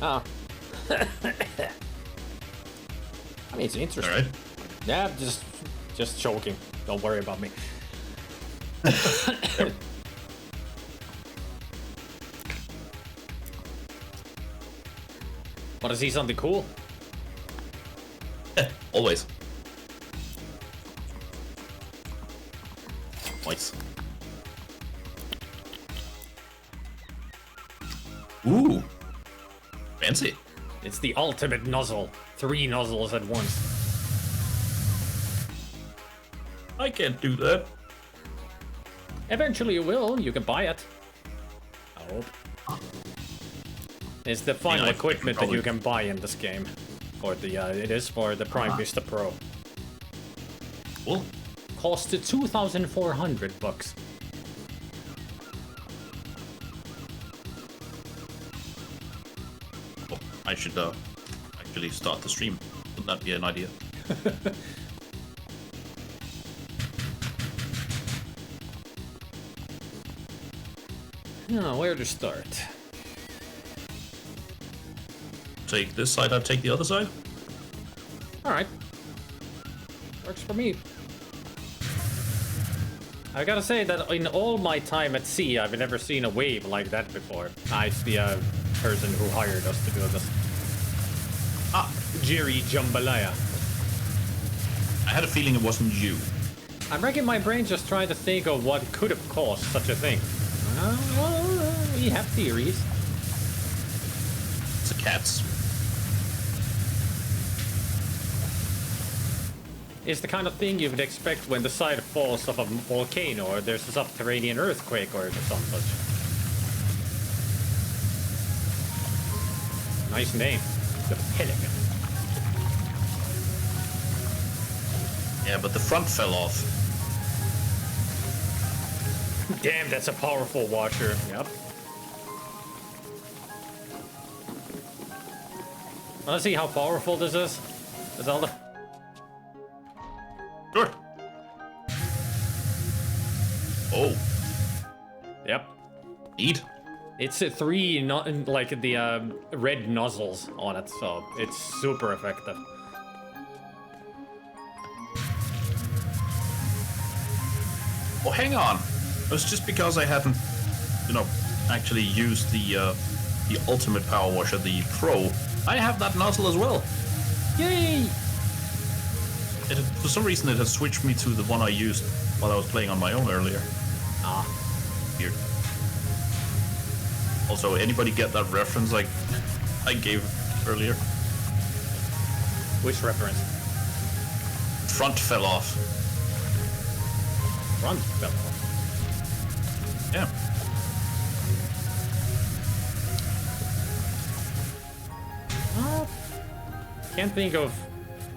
Oh. I mean, it's interesting. All right. Yeah, just choking. Don't worry about me. Want to see something cool? Always. Nice. Ooh. Fancy. It's the ultimate nozzle. 3 nozzles at once. I can't do that. Eventually you will. You can buy it. I hope. It's the final equipment that you can buy in this game. For the it is for the Prime Vista Pro. Cool. Cost $2,400. Oh, I should actually start the stream. Wouldn't that be an idea? Oh, where to start? Take this side, I take the other side? Alright. Works for me. I gotta say that in all my time at sea, I've never seen a wave like that before. It's the person who hired us to do this. Ah, Jerry Jambalaya. I had a feeling it wasn't you. I'm racking my brain just trying to think of what could have caused such a thing. We have theories. It's a cat's. It's the kind of thing you would expect when the side falls off a volcano or there's a subterranean earthquake or some such. Nice name. The Pelican. Yeah, but the front fell off. Damn, that's a powerful washer. Yep. Wanna see how powerful this is? Zelda? Sure. Oh. Yep. Neat. It's 3, not like the red nozzles on it, so it's super effective. Oh, hang on. It was just because I hadn't, actually used the ultimate power washer, the Pro. I have that nozzle as well. Yay! For some reason, it has switched me to the one I used while I was playing on my own earlier. Ah. Weird. Also, anybody get that reference I gave earlier? Which reference? Front fell off. Front fell off. Yeah. Can't think of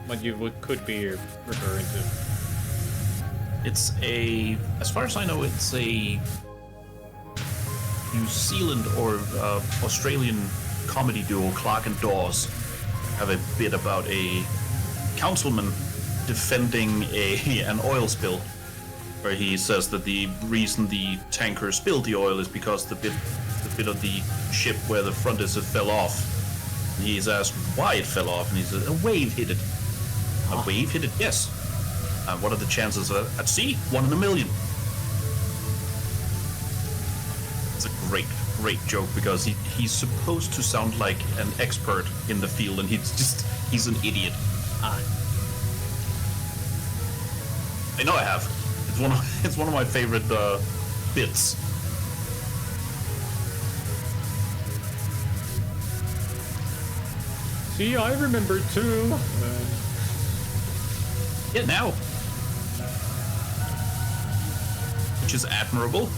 what you could be referring to. It's as far as I know, it's a New Zealand or Australian comedy duo, Clark and Dawes, have a bit about a councilman defending an oil spill, where he says that the reason the tanker spilled the oil is because the bit of the ship where the front is, it fell off. And he's asked why it fell off, and he says, a wave hit it. A wave hit it? Yes. What are the chances at sea? 1 in a million. It's a great joke because he's supposed to sound like an expert in the field, and he's an idiot. I know I have. It's one of my favorite bits. See, I remember too. Yeah, now. Which is admirable.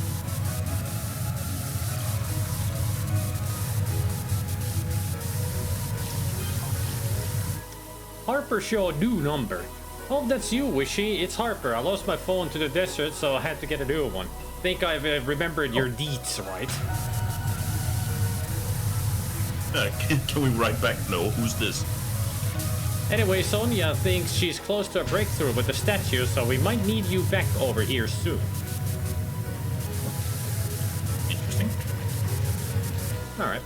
Harper showed new number. Oh, that's you, Wishy. It's Harper. I lost my phone to the desert, so I had to get a new one. Think I've remembered your deeds, right? Can we write back? No, who's this? Anyway, Sonia thinks she's close to a breakthrough with the statue, so we might need you back over here soon. Interesting. Alright.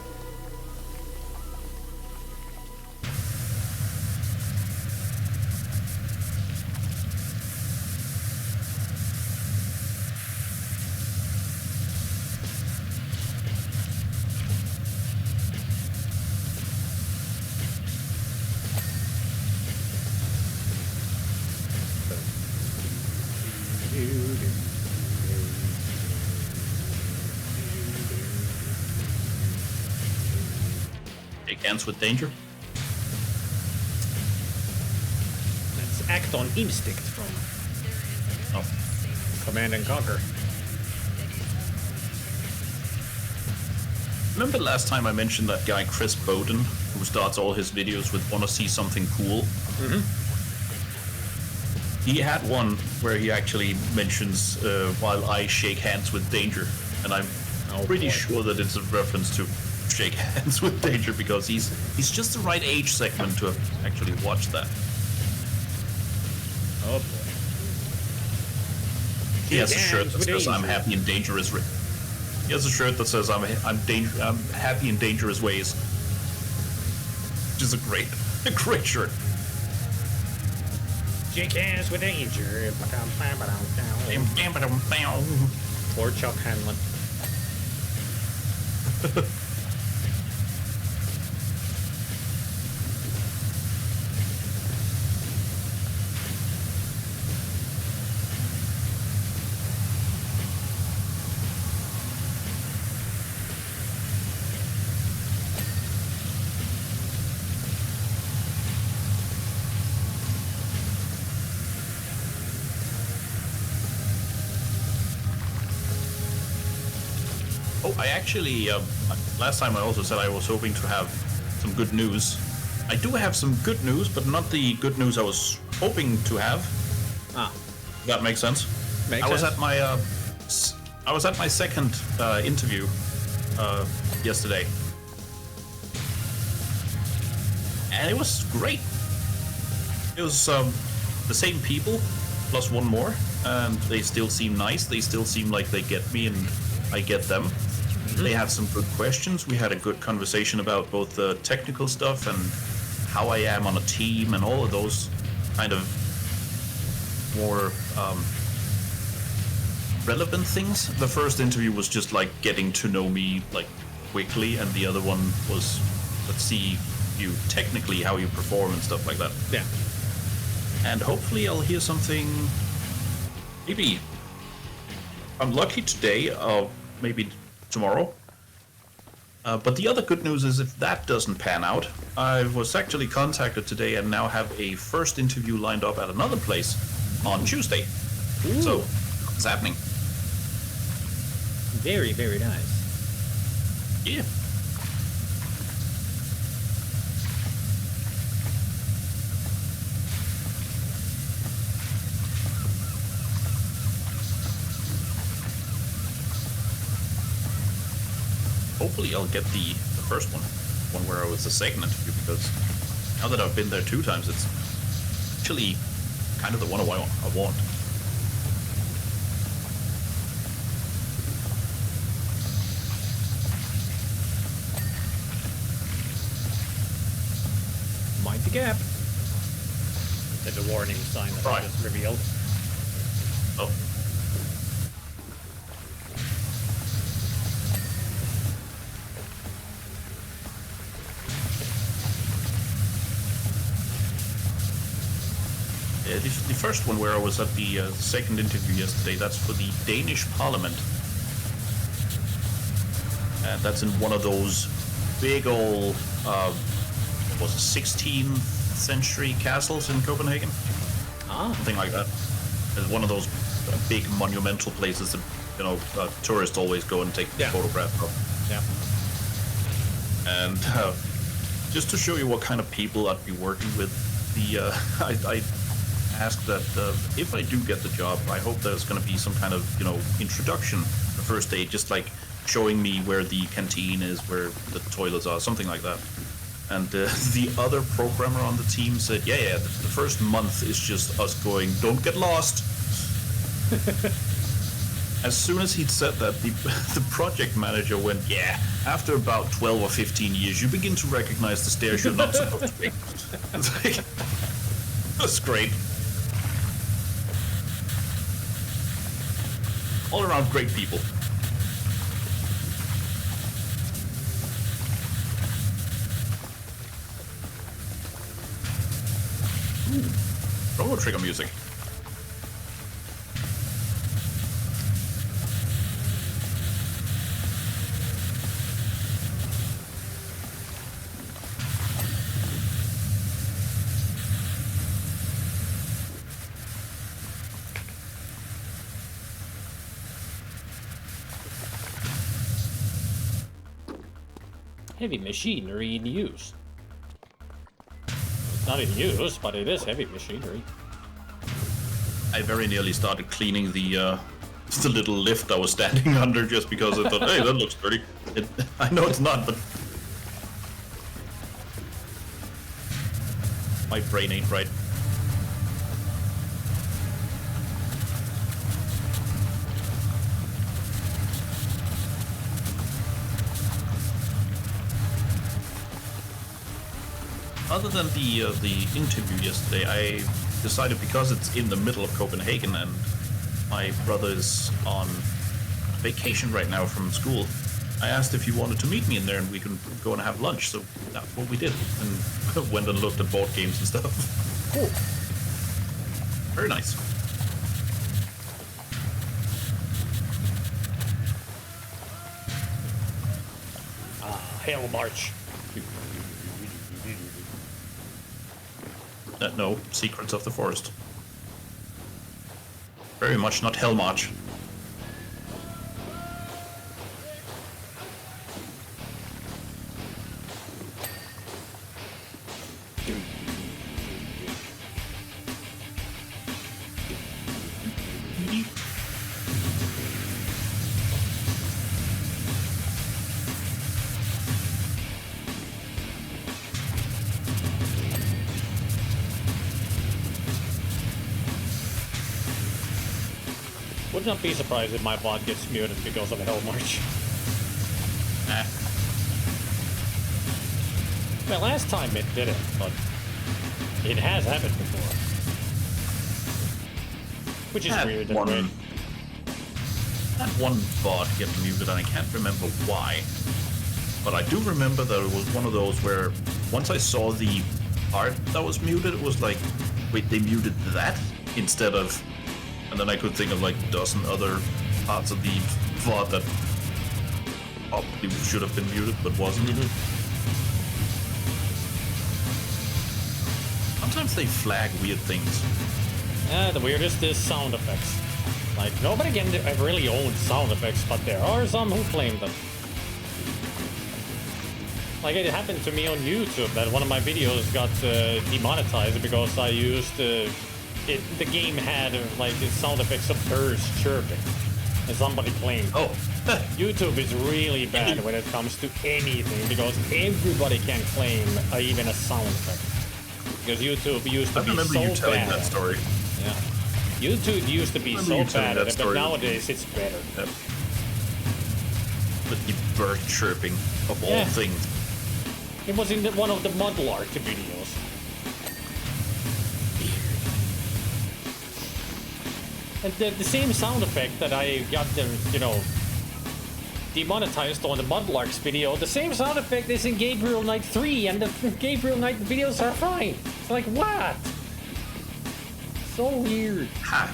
Shake hands with danger. Let's act on instinct from Command and Conquer. Remember last time I mentioned that guy Chris Bowden, who starts all his videos with "wanna see something cool"? Mm-hmm. He had one where he actually mentions while I shake hands with danger, and I'm pretty sure that it's a reference to shake hands with danger because he's just the right age segment to have actually watched that. Oh boy. He has a shirt that says "I'm happy in dangerous." He has a shirt that says "I'm happy in dangerous ways," which is a great shirt. Shake hands with danger. Poor Chuck Hanlon. Oh, I actually, last time I also said I was hoping to have some good news. I do have some good news, but not the good news I was hoping to have. Ah. That makes sense. I was at my second interview yesterday, and it was great. It was the same people plus one more, and they still seem nice. They still seem like they get me, and I get them. Mm-hmm. They had some good questions. We had a good conversation about both the technical stuff and how I am on a team and all of those kind of more relevant things. The first interview was just like getting to know me like quickly, and the other one was let's see you technically how you perform and stuff like that. Yeah. And hopefully I'll hear something. Maybe I'm lucky today, maybe tomorrow. But the other good news is if that doesn't pan out, I was actually contacted today and now have a first interview lined up at another place on Tuesday. Ooh. So it's happening. Very, very nice. Yeah. Hopefully I'll get the first one where I was the second interview, because now that I've been there 2 times, it's actually kind of the one I want. Mind the gap. There's a warning sign that I just revealed. Oh. The first one where I was at the second interview yesterday, that's for the Danish Parliament. And that's in one of those big old, was it 16th century castles in Copenhagen? Ah. Something like that. It's one of those big monumental places that, tourists always go and take photographs of. Yeah. And just to show you what kind of people I'd be working with, I asked that if I do get the job, I hope there's going to be some kind of, introduction the first day, just like showing me where the canteen is, where the toilets are, something like that. And the other programmer on the team said, the first month is just us going, don't get lost. As soon as he'd said that, the project manager went, after about 12 or 15 years, you begin to recognize the stairs you're not supposed to take. It's like, that's great. All around great people. Chrono Trigger music. Heavy machinery in use. It's not in use, but it is heavy machinery. I very nearly started cleaning the little lift I was standing under just because I thought, hey, that looks dirty. I know it's not, but my brain ain't right. Other than the interview yesterday, I decided because it's in the middle of Copenhagen and my brother is on vacation right now from school, I asked if he wanted to meet me in there and we can go and have lunch. So that's what we did, and went and looked at board games and stuff. Cool. Very nice. Hell March. No, Secrets of the Forest. Very much not Hell March. Would not be surprised if my VOD gets muted because of Hell March. Nah. Well, last time it didn't, but it has happened before. Which is weird anyway. That one bot get muted, and I can't remember why. But I do remember that it was one of those where once I saw the part that was muted, it was like, wait, they muted that instead of... And then I could think of like a dozen other parts of the VOD that probably should have been muted, but wasn't. Sometimes they flag weird things. The weirdest is sound effects. Like, nobody can really own sound effects, but there are some who claim them. Like, it happened to me on YouTube that one of my videos got demonetized because I used... the game had like sound effects of birds chirping, and somebody claimed. Oh, YouTube is really bad when it comes to anything because everybody can claim even a sound effect. Because YouTube used to be so bad. I remember you telling that story. Yeah, YouTube used to be so bad at it, but nowadays it's better. Yep. But the bird chirping of all things. It was in one of the Mudlark videos. And the same sound effect that I got them, demonetized on the Mudlarks video, the same sound effect is in Gabriel Knight 3, and the Gabriel Knight videos are fine. It's like, what? So weird. Ha.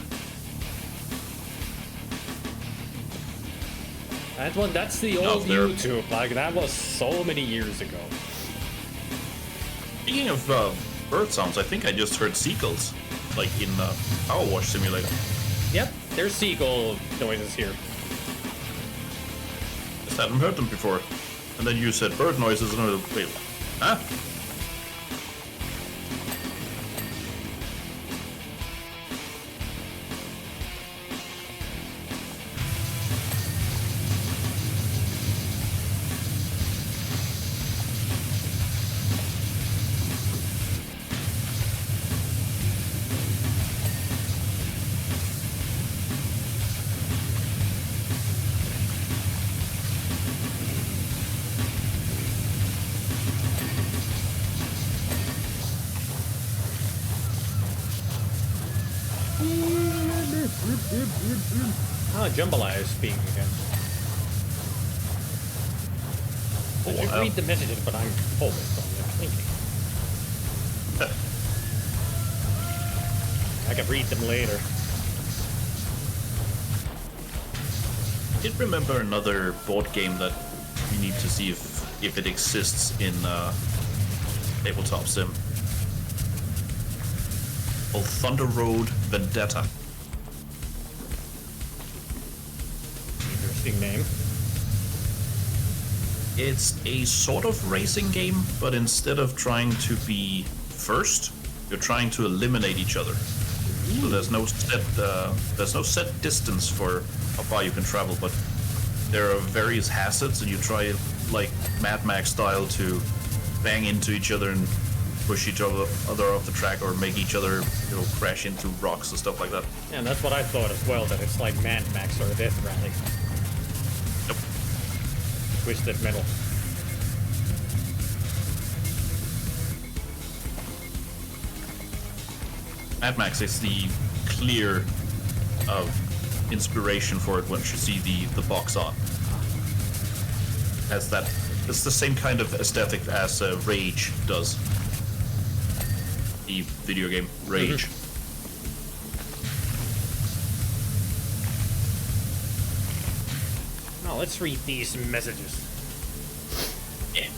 That's the old YouTube. Like, that was so many years ago. Speaking of bird sounds, I think I just heard seagulls, like in PowerWash Simulator. Yep, there's seagull noises here. Just hadn't heard them before. And then you said bird noises, and I was like, wait, huh? Jambalaya is speaking again. I read the messages, but I'm focused on thinking. I can read them later. I did remember another board game that we need to see if it exists in Tabletop Sim. Called Thunder Road Vendetta. Interesting name. It's a sort of racing game, but instead of trying to be first, you're trying to eliminate each other. So there's no set distance for how far you can travel, but there are various hazards, and you try, like Mad Max style, to bang into each other and push each other off the track, or make each other, crash into rocks and stuff like that. Yeah, and that's what I thought as well, that it's like Mad Max or a Death Rally. Yep. Twisted Metal. Mad Max is the clear inspiration for it once you see the box art. It's the same kind of aesthetic as Rage does. The video game Rage. Now let's read these messages. Yeah.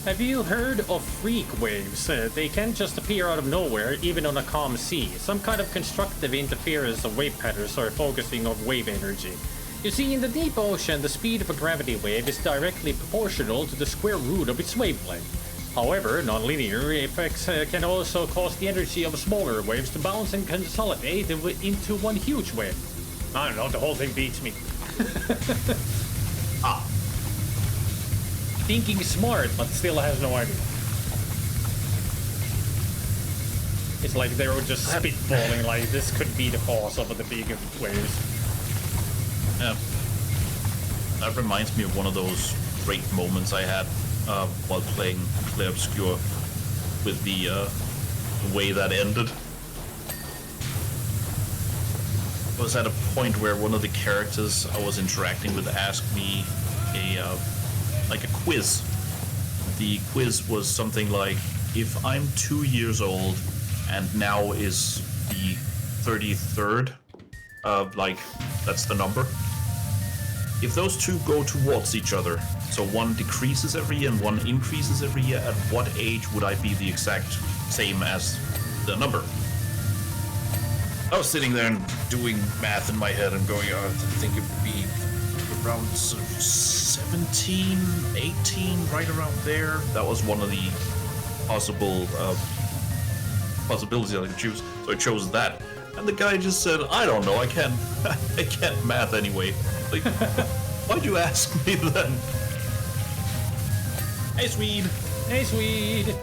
Have you heard of freak waves? They can just appear out of nowhere, even on a calm sea. Some kind of constructive interference of wave patterns or focusing of wave energy. You see, in the deep ocean, the speed of a gravity wave is directly proportional to the square root of its wavelength. However, nonlinear effects can also cause the energy of smaller waves to bounce and consolidate into one huge wave. I don't know, the whole thing beats me. Thinking smart, but still has no idea. It's like they were just spitballing, like this could be the cause of the big waves. Yeah. That reminds me of one of those great moments I had while playing Clair Obscur with the way that ended. I was at a point where one of the characters I was interacting with asked me a quiz. The quiz was something like, if I'm 2 years old and now is the 33rd, that's the number. If those two go towards each other, so one decreases every year and one increases every year, at what age would I be the exact same as the number? I was sitting there and doing math in my head and going, I think it would be around 17, 18, right around there. That was one of the possible possibilities I could choose. So I chose that. And the guy just said, I don't know, I can't math anyway. Like, why'd you ask me then? Hey, Swede. Hey, Swede.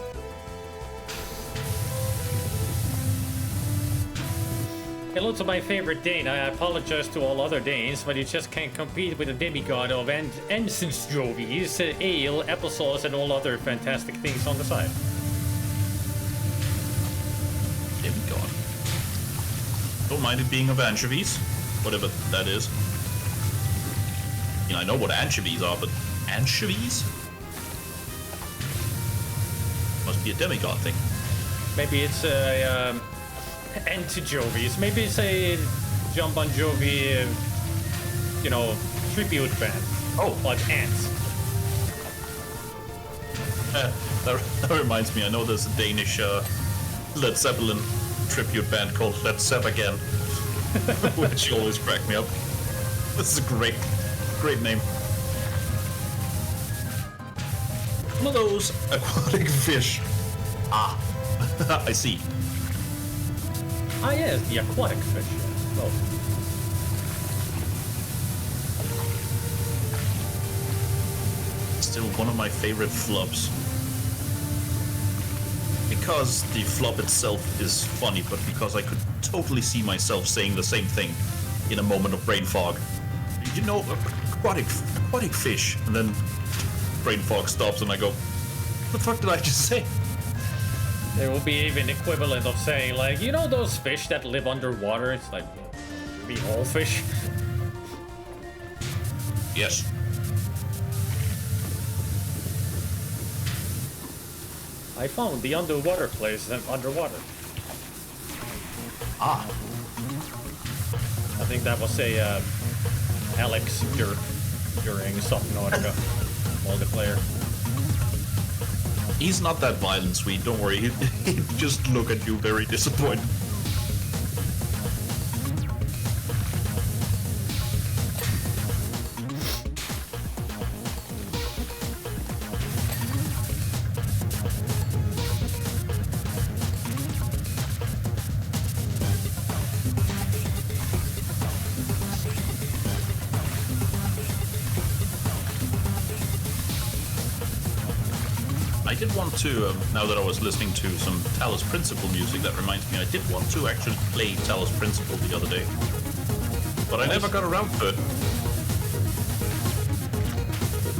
Hello to my favorite Dane. I apologize to all other Danes, but you just can't compete with the demigod of ensigns, ale, applesauce, and all other fantastic things on the side. Demigod. Don't mind it being of anchovies, whatever that is. I know what anchovies are, but anchovies? Must be a demigod thing. Maybe it's a anti-Jovies. Maybe it's a John Bon Jovi, tribute band. Oh, like ants. That reminds me. I know there's a Danish Led Zeppelin tribute band called Led Zepp Again, which always crack me up. This is a great name. One of those aquatic fish. Ah, I see. Ah, yes, the aquatic fish. Oh. Still one of my favorite flubs. Because the flub itself is funny, but because I could totally see myself saying the same thing in a moment of brain fog. Aquatic fish. And then brain fog stops and I go, what the fuck did I just say? There will be even equivalent of saying, like, those fish that live underwater? It's like, be all fish. Yes. I found the underwater place underwater. Ah. I think that was a Alex during Subnautica multiplayer. He's not that violent, Swede. Don't worry. He'd just look at you very disappointed. I did want to, now that I was listening to some Talos Principle music, that reminds me, I did want to actually play Talos Principle the other day. But I never got around to it.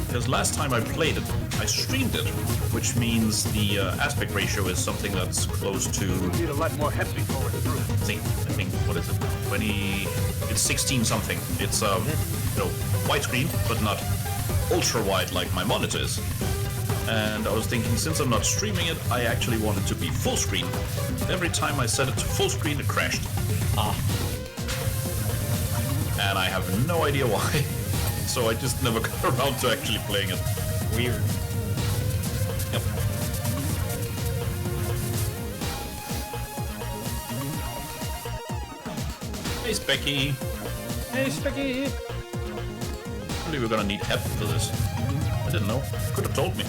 Because last time I played it, I streamed it, which means the aspect ratio is something that's close to... Need a lot more heavy going through. I think, what is it? 20... It's 16 something. It's, you know, widescreen, but not ultra-wide like my monitor is. And I was thinking, since I'm not streaming it, I actually want it to be full screen. Every time I set it to full screen, it crashed. And I have no idea why. So I just never got around to actually playing it. Weird. Yep. Hey, Specky. Hey, Specky. I believe we're gonna need help for this. I didn't know. Could have told me.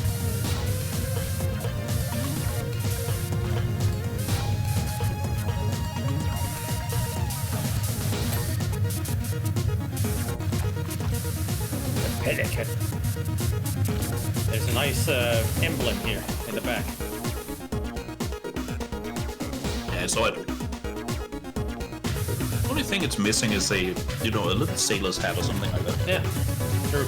Pelican. There's a nice emblem here in the back. Yeah, I saw it. The only thing it's missing is a, you know, a little sailor's hat or something like that. Yeah, true.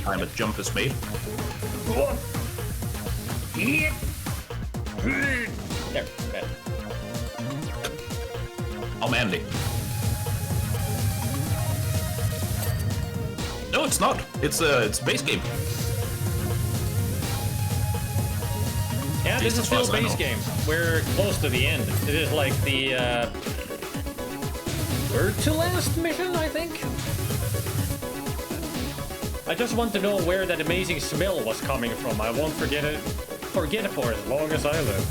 Time a jump is made. There, bad. Oh, manly. No, it's not. It's a base game. Yeah, this is as far still as I a base know. game. We're close to the end. It is like the third to last mission, I think. I just want to know where that amazing smell was coming from. I won't forget it for as long as I live.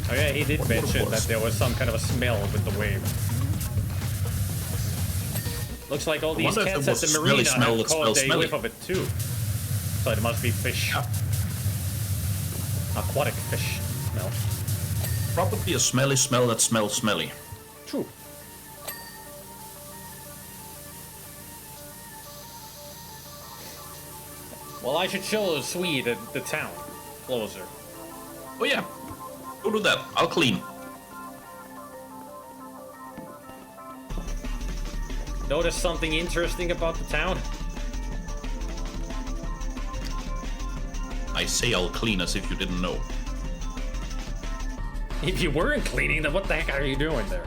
Oh yeah, he did mention that there was some kind of a smell with the wave. Looks like all these wonder if cats it at was the smelly marina smell have that caught smells a smelly. whiff of it too. So it must be fish. Yeah. Aquatic fish smell. Probably a smelly smell that smells smelly. True. Well, I should show Swede the town closer. Oh yeah. Go do that. I'll clean. Notice something interesting about the town? I say I'll clean as if you didn't know. If you weren't cleaning, then what the heck are you doing there?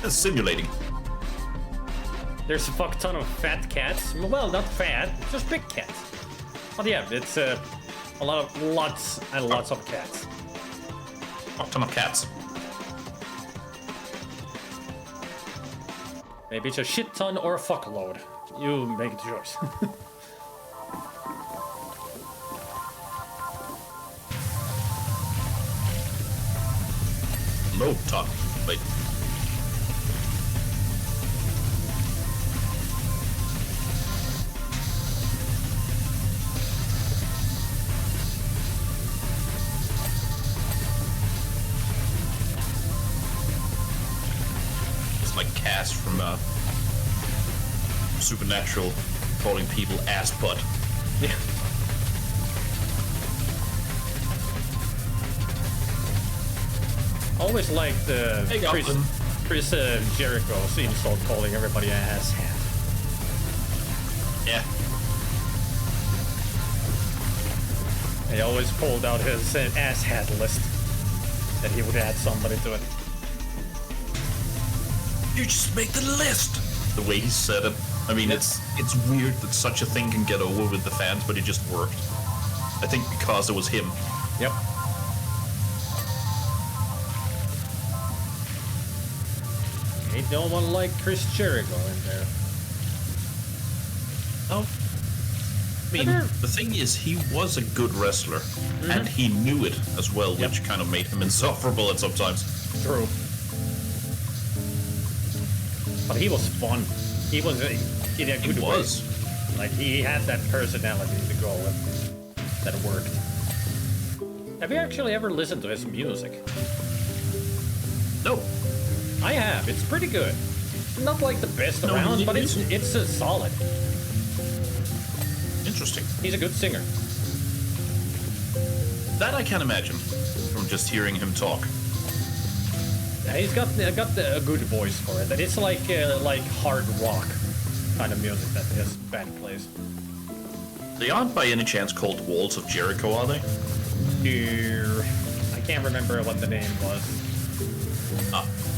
It's simulating. There's a fuck ton of fat cats. Well, not fat, just big cats. But yeah, it's lots and lots of cats. A ton of cats. Maybe it's a shit ton or a fuckload. You make the choice. Low ton. Wait. It's like Cass from Supernatural calling people ass butt. Yeah. Always liked Hey, Goblin. Chris Jericho's insult calling everybody an ass hat. Yeah. He always pulled out his ass hat list. That he would add somebody to it. You just make the list. The way he said it. I mean, it's weird that such a thing can get over with the fans, but it just worked. I think because it was him. Yep. Ain't no one like Chris Jericho in there. Oh. I mean, the thing is, he was a good wrestler, and he knew it as well, which kind of made him insufferable at sometimes. True. But he was fun. He was in a good way. Like, he had that personality to go with. That worked. Have you actually ever listened to his music? No. I have. It's pretty good. Not like the best around, but it's solid. Interesting. He's a good singer. That I can imagine from just hearing him talk. Yeah, he's got a good voice for it. And it's like hard rock kind of music that his band plays. They aren't by any chance called Walls of Jericho, are they? I can't remember what the name was.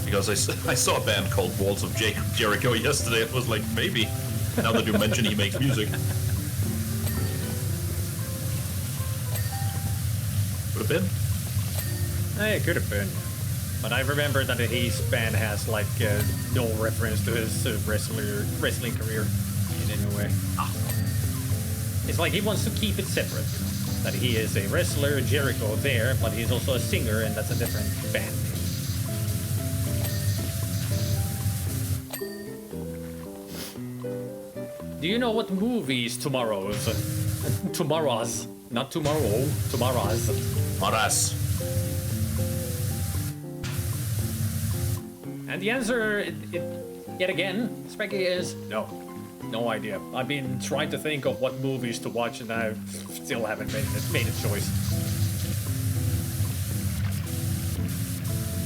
Because I saw a band called Walls of Jericho yesterday. It was like, maybe. Now that you mention he makes music. Could have been. It could have been. But I remember that his band has like no reference to his wrestling career in any way. It's like he wants to keep it separate. That he is a wrestler, Jericho there, but he's also a singer, and that's a different band. Do you know what movies tomorrow's? Not tomorrow, tomorrow's. Maras. And the answer, yet again, Specky, is no. No idea. I've been trying to think of what movies to watch, and I still haven't made a choice.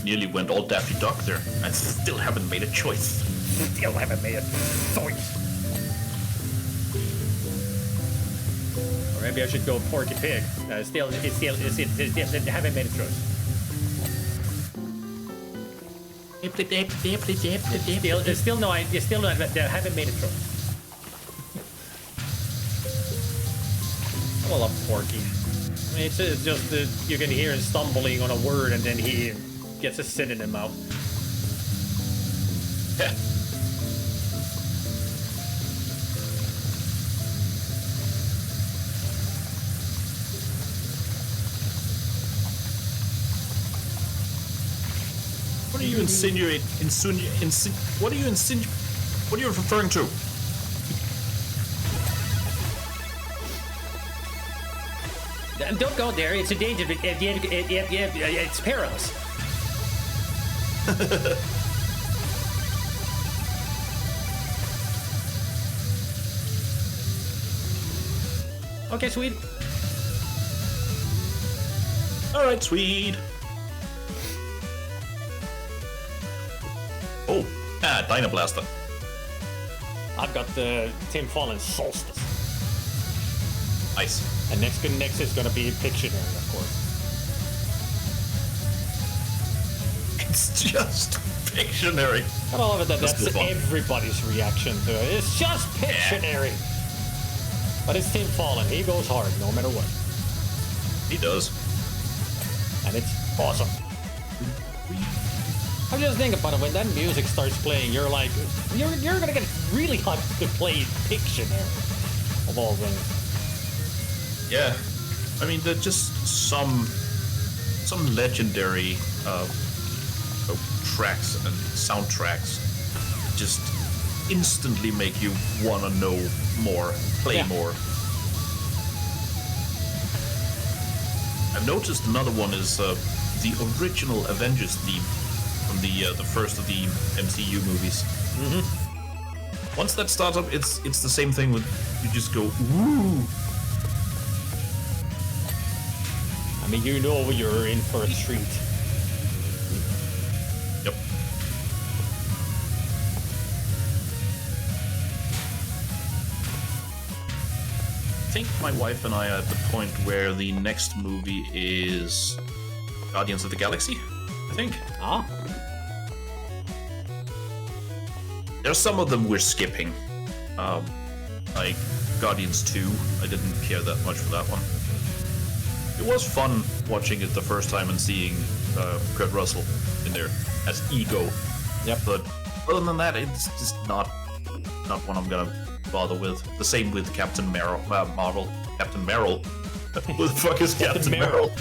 Nearly went all Daffy Duck there. I still haven't made a choice. Still haven't made a choice. Or maybe I should go Porky Pig. Still haven't made a choice. Still no, I haven't made a choice. I love Porky. I mean, it's just you can hear him stumbling on a word, and then he gets a synonym out. What are you what are you referring to? Don't go there. It's a danger. It's perilous. Okay, sweet. All right, sweet. Oh, Dynablaster. I've got the Tim Fallon Solstice. Nice. And next is gonna be Pictionary, of course. It's just Pictionary. I love it that that's everybody's reaction to it. It's just Pictionary. Yeah. But it's Tim Fallon. He goes hard no matter what. He does. And it's awesome. I'm just thinking about it, when that music starts playing, you're like, you're gonna get really hyped to play Pictionary, of all things. Yeah, I mean, there's just some legendary tracks and soundtracks just instantly make you want to know more, play more. I've noticed another one is the original Avengers theme from the first of the MCU movies. Mm-hmm. Once that starts up, it's the same thing with you just go woo. I mean, you know you're in for a treat. Yep. I think my wife and I are at the point where the next movie is Guardians of the Galaxy, I think. Ah. There's some of them we're skipping. Like Guardians 2, I didn't care that much for that one. It was fun watching it the first time and seeing Kurt Russell in there as Ego. Yep. But other than that, it's just not one I'm gonna bother with. The same with Captain Marvel. Captain Merrill. Who the fuck is Captain Merrill?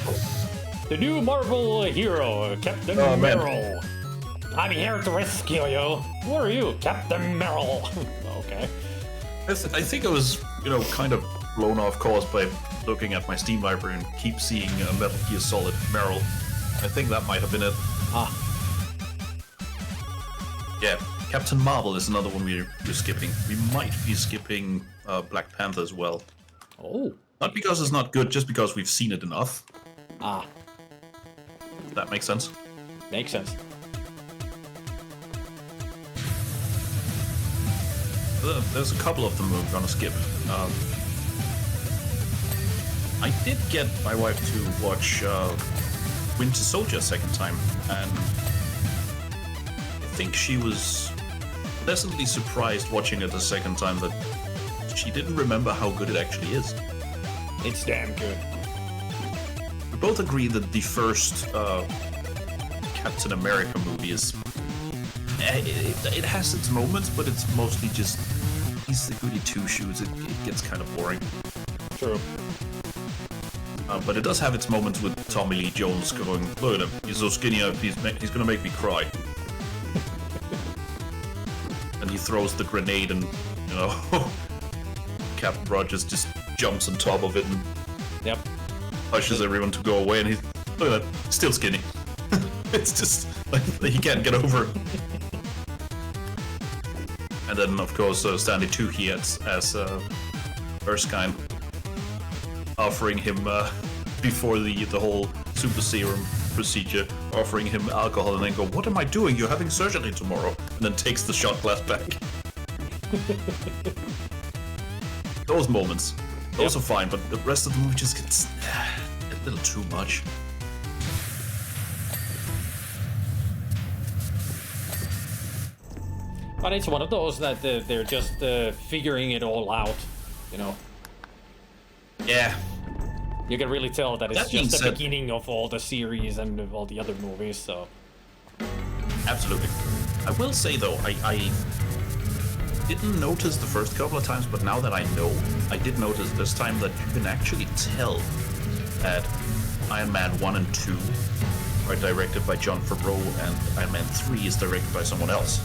The new Marvel hero, Captain Man. Merrill. I'm here to rescue you. Who are you, Captain Merrill? Okay. I think I was, kind of blown off course by looking at my Steam library and keep seeing Metal Gear Solid Meryl. I think that might have been it. Ah. Yeah, Captain Marvel is another one we're skipping. We might be skipping Black Panther as well. Oh. Not because it's not good, just because we've seen it enough. Ah. If that makes sense. Makes sense. There's a couple of them we're gonna skip. I did get my wife to watch Winter Soldier a second time, and I think she was pleasantly surprised watching it a second time that she didn't remember how good it actually is. It's damn good. We both agree that the first Captain America movie is... It has its moments, but it's mostly just... He's the goody two-shoes. It gets kind of boring. True. But it does have its moments with Tommy Lee Jones going, look at him, he's so skinny, he's gonna make me cry. And he throws the grenade and, Captain Rogers just jumps on top of it and Yep. pushes everyone to go away, and he's, look at that, still skinny. It's just, like, he can't get over it. And then, of course, Stanley Tucci as Erskine, offering him, before the whole super serum procedure, offering him alcohol, and then go, what am I doing? You're having surgery tomorrow. And then takes the shot glass back. Those moments, those are fine, but the rest of the movie just gets a little too much. But it's one of those that they're just figuring it all out, Yeah. You can really tell that it's That being just the said- beginning of all the series and of all the other movies, so... Absolutely. I will say, though, I didn't notice the first couple of times, but now that I know, I did notice this time that you can actually tell that Iron Man 1 and 2 are directed by Jon Favreau, and Iron Man 3 is directed by someone else.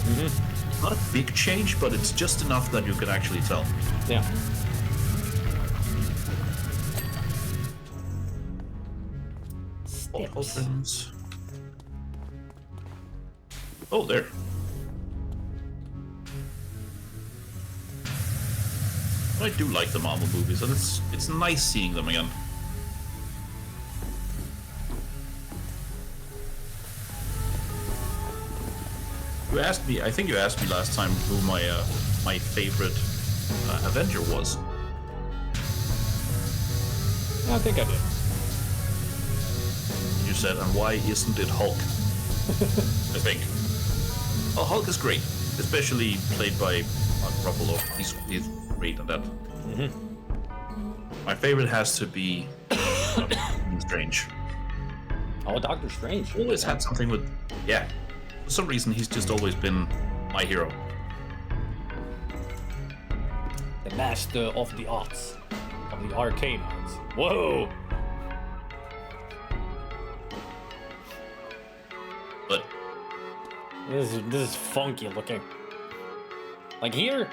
Mm-hmm. Not a big change, but it's just enough that you can actually tell. Yeah. Opens. Oh, there. I do like the Marvel movies, and it's nice seeing them again. You asked me. I think you asked me last time who my favorite Avenger was. I think I did. You said, and why isn't it Hulk? I think. Oh, Hulk is great, especially played by Mark Ruffalo. He's great at that. Mm-hmm. My favorite has to be Strange. Oh, Doctor Strange. Always had something with, yeah. For some reason, he's just always been my hero. The master of the arts. Of the arcane arts. Whoa! But This is funky looking. Like here,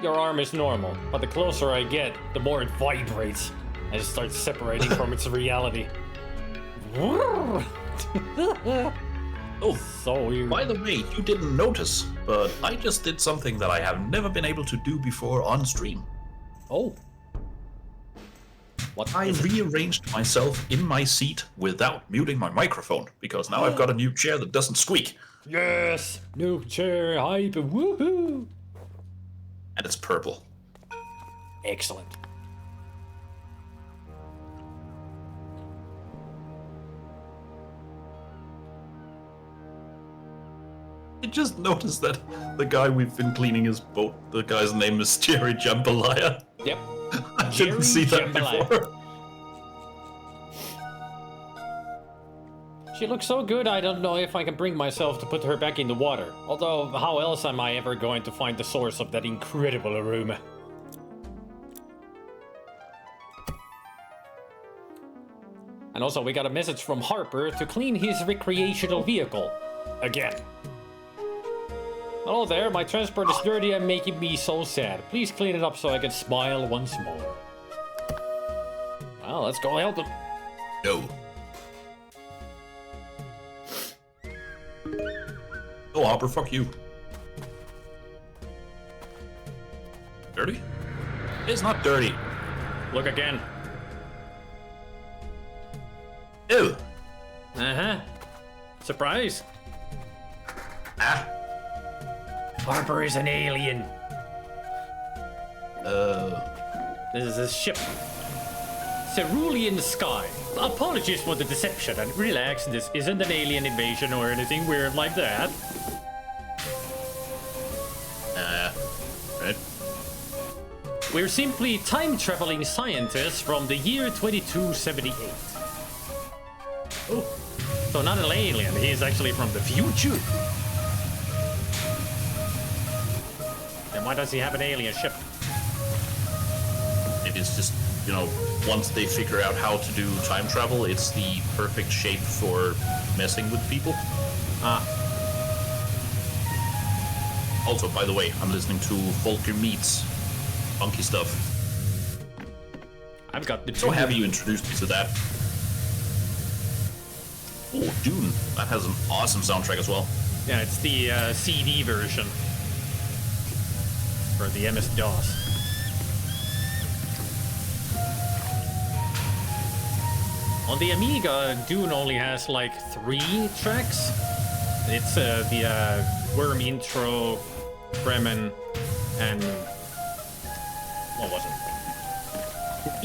your arm is normal, but the closer I get, the more it vibrates. And it starts separating from its reality. oh, So weird. by the way, you didn't notice, but I just did something that I have never been able to do before on stream. Oh. What? I rearranged myself in my seat without muting my microphone, because now I've got a new chair that doesn't squeak. Yes! New chair hype, woohoo! And it's purple. Excellent. I just noticed that the guy we've been cleaning his boat, the guy's name is Jerry Jambalaya. Yep. I didn't see that Jambalaya. before. She looks so good, I don't know if I can bring myself to put her back in the water. Although, how else am I ever going to find the source of that incredible aroma? And also, we got a message from Harper to clean his recreational vehicle. Again. Hello there, my transport is dirty and making me so sad. Please clean it up so I can smile once more. Well, let's go help him. No. Oh, Hopper, fuck you. Dirty? It's not dirty. Look again. Ew. Uh-huh. Surprise. Ah. Harper is an alien. This is a ship. Cerulean sky. Apologies for the deception and relax, this isn't an alien invasion or anything weird like that. Right. We're simply time-traveling scientists from the year 2278. Oh, so not an alien, he's actually from the future. Then why does he have an alien ship? It is just, you know, once they figure out how to do time travel, it's the perfect shape for messing with people. Ah. Also, by the way, I'm listening to Volker Meets Funky Stuff. I've got the So happy you introduced me to that. Oh, Dune. That has an awesome soundtrack as well. Yeah, it's the CD version for the MS-DOS. On the Amiga, Dune only has like 3 tracks. It's the Worm intro, Fremen, and what was it?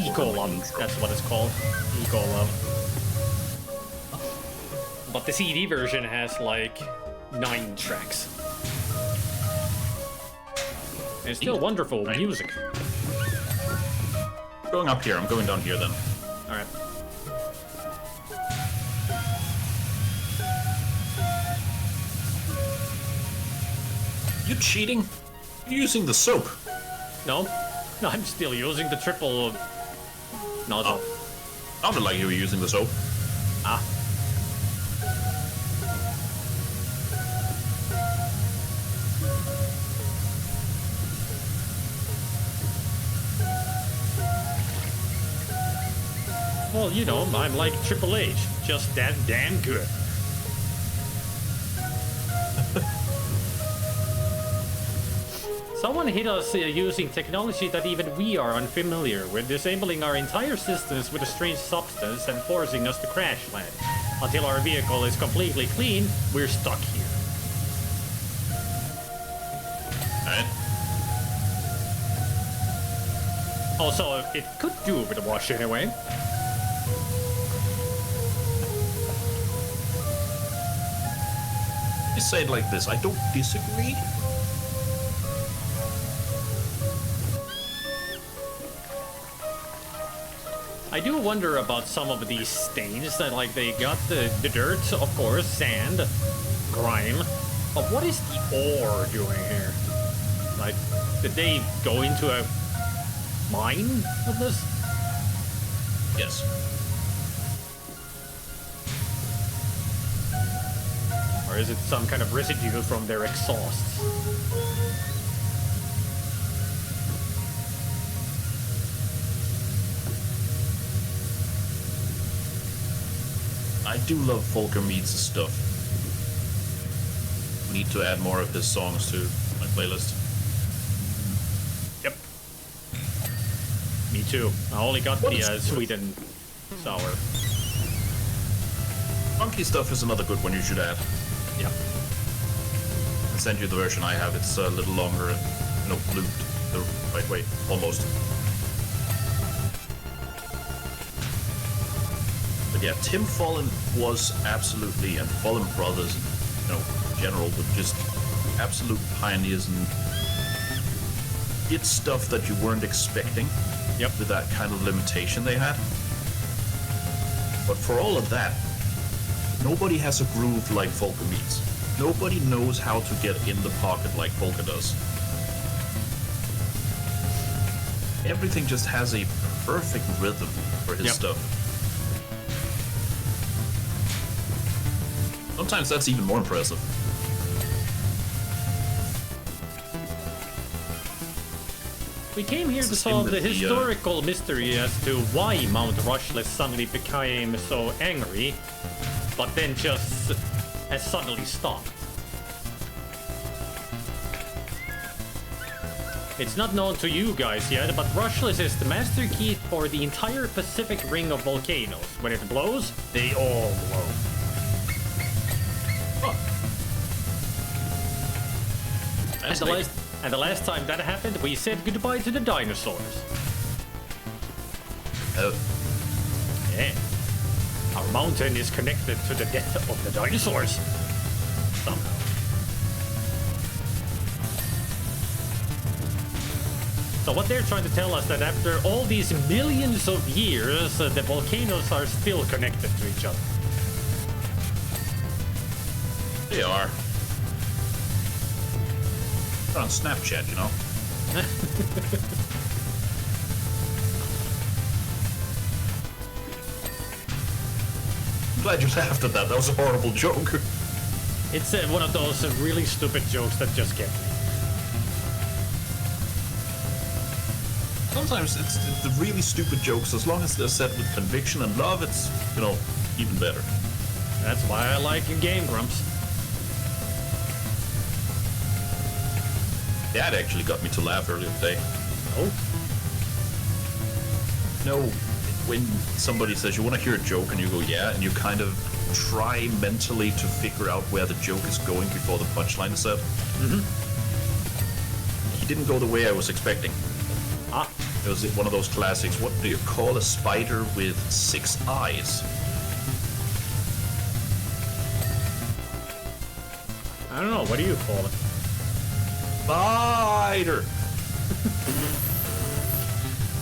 Ecolove. That's what it's called. Ecolove. But the CD version has like 9 tracks. And it's still wonderful music. Going up here, I'm going down here then. Alright. You cheating? You're using the soap. No, I'm still using the triple nozzle. Sounded like you were using the soap. Ah. Well, you know, I'm like Triple H, just that damn good. Someone hit us using technology that even we are unfamiliar with, disabling our entire systems with a strange substance and forcing us to crash land. Until our vehicle is completely clean, we're stuck here. Alright. Also, it could do with a wash anyway. I say it like this, I don't disagree. I do wonder about some of these stains that, like, they got the dirt, of course, sand, grime, but what is the ore doing here? Like, did they go into a mine with this? Yes. Or is it some kind of residue from their exhausts? I do love Volker Meets stuff. Need to add more of his songs to my playlist. Yep. Me too. I only got What the is- sweet and sour. Funky Stuff is another good one you should add. Yep. I'll send you the version I have. It's a little longer and, you know, looped the right way, almost. But yeah, Tim Follin was absolutely, and Follin Brothers, you know, in general, but just absolute pioneers and did stuff that you weren't expecting. Yep. With that kind of limitation they had. But for all of that, nobody has a groove like Volker Meets. Nobody knows how to get in the pocket like Volker does. Everything just has a perfect rhythm for his Yep. stuff. Sometimes that's even more impressive. We came here to solve the historical mystery as to why Mount Rushmore suddenly became so angry, but then just has suddenly stopped. It's not known to you guys yet, but Rushless is the master key for the entire Pacific ring of volcanoes. When it blows, they all blow. Oh. And the last time that happened, we said goodbye to the dinosaurs. Oh. Yeah. Our mountain is connected to the death of the dinosaurs. Somehow. So what they're trying to tell us that after all these millions of years, the volcanoes are still connected to each other. They are. They're on Snapchat, you know? I'm glad you laughed at that. That was a horrible joke. It's one of those really stupid jokes that just get me. Sometimes it's the really stupid jokes, as long as they're said with conviction and love, it's, you know, even better. That's why I like your Game Grumps. Dad actually got me to laugh earlier today. Oh? No, when somebody says you want to hear a joke and you go, yeah, and you kind of try mentally to figure out where the joke is going before the punchline is said. Mm-hmm. He didn't go the way I was expecting. Ah. It was one of those classics. What do you call a spider with 6 eyes? I don't know. What do you call it? Spider.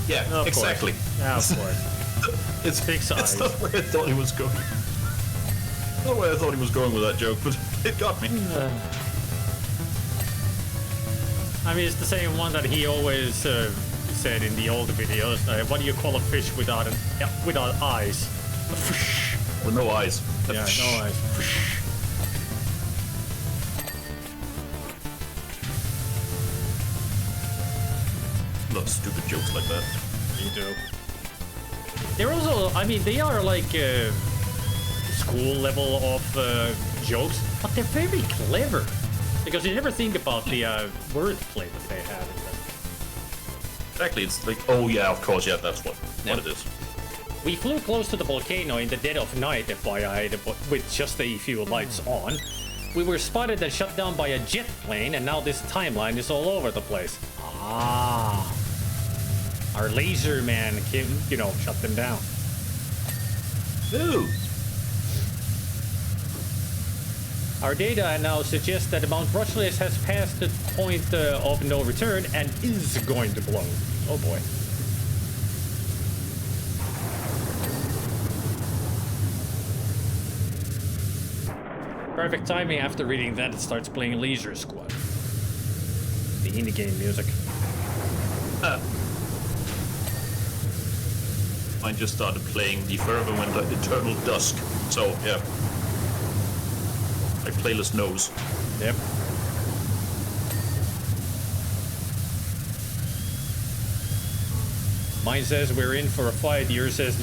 Yeah, Of exactly. Course. Yeah, of course. It's 6 eyes. It's not where I thought he was going. Not where I thought he was going with that joke, but it got me. I mean, it's the same one that he always said in the old videos. What do you call a fish without without eyes? A fish. With no eyes. Yeah, no eyes. Fish. Love stupid jokes like that. Me too. They're also, I mean, they are like school level of jokes, but they're very clever. Because you never think about the wordplay that they have in them. Exactly, it's like, oh yeah, of course, yeah, that's what it is. We flew close to the volcano in the dead of night, FYI, with just a few lights on. We were spotted and shut down by a jet plane, and now this timeline is all over the place. Ah. Our laser man can, you know, shut them down. Ooh. Our data now suggests that Mount Rushmore has passed the point of no return and is going to blow. Oh boy. Perfect timing. After reading that, it starts playing Leisure Squad. The indie game music. Mine just started playing The Forever Winter Eternal Dusk. So, yeah. My playlist knows. Yep. Mine says we're in for a fight. Yours says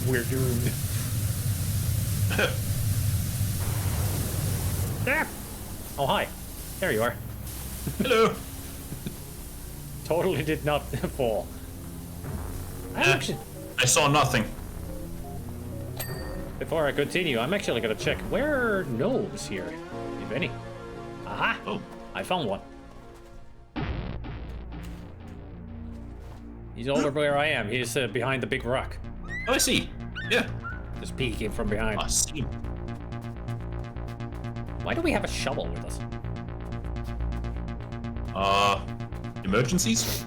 we're doomed. There. Oh, hi. There you are. Hello. Totally did not fall. I saw nothing. Before I continue, I'm actually gonna check where are gnomes here, if any. Aha! Oh. I found one. He's over where I am. He's behind the big rock. Oh, I see. Yeah. Just peeking from behind. I see. Why do we have a shovel with us? Emergencies?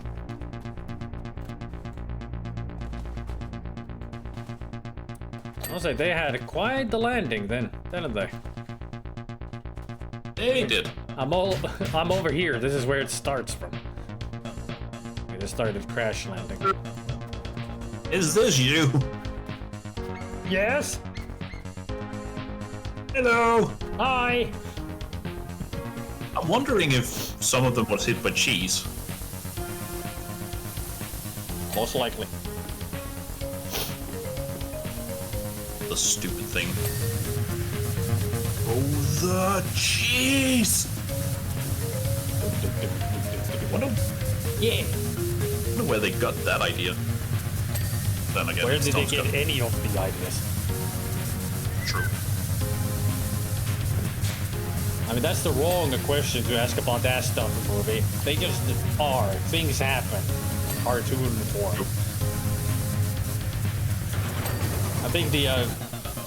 I'll say they had quite the landing then, didn't they? They did. I'm over here. This is where it starts from. Okay, this started crash landing. Is this you? Yes? Hello. Hi! I'm wondering if some of them was hit by cheese. Most likely. The stupid thing. Oh, the cheese! Yeah! I don't know where they got that idea. Then again, Where did they Tom's get got any of the ideas? true. I mean, that's the wrong question to ask about that stuff in the movie. They just are. Things happen. Cartoon form. I think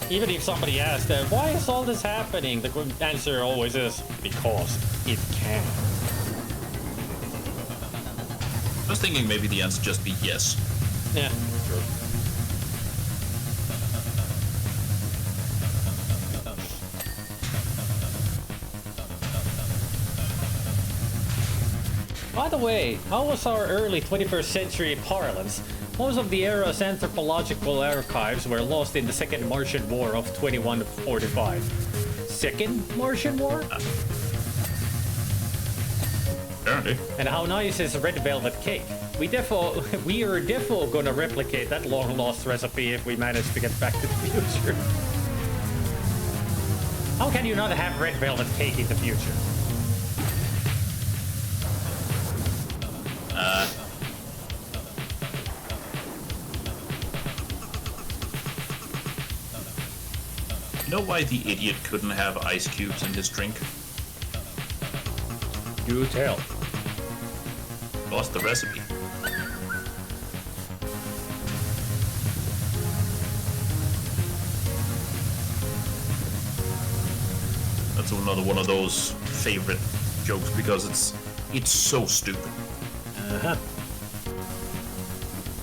even if somebody asked, why is all this happening? The answer always is, because it can. I was thinking maybe the answer just be yes. Yeah, true. By the way, how was our early 21st century parlance? Most of the era's anthropological archives were lost in the Second Martian War of 2145. Second Martian War? Apparently. And how nice is red velvet cake? We are defo gonna replicate that long lost recipe if we manage to get back to the future. How can you not have red velvet cake in the future? You know why the idiot couldn't have ice cubes in his drink? Do tell. Lost the recipe. That's another one of those favorite jokes because it's so stupid. Uh-huh.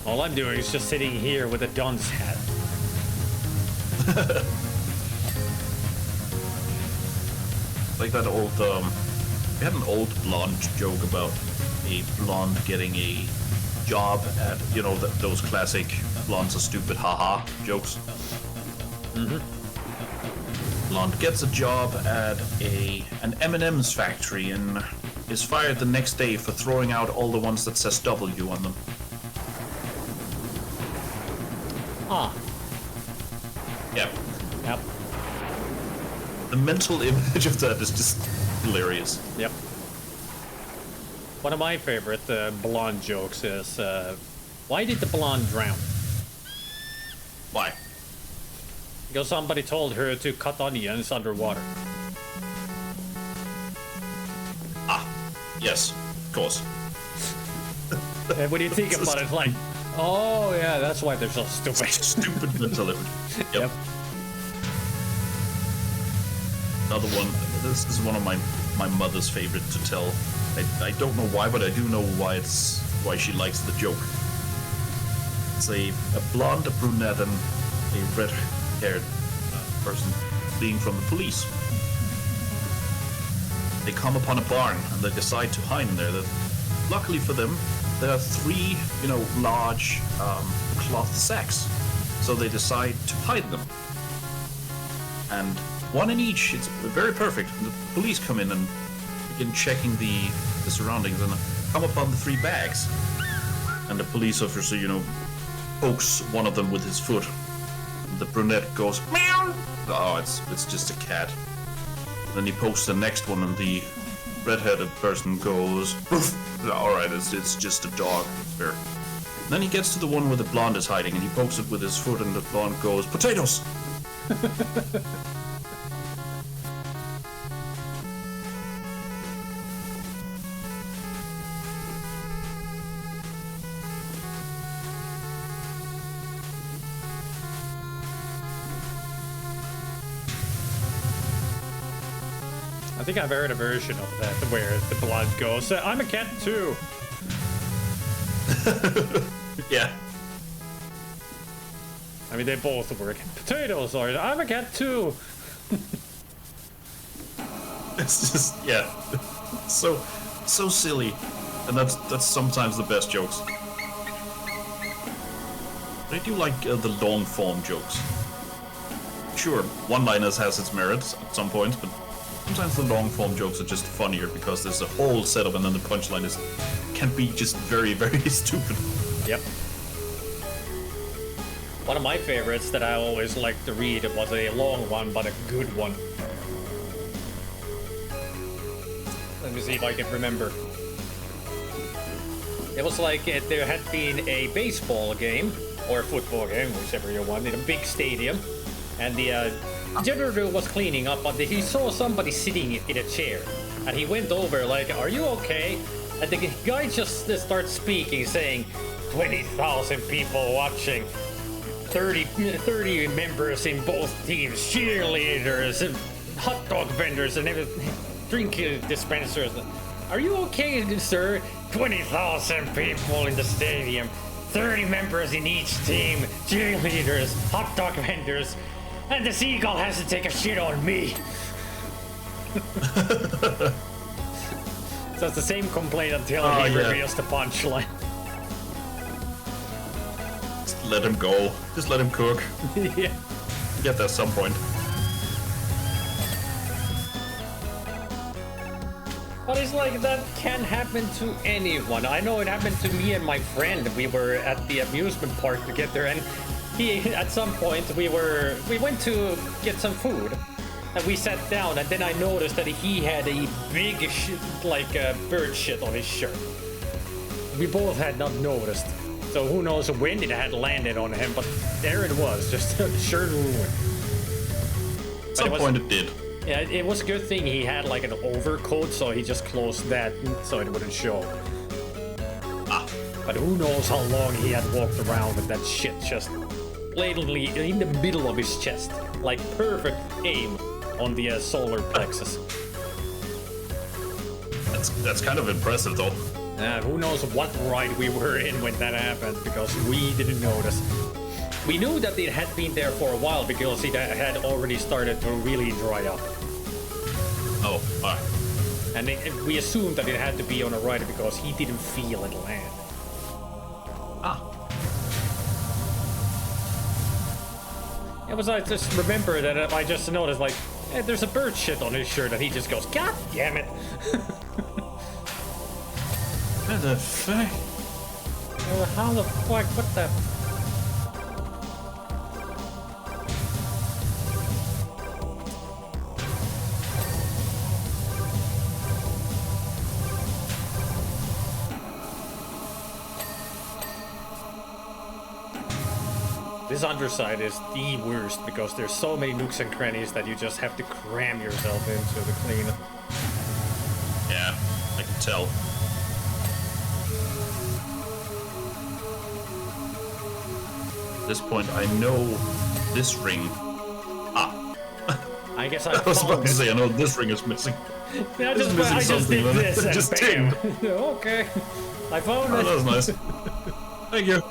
All I'm doing is just sitting here with a dunce hat. Like that old, we had an old blonde joke about a blonde getting a job at, you know, those classic blondes are stupid haha jokes. Mm-hmm. Blonde gets a job at an M&M's factory and is fired the next day for throwing out all the ones that says W on them. Ah. Yep. Yep. The mental image of that is just hilarious. Yep. One of my favorite blonde jokes is, why did the blonde drown? Why? Because somebody told her to cut onions underwater. Ah, yes, of course. And when you think about it, it's like, oh yeah, that's why they're so stupid. Stupid mental image. Yep. Another one. This is one of my mother's favorite to tell. I don't know why, but I do know why she likes the joke. It's a blonde, a brunette, and a red-haired person fleeing from the police. They come upon a barn and they decide to hide in there. Luckily for them, there are three, large cloth sacks. So they decide to hide them. And one in each, it's very perfect. The police come in and begin checking the surroundings and come upon the three bags. And the police officer, pokes one of them with his foot. The brunette goes, meow! Oh, it's just a cat. Then he pokes the next one and the red-headed person goes, alright, it's just a dog. It's fair. Then he gets to the one where the blonde is hiding and he pokes it with his foot and the blonde goes, potatoes! I think I've heard a version of that where the blonde goes, I'm a cat too. Yeah. I mean, they both work. Potatoes are, I'm a cat too. It's just, yeah. So silly. And that's sometimes the best jokes. I do like the long form jokes. sure, one-liners has its merits at some points, but sometimes the long-form jokes are just funnier because there's a whole setup and then the punchline can be just very, very stupid. Yep. One of my favorites that I always liked to read was a long one, but a good one. Let me see if I can remember. It was like there had been a baseball game, or a football game, whichever you want, in a big stadium. And the janitor was cleaning up, but he saw somebody sitting in a chair. And he went over like, "Are you okay?" And the guy just starts speaking, saying, 20,000 people watching. 30 members in both teams, cheerleaders, and hot dog vendors, and everything, drink dispensers. Are you okay, sir? 20,000 people in the stadium, 30 members in each team, cheerleaders, hot dog vendors, and the seagull has to take a shit on me. So it's the same complaint until he reveals the punchline. Let him go. Just let him cook. Yeah. Get there at some point. But it's like that can happen to anyone. I know it happened to me and my friend. We were at the amusement park together, and at some point we went to get some food, and we sat down, and then I noticed that he had a big bird shit on his shirt. We both had not noticed. So who knows when it had landed on him, but there it was, just shirt ruined. At some point it did. Yeah, it was a good thing he had like an overcoat, so he just closed that so it wouldn't show. But who knows how long he had walked around with that shit just blatantly in the middle of his chest. Like perfect aim on the solar plexus. That's kind of impressive though. Who knows what ride we were in when that happened, because we didn't notice. We knew that it had been there for a while because it had already started to really dry up. Oh, alright. And we assumed that it had to be on a ride because he didn't feel it land. It was, I just remember that I just noticed, like, hey, there's a bird shit on his shirt, and he just goes, "God damn it!" What the fuck? How the fuck? What the? This underside is the worst because there's so many nooks and crannies that you just have to cram yourself into to clean it. Yeah, I can tell. At this point, I know this ring. I guess I was about found to it. say, I know this ring is missing. Yeah, I It's just missing did something, this and just bam. ting. Okay, I found Oh, it. that was nice. Thank you.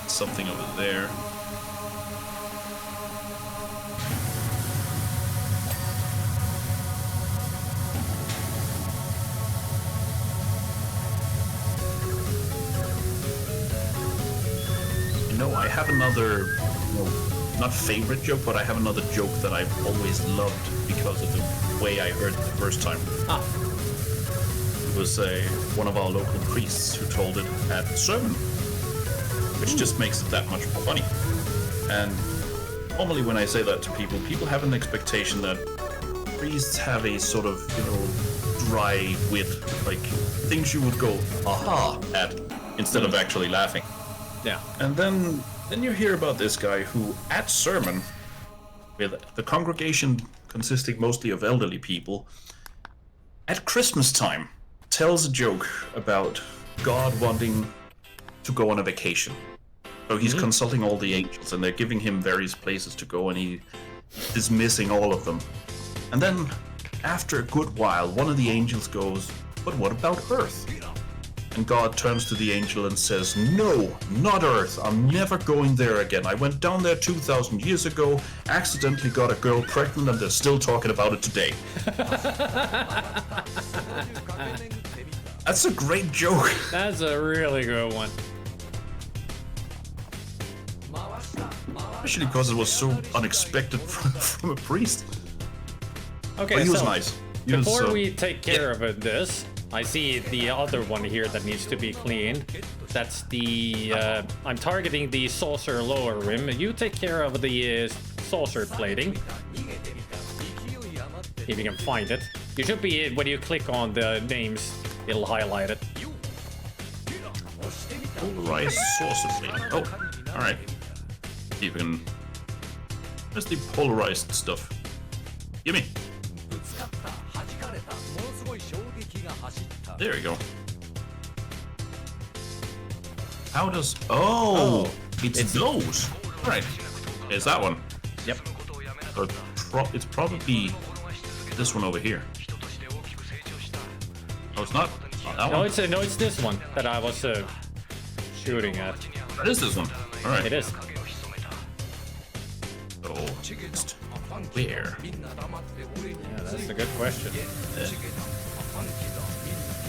Something over there. You know, I have another, not favorite joke, but I have another joke that I've always loved because of the way I heard it the first time. It was one of our local priests who told it at the sermon, which just makes it that much more funny. And normally when I say that to people, people have an expectation that priests have a sort of, dry wit, like things you would go aha at instead of actually laughing. Yeah. And then you hear about this guy who, at sermon, with the congregation consisting mostly of elderly people, at Christmas time, tells a joke about God wanting to go on a vacation. So he's consulting all the angels, and they're giving him various places to go, and he's dismissing all of them. And then, after a good while, one of the angels goes, "But what about Earth?" And God turns to the angel and says, "No, not Earth. I'm never going there again. I went down there 2,000 years ago, accidentally got a girl pregnant, and they're still talking about it today." That's a great joke. That's a really good one. Especially because it was so unexpected from a priest. Okay, But he was so nice. He was, before we take care of this, I see the other one here that needs to be cleaned. That's the... I'm targeting the saucer lower rim. You take care of the saucer plating. If you can find it. You should be, when you click on the names, it'll highlight it. Polarized saucer plate. Oh, alright. See if we can... Where's the polarized stuff? Gimme! There we go. How does... Oh! It's those! Alright. It's that one. Yep. So it's probably this one over here. Oh, it's not? Not that No, one? it's this one that I was shooting at. It is this one. Alright. It is. So, where? Yeah, that's a good question.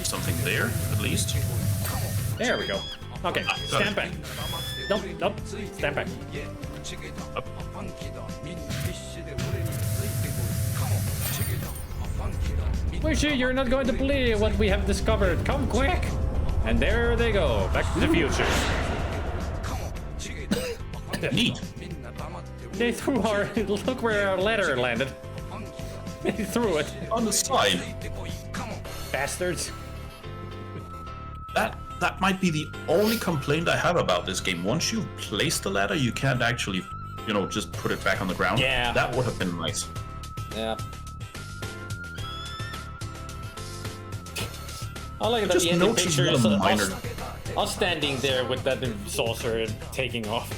Something there, at least. There we go. Okay, got stand it. back. Nope, nope. Stand back. Up. We're sure you're not going to believe what we have discovered. Come quick! And there they go. Back to the future. Neat. They threw our... Look where our letter landed. They threw it. On the side. Bastards. That might be the only complaint I have about this game. Once you've placed the ladder, you can't actually, you know, just put it back on the ground. Yeah. That would have been nice. Yeah. I like that Just the ending notice picture what is a minor- us standing there with that saucer and taking off.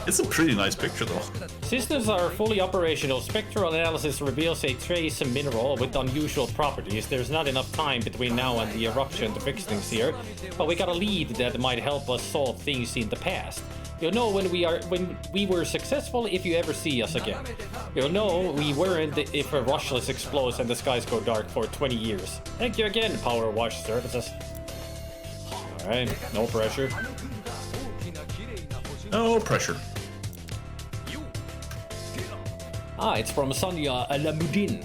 It's a pretty nice picture, though. Systems are fully operational. Spectral analysis reveals a trace mineral with unusual properties. There's not enough time between now and the eruption to fix things here, but we got a lead that might help us solve things in the past. You'll know when we were successful if you ever see us again. You'll know we weren't if a rushless explodes and the skies go dark for 20 years. Thank you again, PowerWash Services. Alright, no pressure. No pressure. Ah, it's from Sonia Alamudin.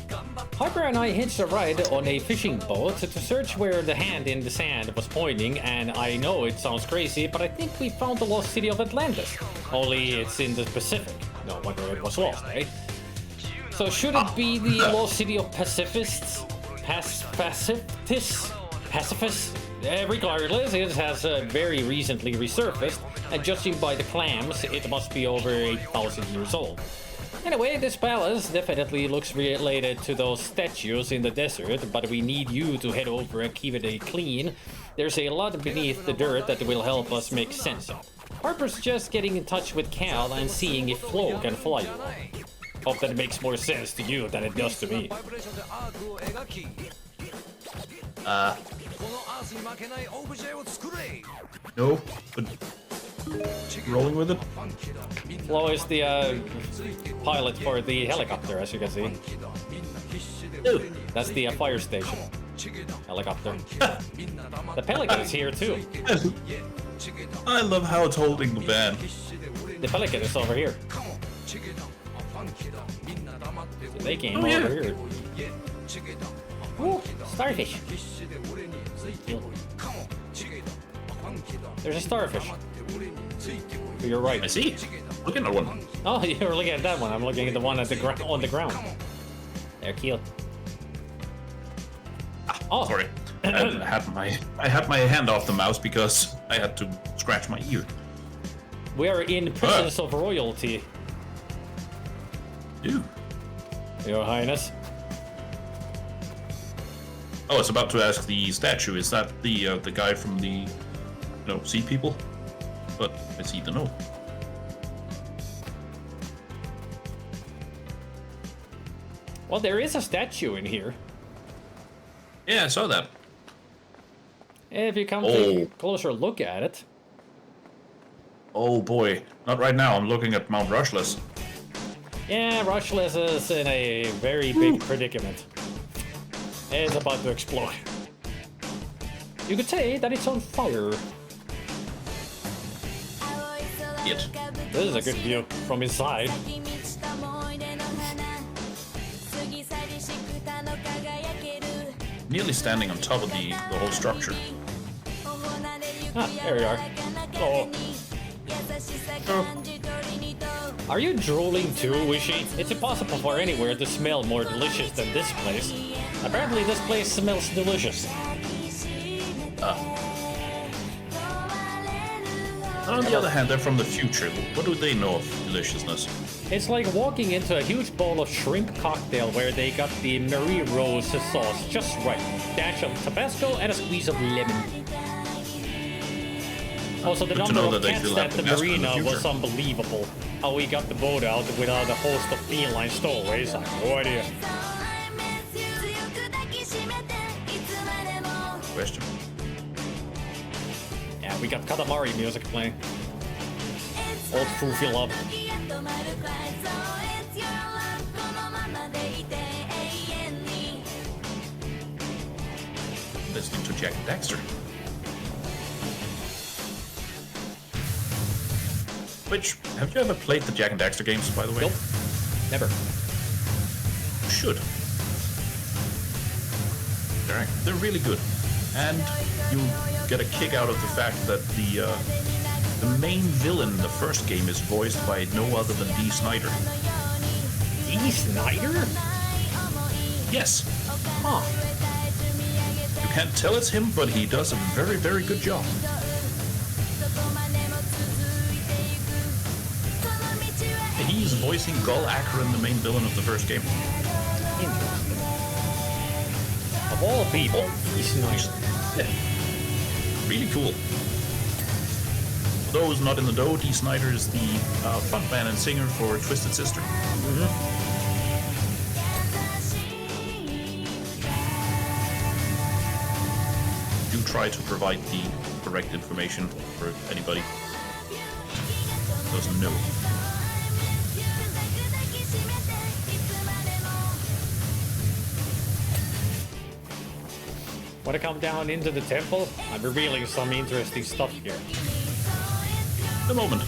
Harper and I hitched a ride on a fishing boat to search where the hand in the sand was pointing, and I know it sounds crazy, but I think we found the lost city of Atlantis. Only it's in the Pacific. No wonder it was lost, eh? So should it be the lost city of pacifists? Pacifists? Regardless, it has very recently resurfaced, and judging by the clams, it must be over 8,000 years old. Anyway, this palace definitely looks related to those statues in the desert, but we need you to head over and keep it clean. There's a lot beneath the dirt that will help us make sense of. Harper's just getting in touch with Cal and seeing if Flo can fly you. Hope that makes more sense to you than it does to me. No, but rolling with it. Flo is the pilot for the helicopter, as you can see. That's the fire station helicopter. The Pelican is here too. I love how it's holding the van. The Pelican is over here. So they came over here. Ooh, starfish. There's a starfish. You're right. I see. Looking at one. Oh, you're looking at that one. I'm looking at the one at the on the ground. They're cute. Oh, Sorry. I had my hand off the mouse because I had to scratch my ear. We are in presence of royalty, Ew. Your Highness. Oh, I was about to ask the statue. Is that the guy from the sea people? But I see the no. Well, there is a statue in here. Yeah, I saw that. If you come to a closer look at it. Oh boy, not right now. I'm looking at Mount Rushless. Yeah, Rushless is in a very big predicament. It's about to explode. You could say that it's on fire. It. This is a good view from inside. Nearly standing on top of the whole structure. Ah, there we are. Oh. Are you drooling too, Wishy? It's impossible for anywhere to smell more delicious than this place. Apparently this place smells delicious. On the other hand, they're from the future. What do they know of deliciousness? It's like walking into a huge bowl of shrimp cocktail where they got the Marie Rose sauce just right. Dash of Tabasco and a squeeze of lemon. Also, the number of cats at the marina was unbelievable. How we got the boat out without a host of feline stowaways, I have no idea. Question. Yeah, we got Katamari music playing. Old Foofy love. Listening to Jack and Daxter. Which, have you ever played the Jack and Daxter games, by the way? Nope. Never. You should. They're really good. And you get a kick out of the fact that the main villain in the first game is voiced by no other than Dee Snider. Dee Snider? Yes. Huh. You can't tell it's him, but he does a very, very good job. He's voicing Gull Akron, the main villain of the first game. Interesting. Of all people, Dee Snider. Yeah. Really cool. For those not in the know, Dee Snider is the frontman and singer for Twisted Sister. Do try to provide the correct information for anybody who doesn't know. Want to come down into the temple? I'm revealing some interesting stuff here. The moment.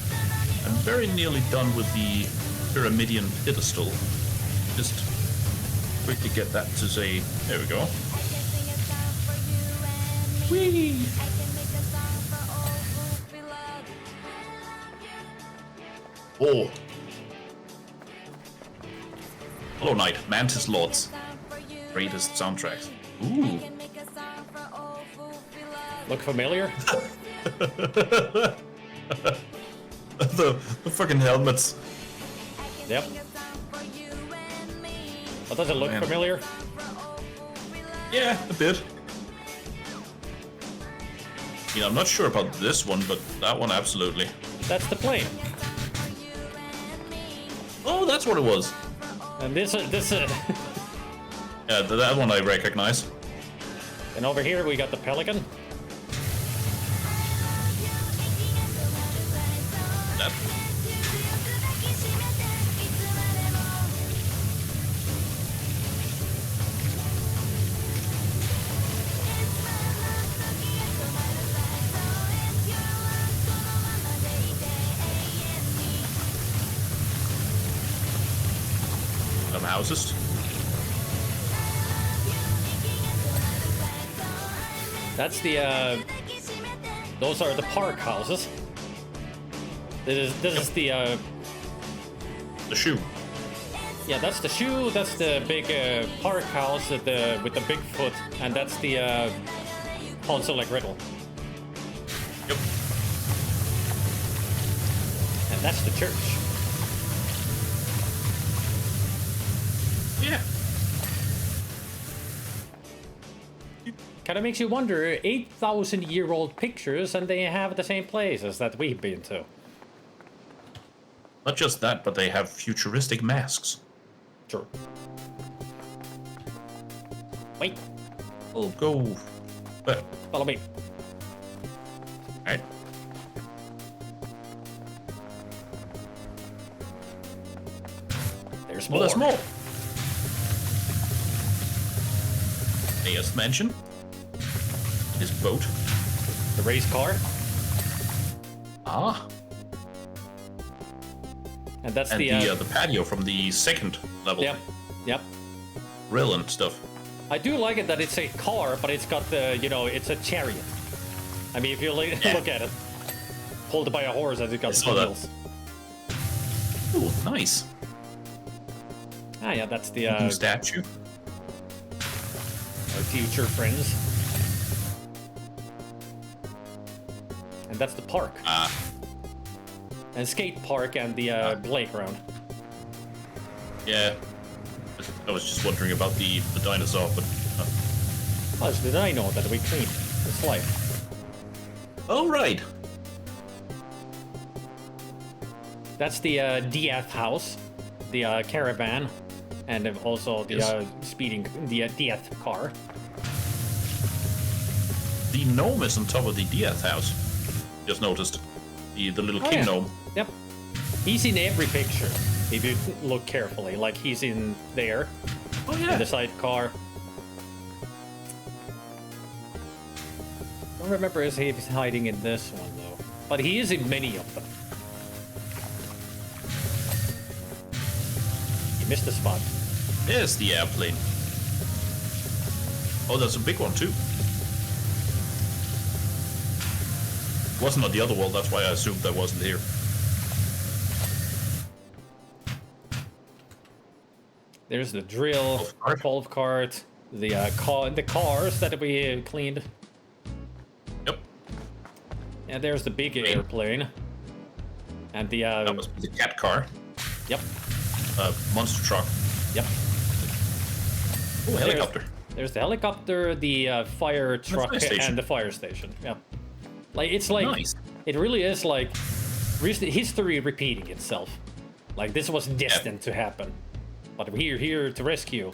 I'm very nearly done with the Pyramidion pedestal. Just quickly get that to say, there we go. Whee! Oh. Hollow Knight, Mantis Lords. Greatest soundtracks. Ooh. Look familiar? the fucking helmets. Yep. But does it look familiar? Yeah, a bit. Yeah, I'm not sure about this one, but that one absolutely. That's the plane. Oh, that's what it was. And this Yeah, that one I recognize. and over here we got the pelican. That. Some houses. That's the those are the park houses. This is the The shoe. yeah, that's the shoe, that's the big park house with the Bigfoot, and that's the Han Solo griddle. Yep. And that's the church. Yeah. Kind of makes you wonder, 8,000-year-old pictures, and they have the same places that we've been to. Not just that, but they have futuristic masks. Sure. Wait, We'll go. But, follow me. alright. There's Well, more. there's more. As mentioned, His boat. The race car. Ah. And that's And the patio from the second level. Yep. Yep. Grill and stuff. I do like it that it's a car, but it's got the, it's a chariot. I mean, if you look at it, pulled by a horse as it got the wheels. Ooh, nice. Ah, yeah, that's the statue. Our future friends. And that's the park. And skate park and the playground. Yeah. I was just wondering about the dinosaur, but... Well, did I know that we cleaned this life? Oh, right. That's the DF house, the caravan, and also the speeding, the DF car. The gnome is on top of the Diaz house. Just noticed. The little king gnome. Yep. He's in every picture, if you look carefully. Like, he's in there. Oh, yeah. In the sidecar. I don't remember if he's hiding in this one, though. But he is in many of them. You missed a spot. There's the airplane. Oh, there's a big one, too. Wasn't on the other world, that's why I assumed that wasn't here. There's the drill, golf cart, the cars that we cleaned. Yep. And there's the big airplane. And the that was the cat car. Yep. Monster truck. Yep. Oh, helicopter. There's the helicopter, the fire truck, and the fire station. Yep. Like, it's like, nice. It really is like history repeating itself. Like, this was destined to happen. But we're here to rescue.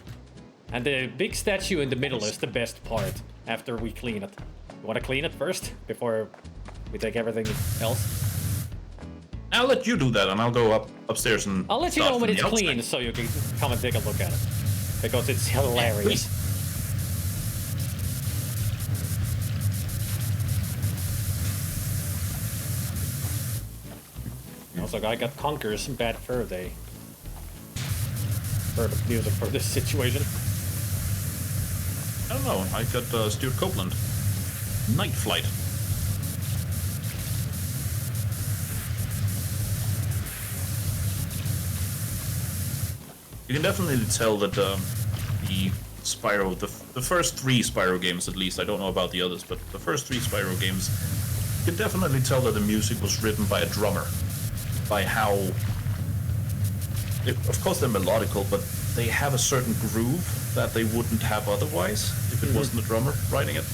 And the big statue in the middle is the best part after we clean it. You want to clean it first before we take everything else? I'll let you do that, and I'll go upstairs and... I'll let you know when it's clean so you can come and take a look at it. Because it's hilarious. Also, I got Conker's Bad Fur Day. For the music for this situation. I don't know, I got Stuart Copeland. Night Flight. You can definitely tell that the Spyro, the first 3 Spyro games at least, I don't know about the others, but the first 3 Spyro games, you can definitely tell that the music was written by a drummer. By how... of course they're melodical, but they have a certain groove that they wouldn't have otherwise if it wasn't a drummer writing it.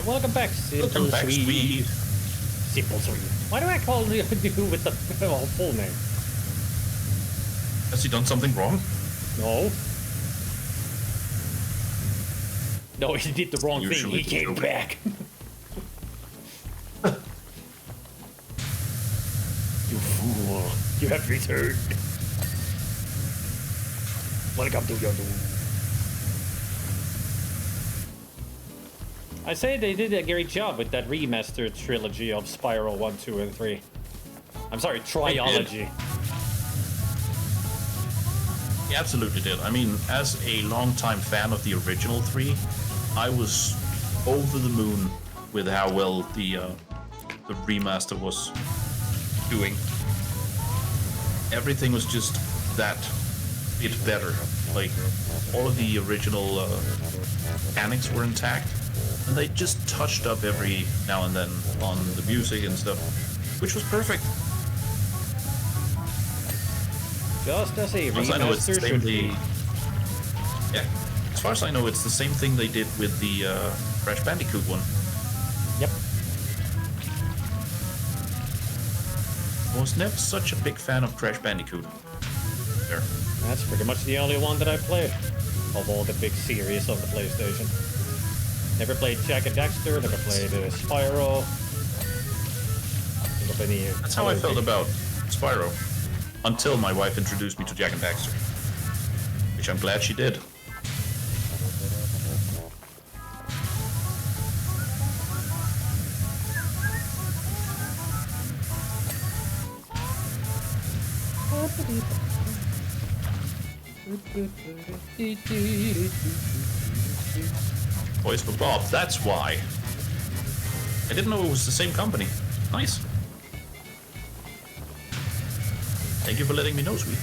Welcome back, Simple Sweet. Simple Sweet. Why do I call you with the full name? Has he done something wrong? No. No, he did the wrong thing. He came back. You fool. You have returned. Welcome to your doom. I say they did a great job with that remastered trilogy of Spyro 1, 2, and 3. I'm sorry, triology. He absolutely did. I mean, as a longtime fan of the original 3, I was over the moon with how well the remaster was doing. Everything was just that bit better. Like, all of the original mechanics were intact, and they just touched up every now and then on the music and stuff, which was perfect. Just as a remaster should be. Yeah, as far as I know, it's the same thing they did with the Crash Bandicoot one. Yep. I was never such a big fan of Crash Bandicoot. There. That's pretty much the only one that I played of all the big series on the PlayStation. Never played Jack and Daxter, never played Spyro. Think of any That's how I felt about Spyro. Until my wife introduced me to Jack and Daxter. Which I'm glad she did. Voice for Bob, that's why. I didn't know it was the same company. Nice. Thank you for letting me know, sweet.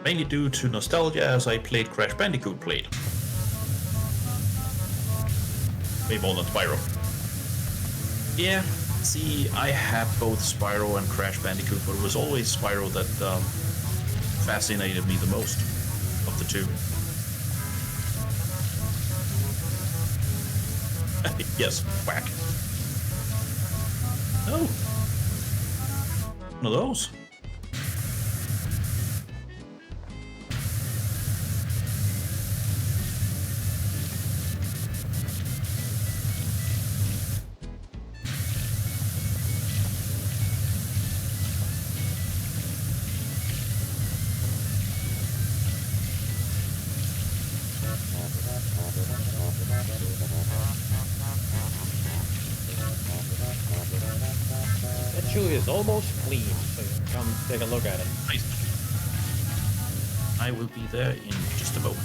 Mainly due to nostalgia as I played Crash Bandicoot played. Way more than Spyro. Yeah, see, I had both Spyro and Crash Bandicoot, but it was always Spyro that fascinated me the most of the two. Yes, whack. Oh. One of those. That shoe is almost clean, so you can come take a look at it. Nice. I will be there in just a moment.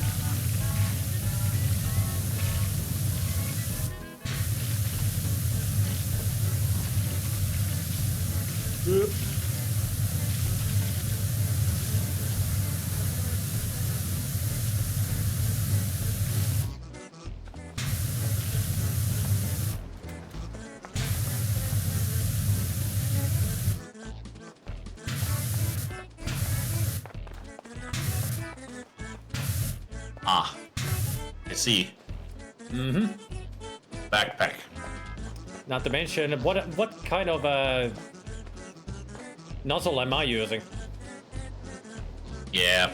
Ah, I see. Mm-hmm. Backpack. Not to mention, what kind of nozzle am I using? Yeah.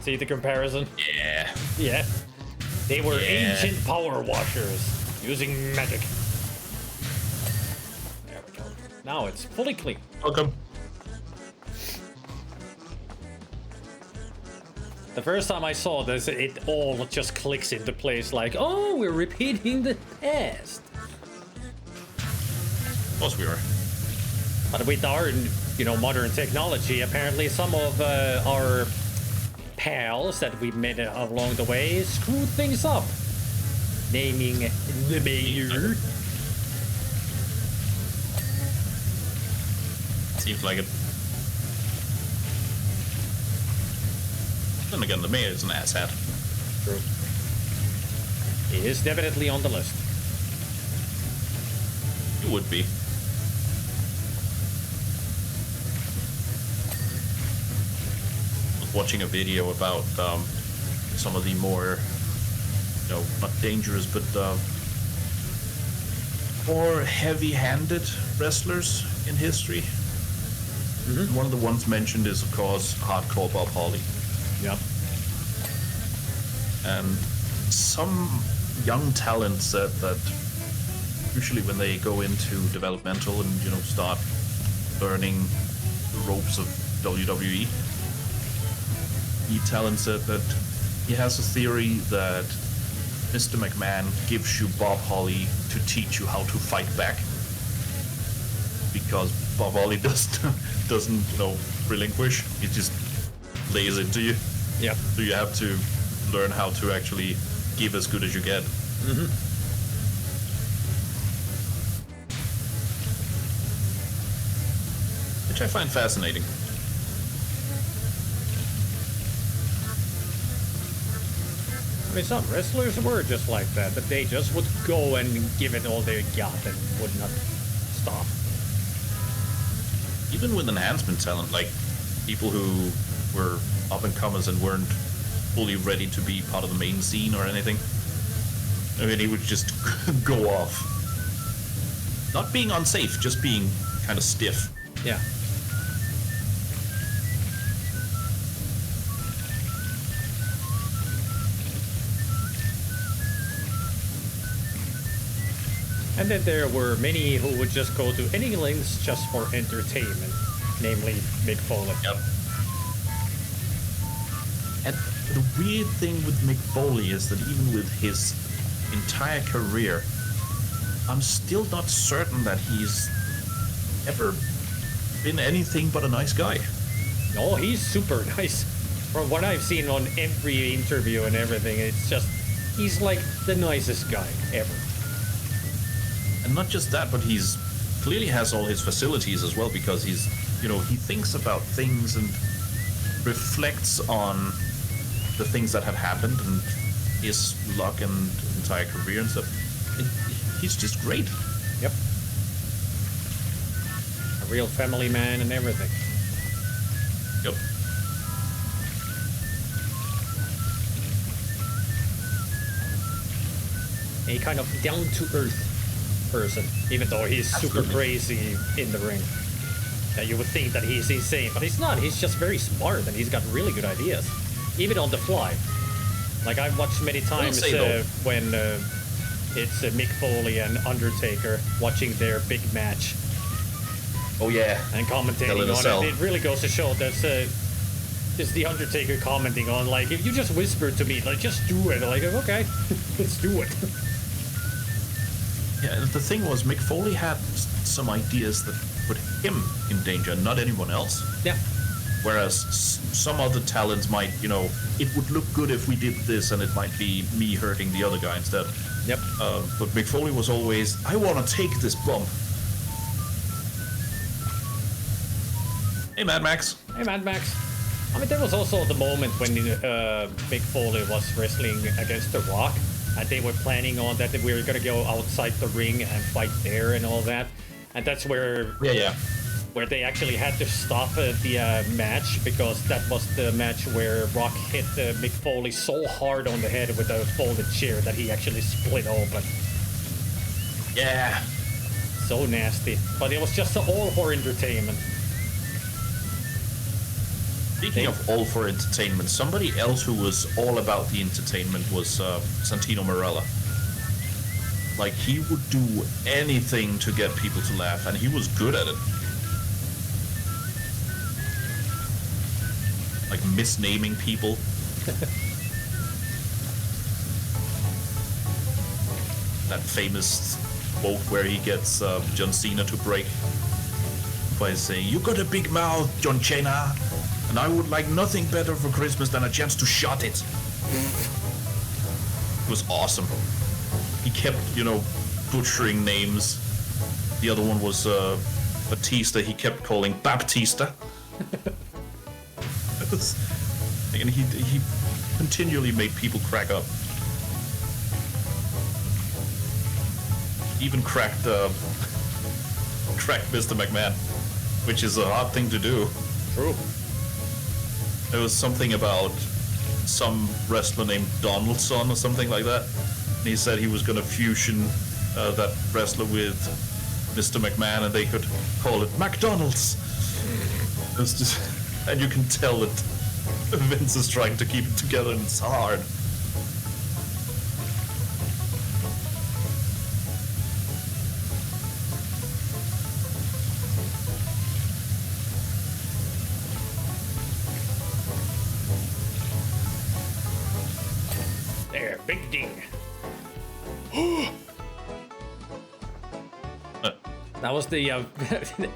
See the comparison? Yeah. Yeah. They were Yeah. ancient power washers using magic. There we go. Now it's fully clean. Welcome. The first time I saw this, it all just clicks into place like, oh, we're repeating the past. Of course we are. But with our, modern technology, apparently some of our pals that we met along the way screwed things up. Naming the mayor. Seems like it. Then again, the mayor is an asshat. True. He is definitely on the list. You would be. I was watching a video about some of the more, not dangerous, but more heavy-handed wrestlers in history. Mm-hmm. One of the ones mentioned is, of course, Hardcore Bob Holly. Yep. And some young talent said that usually when they go into developmental and start learning the ropes of WWE, the talent said that he has a theory that Mr. McMahon gives you Bob Holly to teach you how to fight back, because Bob Holly doesn't relinquish. He just lays into you. Yep. So you have to learn how to actually give as good as you get. Mm-hmm. Which I find fascinating. I mean, some wrestlers were just like that they just would go and give it all they got and would not stop. Even with enhancement talent, like people who were up and comers and weren't fully ready to be part of the main scene or anything. I mean, he would just go off. Not being unsafe, just being kind of stiff. Yeah. And then there were many who would just go to any lengths just for entertainment, namely Mick Foley. Yep. And the weird thing with Mick Foley is that even with his entire career, I'm still not certain that he's ever been anything but a nice guy. Oh, he's super nice. From what I've seen on every interview and everything, it's just, he's like the nicest guy ever. And not just that, but he's clearly has all his facilities as well, because he's, you know, he thinks about things and reflects on the things that have happened and his luck and entire career and stuff. He's just great. Yep. A real family man and everything. Yep. A kind of down-to-earth person, even though he's super crazy in the ring. That you would think that he's insane, but he's not. He's just very smart and he's got really good ideas, even on the fly. Like I've watched many times when it's Mick Foley and Undertaker watching their big match. Oh yeah. And commentating on it. It really goes to show that it's the Undertaker commenting on, like, if you just whisper to me, like, just do it. Like, okay, let's do it. Yeah, the thing was, Mick Foley had some ideas that put him in danger, not anyone else. Yeah. Whereas some other talents might, you know, it would look good if we did this, and it might be me hurting the other guy instead. Yep. But Mick Foley was always, I want to take this bump. Hey, Mad Max. Hey, Mad Max. I mean, there was also the moment when Mick Foley was wrestling against The Rock, and they were planning on that we were going to go outside the ring and fight there and all that. And that's where where they actually had to stop the match, because that was the match where Rock hit Mick Foley so hard on the head with a folded chair that he actually split open. Yeah. So nasty. But it was just all for entertainment. Speaking of all for entertainment, somebody else who was all about the entertainment was Santino Marella. Like, he would do anything to get people to laugh, and he was good at it. Like misnaming people. That famous quote where he gets John Cena to break by saying, "You got a big mouth, John Cena, and I would like nothing better for Christmas than a chance to shut it." It was awesome. He kept, you know, butchering names. The other one was Batista. He kept calling Baptista. And he continually made people crack up. Even cracked Mr. McMahon, which is a hard thing to do. True. There was something about some wrestler named Donaldson or something like that. And he said he was going to fusion that wrestler with Mr. McMahon, and they could call it McDonald's. It was just, and you can tell that Vince is trying to keep it together, and it's hard. There, big ding. That was the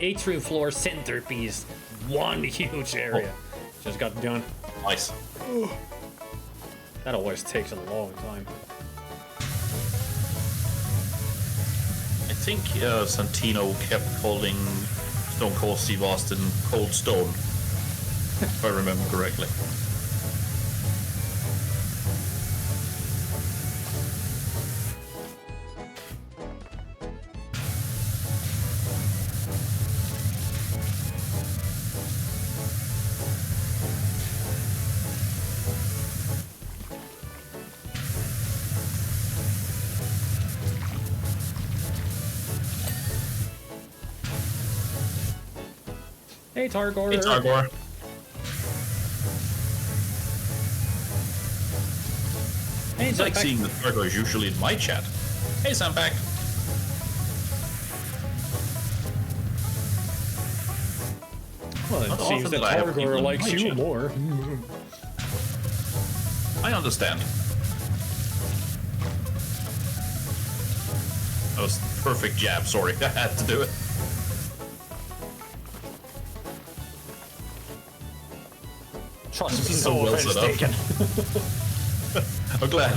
atrium floor centerpiece. One huge area. Just got done. Nice. That always takes a long time. I think Santino kept calling Stone Cold Steve Austin Cold Stone, if I remember correctly. Hey, Targor. Hey, Targor. Hey, It's like seeing the Targor is usually in my chat. Hey, Sam back. Well, it Not seems often that that I have people Targor in likes my you chat. more. I understand. That was the perfect jab, sorry. I had to do it. Trust me, So no well offense set up. taken. I'm glad.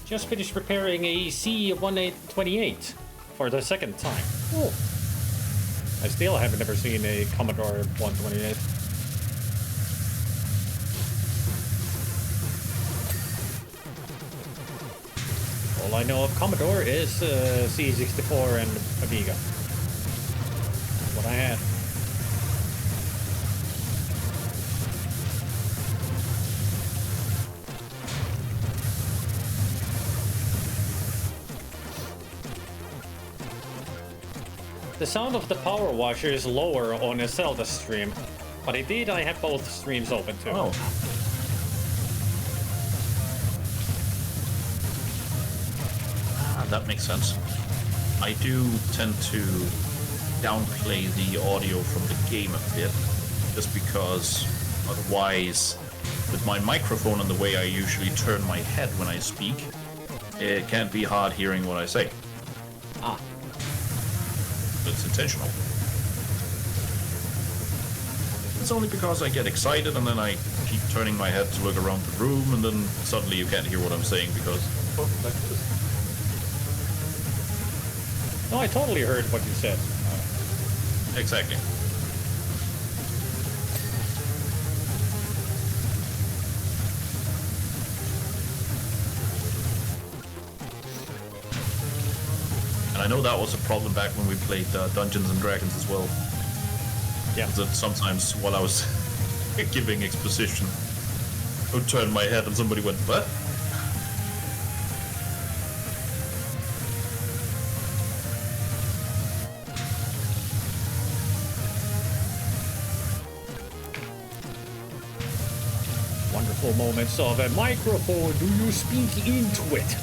Just finished repairing a C-1828 for the second time. Oh. I still haven't ever seen a Commodore 128. All I know of Commodore is C64 and Amiga. That's what I had. The sound of the power washer is lower on a Zelda stream, but indeed I have both streams open too. Oh. Ah, that makes sense. I do tend to downplay the audio from the game a bit, just because otherwise, with my microphone and the way I usually turn my head when I speak, it can be hard hearing what I say. Ah. It's intentional. It's only because I get excited and then I keep turning my head to look around the room and then suddenly you can't hear what I'm saying because... Oh, like this. No, I totally heard what you said. Exactly. And I know that was a problem back when we played Dungeons and Dragons as well. Yeah. That sometimes while I was giving exposition, I would turn my head and somebody went, "What?" Wonderful moments of a microphone. Do you speak into it?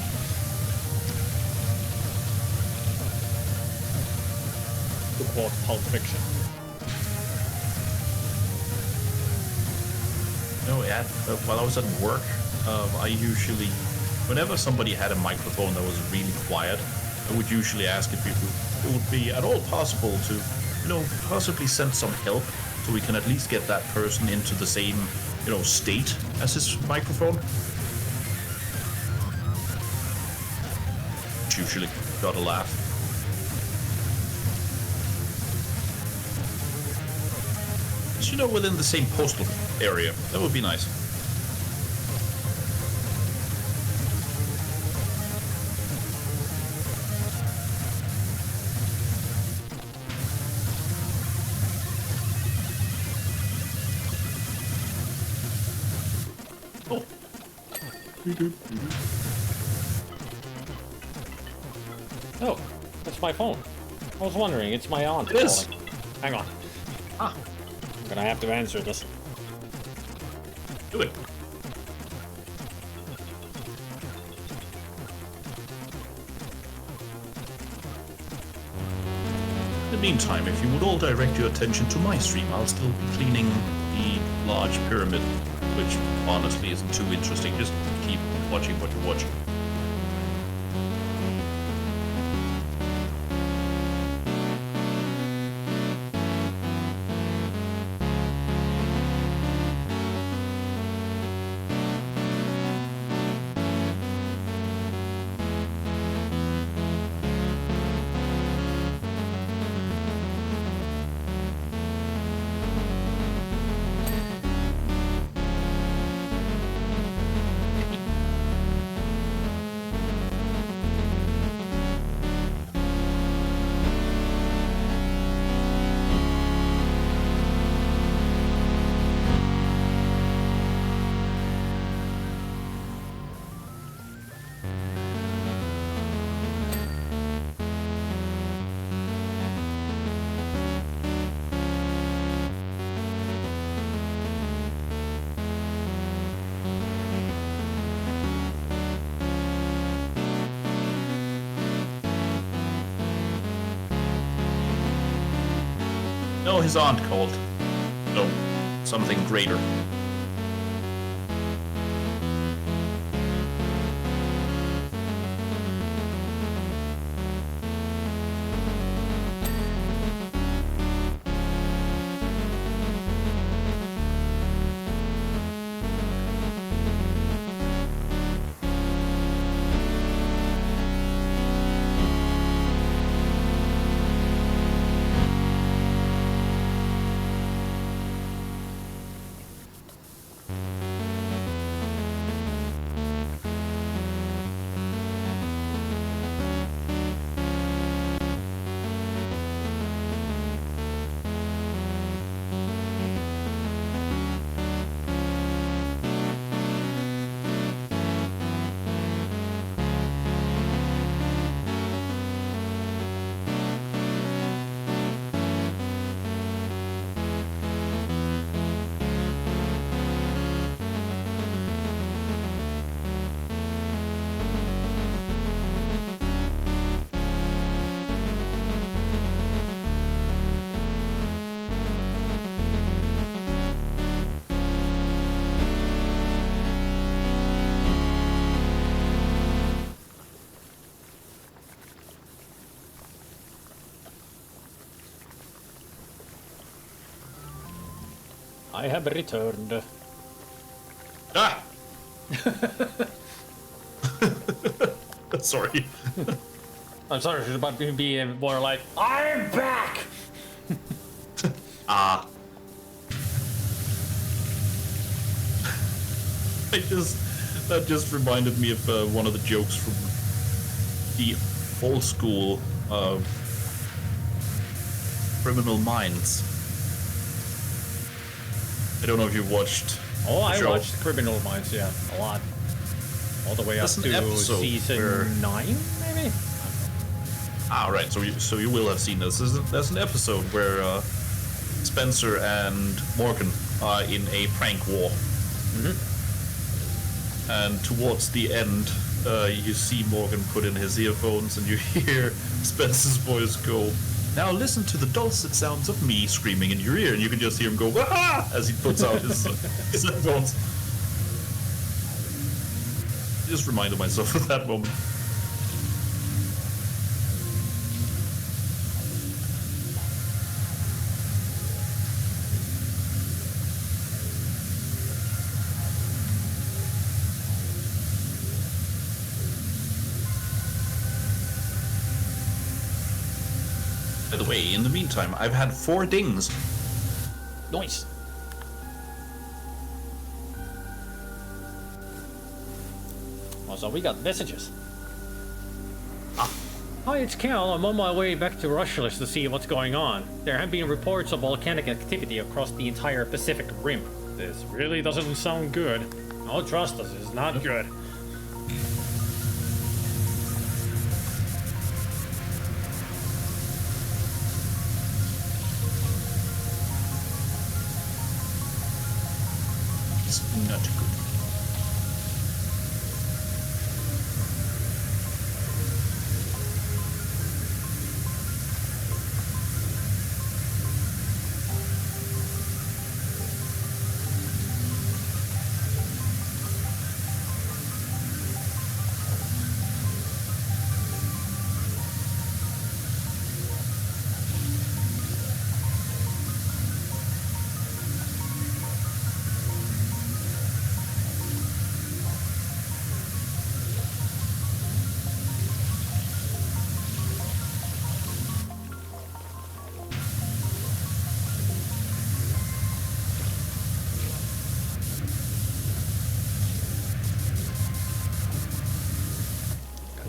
To quote Pulp Fiction. No, while I was at work, I usually, whenever somebody had a microphone that was really quiet, I would usually ask if it would be at all possible to, possibly send some help so we can at least get that person into the same, state as his microphone. Which usually got a laugh. Just, within the same postal area. That would be nice. Oh. Oh, that's my phone. I was wondering, it's my aunt It is. calling. Hang on. Ah, I'm gonna have to answer this. do it. In the meantime, if you would all direct your attention to my stream, I'll still be cleaning the large pyramid, which honestly isn't too interesting. Just keep watching what you're watching. know his aunt called? No, something greater. I have returned. Ah! Sorry. I'm sorry, it's about to be more like, I'm back! Ah. That just reminded me of one of the jokes from the old school Criminal Minds. I don't know if you've watched. Oh, I show. watched Criminal Minds, yeah, a lot. All the way up There's an to episode season where- 9, maybe? Ah, right. So you will have seen this. There's an episode where Spencer and Morgan are in a prank war. And towards the end, you see Morgan put in his earphones, and you hear Spencer's voice go, "Now listen to the dulcet sounds of me screaming in your ear," and you can just hear him go, "Ah!" as he puts out his headphones. Just reminded myself of that moment. By the way, in the meantime, I've had 4 dings. Nice. Oh, so we got messages. Hi, it's Cal. I'm on my way back to Rushless to see what's going on. There have been reports of volcanic activity across the entire Pacific Rim. This really doesn't sound good. Oh, trust us, it's not good. It's not good.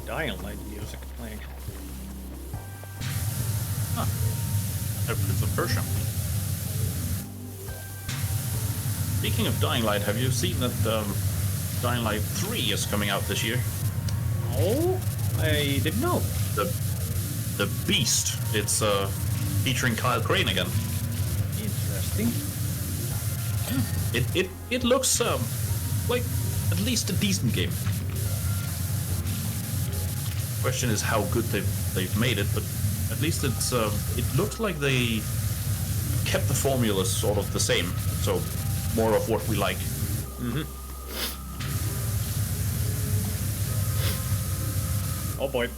Dying Light music playing. Prince of Persia. Speaking of Dying Light, have you seen that Dying Light 3 is coming out this year? Oh, I didn't know. The Beast. It's featuring Kyle Crane again. Interesting. It looks like at least a decent game. Question is how good they've made it, but at least it looks like they kept the formula sort of the same, so more of what we like. Oh boy.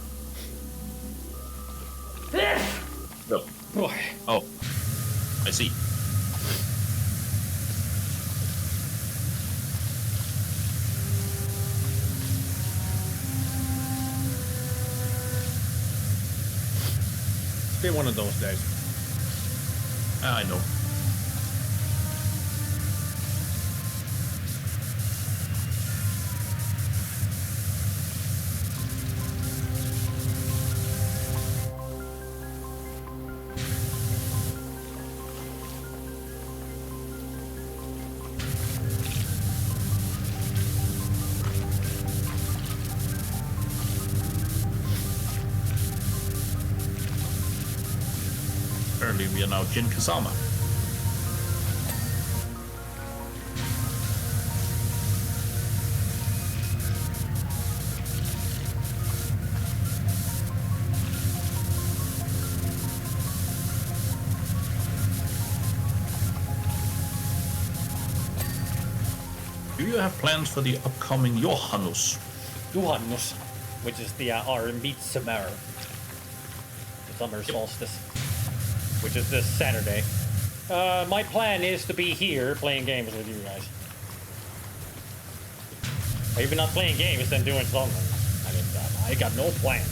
No. Boy. Oh, I see. It's been one of those days. I know. Apparently we are now Jin Kazama. Do you have plans for the upcoming Johannus? Juhannus, which is the R&B summer. The summer solstice, which is this Saturday. My plan is to be here playing games with you guys. Or if you're not playing games, then doing something. I mean, I got no plans.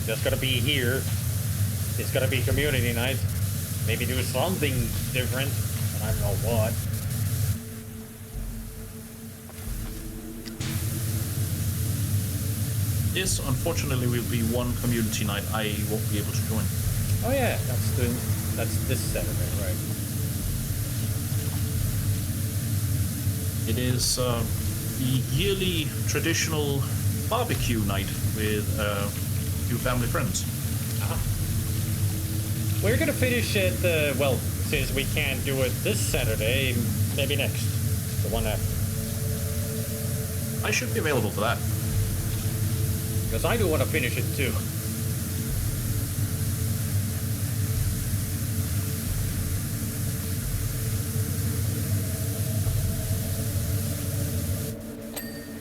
Just gonna be here. It's gonna be community night. Maybe do something different. But I don't know what. This, unfortunately, will be one community night I won't be able to join. Oh yeah, that's this Saturday, right? It is the yearly traditional barbecue night with a few family friends. We're gonna finish it, well, since we can't do it this Saturday, maybe next. The one after. I should be available for that. Because I do want to finish it too.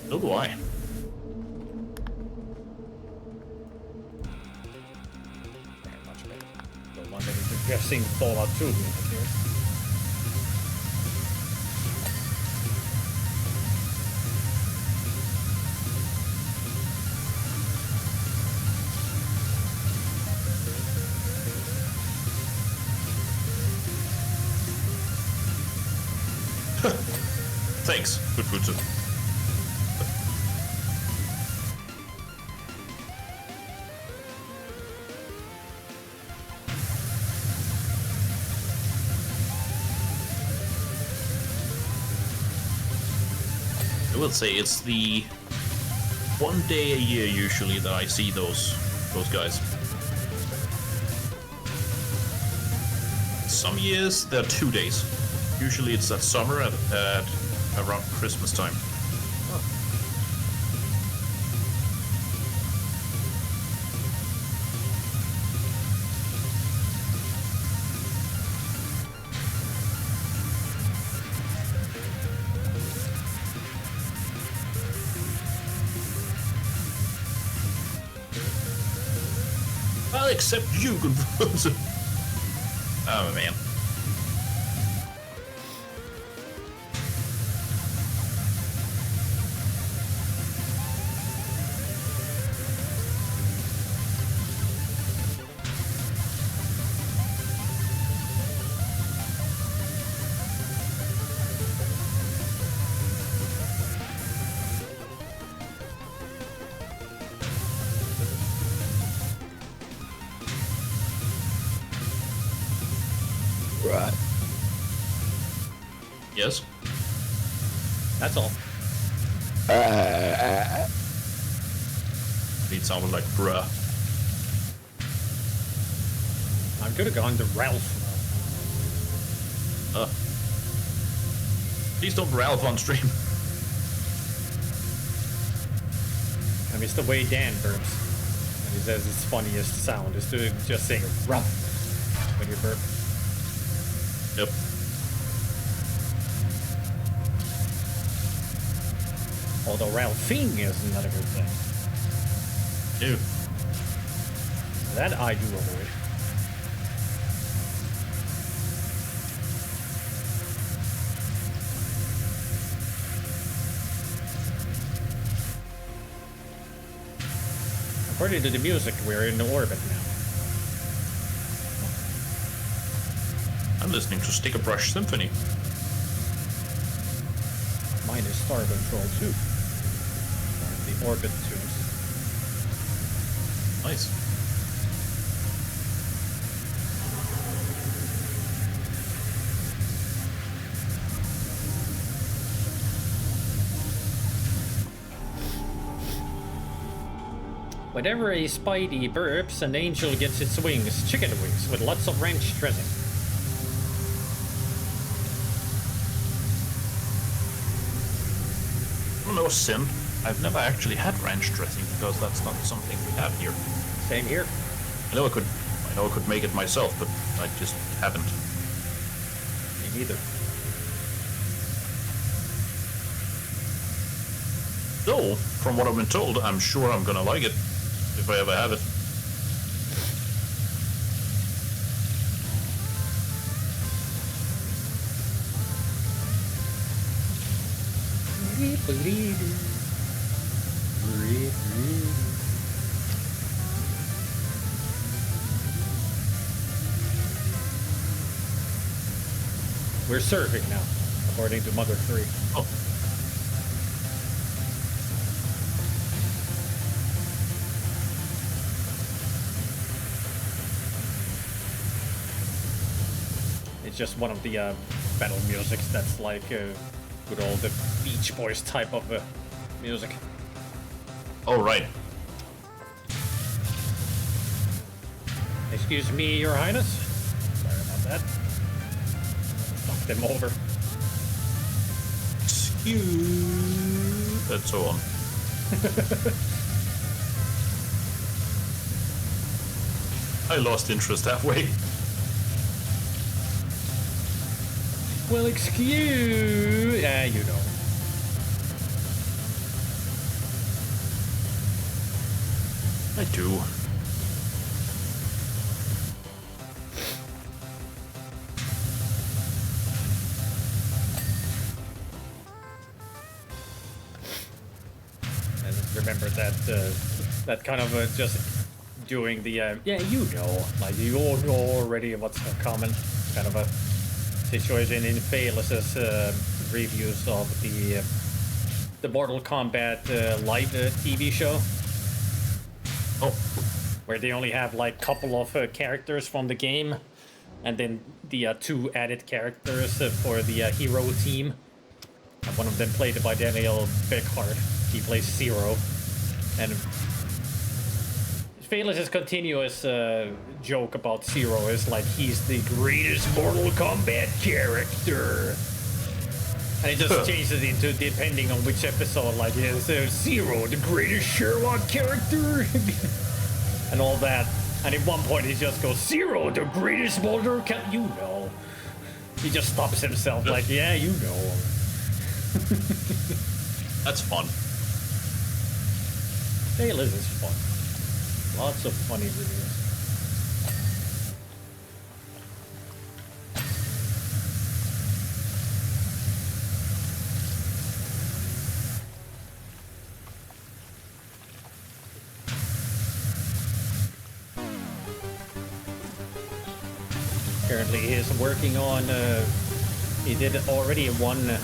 So do I. Very much better. Don't want any depressing Fallout 2 music here. Thanks, good Butsu. I will say it's the one day a year usually that I see those guys. Some years they're 2 days. Usually it's that summer at around Christmas time. Well, except you, good person. Oh man. Right. Yes? That's all. It sounded like bruh. I could have gone to Ralph. Please don't Ralph on stream. I mean, it's the way Dan burps. And he says its funniest sound is to just saying Ralph when you burp. Yep. Although Ralphing is not a good thing. Ew. That I do avoid. According to the music, we're in orbit now. I'm listening to Sticker Brush Symphony. Mine is Star Control 2. The orbit tunes. Nice. Whenever a Spidey burps, an angel gets its wings, chicken wings, with lots of ranch dressing. No sin. I've never actually had ranch dressing because that's not something we have here. Same here. I know I could make it myself, but I just haven't. Me neither. Though, from what I've been told, I'm sure I'm gonna like it if I ever have it. We're surfing now, according to Mother 3. Oh. It's just one of the battle musics that's like good old the Beach Boys type of music. Oh, right. Excuse me, Your Highness. Sorry about that. Knock them over. Excuse... and so on. I lost interest halfway. Well, excuse... you know. I do. And remember that that kind of just doing the yeah, you know, like you all know already what's common kind of a situation in Fearless's reviews of the Mortal Kombat live TV show. Oh. Where they only have like couple of characters from the game, and then the two added characters for the hero team. And one of them played by Daniel Beckhart. He plays Zero, and Fearless's continuous joke about Zero is like he's the greatest Mortal Kombat character. And it just changes into depending on which episode, like is Zero the greatest Sherlock character? And all that. And at one point he just goes, Zero the greatest Mortal Kombat, you know. He just stops himself like, yeah, you know. That's fun. Fearless is fun. Lots of funny videos. Currently he is working on, he did already one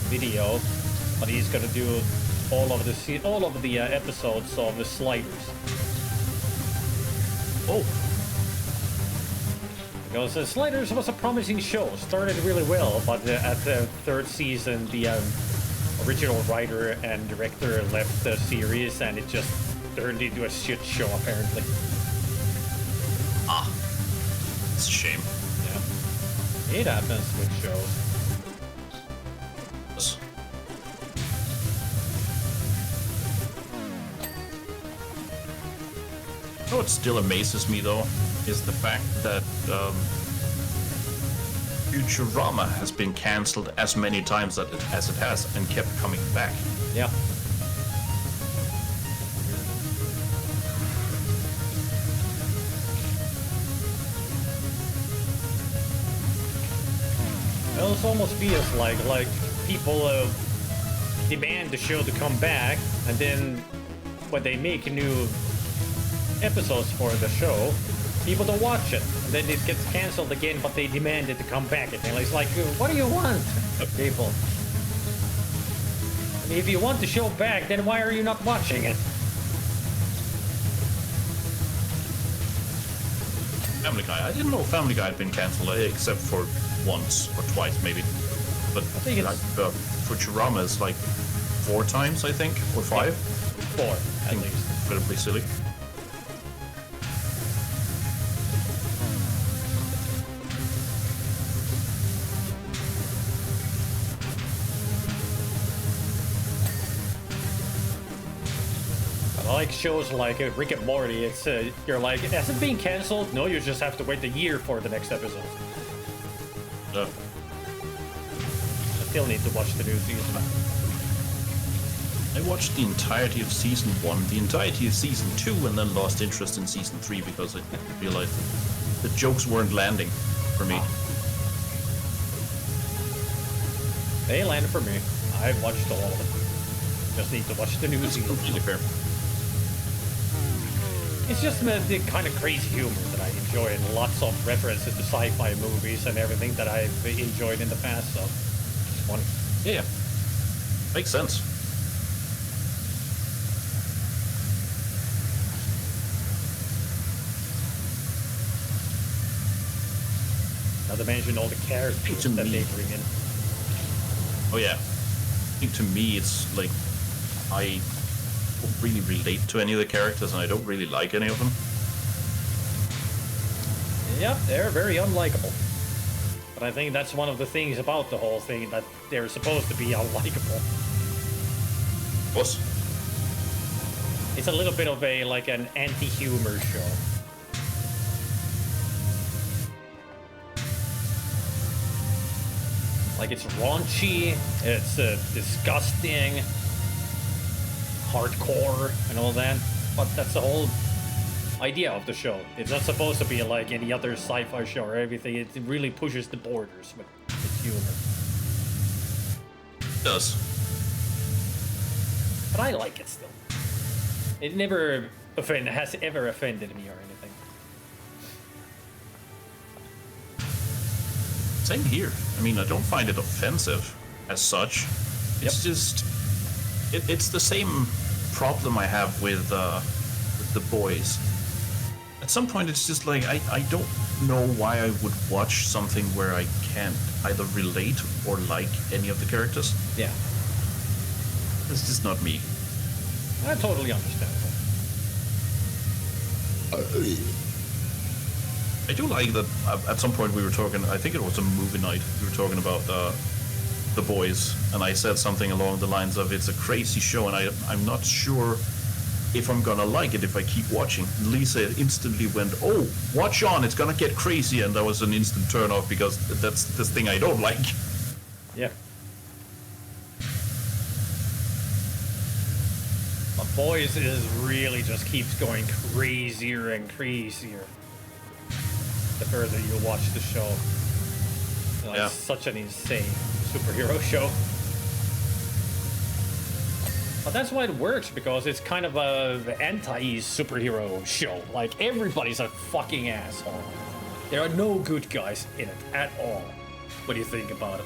video, but he's gonna do all of the episodes of the Sliders. Oh. Because Sliders was a promising show, started really well, but at the third season the original writer and director left the series and it just turned into a shit show apparently. Ah. It's a shame. Yeah. It happens with shows. What still amazes me though is the fact that Futurama has been cancelled as many times as it has and kept coming back. Yeah. It almost feels like people demand the show to come back, and then when they make new episodes for the show, people don't watch it, and then it gets cancelled again, but they demand it to come back again. It's like, what do you want, people? I mean, if you want the show back, then why are you not watching it? Family Guy. I didn't know Family Guy had been cancelled, except for once or twice, maybe. But I think it's Futurama is like 4 times, I think, or 5. Yeah, 4 at least. Incredibly silly. I like shows like Rick and Morty. It's you're like, has it been cancelled? No, you just have to wait a year for the next episode. Yeah. I still need to watch the new season. I watched the entirety of season 1, the entirety of season 2, and then lost interest in season 3 because I realized the jokes weren't landing for me. They landed for me. I watched all of it. Just need to watch the new season. Completely fair. It's just the kind of crazy humor that I enjoy, and lots of references to sci-fi movies and everything that I've enjoyed in the past, so it's funny. Yeah. Makes sense. Not to mention all the characters that they bring in. Oh yeah. I think to me it's like I don't really relate to any of the characters and I don't really like any of them. Yep, they're very unlikable. But I think that's one of the things about the whole thing, that they're supposed to be unlikable. What? It's a little bit of a like an anti-humor show. Like, it's raunchy, it's disgusting, hardcore, and all that. But that's the whole idea of the show. It's not supposed to be like any other sci-fi show or everything. It really pushes the borders with its humor. It does. But I like it still. It never has ever offended me or anything. Same here. I mean, I don't find it offensive as such. It's just, it's the same problem I have with The Boys. At some point, it's just like, I don't know why I would watch something where I can't either relate or like any of the characters. Yeah. It's just not me. That's totally understandable. I do like that at some point we were talking, I think it was a movie night, we were talking about The Boys, and I said something along the lines of, it's a crazy show and I'm not sure if I'm gonna like it if I keep watching. Lisa instantly went, oh, watch on, it's gonna get crazy, and that was an instant turn off because that's the thing I don't like. Yeah. But Boys is really just keeps going crazier and crazier the further you watch the show. You know, it's such an insane superhero show. But that's why it works, because it's kind of a anti-superhero show. Like, everybody's a fucking asshole. There are no good guys in it at all. What do you think about it?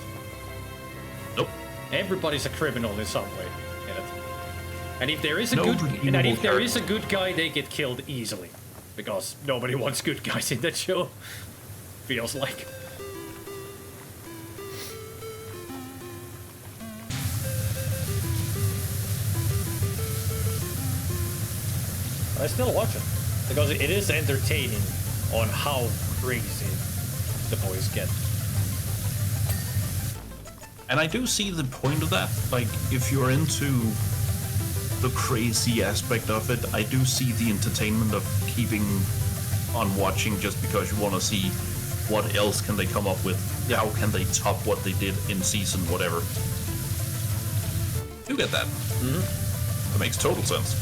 Nope. Everybody's a criminal in some way in it. And if there is a good guy, they get killed easily. Because nobody wants good guys in that show. Feels like. I still watch it. Because it is entertaining on how crazy the boys get. And I do see the point of that. Like, if you're into the crazy aspect of it, I do see the entertainment of keeping on watching just because you want to see what else can they come up with. how can they top what they did in season whatever? You get that. That makes total sense.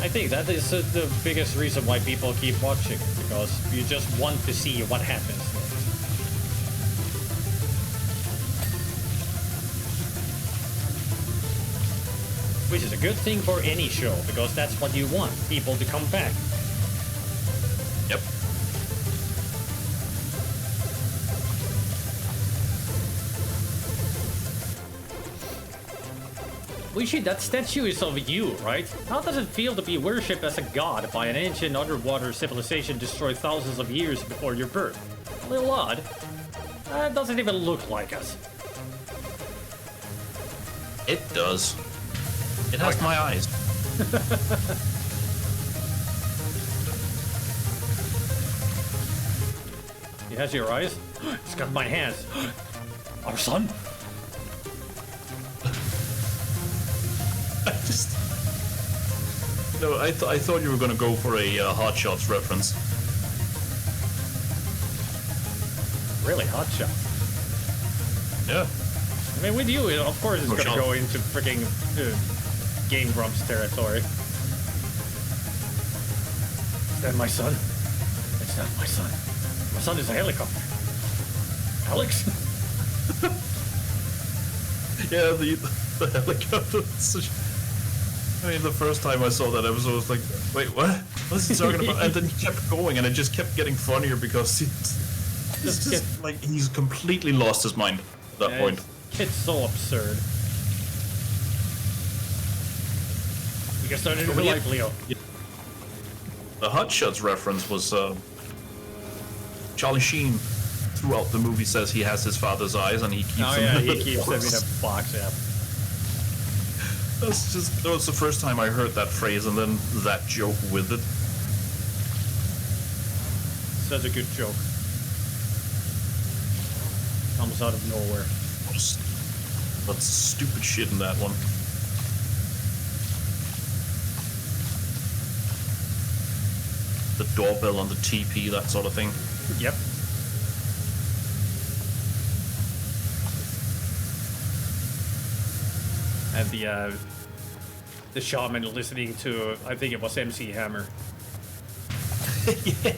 I think that is the biggest reason why people keep watching, because you just want to see what happens next. Which is a good thing for any show, because that's what you want, people to come back. Yep. Wishi, that statue is of you, right? How does it feel to be worshipped as a god by an ancient underwater civilization destroyed thousands of years before your birth? A little odd. That doesn't even look like us. It does. It has my eyes. It has your eyes? It's got my hands. Our son? I just... No, I thought you were gonna go for a Hot Shots reference. Really, hot shot. Yeah. I mean, with you, of course, it's Oh, gonna shot. go into freaking Game Grumps territory. Is that my son? It's not my son. My son is a helicopter. Alex? Yeah, the helicopter. I mean, the first time I saw that episode, I was like, wait, what? What's he talking about? And then he kept going, and it just kept getting funnier because it's just like he's completely lost his mind at that point. It's so absurd. We can start into life, Leo. The Hot Shots reference was Charlie Sheen throughout the movie says he has his father's eyes and he keeps Oh them yeah, in he keeps them in a box, yeah. That was the first time I heard that phrase and then that joke with it. Such a good joke. Comes out of nowhere. What's stupid shit in that one? The doorbell on the TP, that sort of thing. Yep. And the shaman listening to, I think it was MC Hammer. Yeah.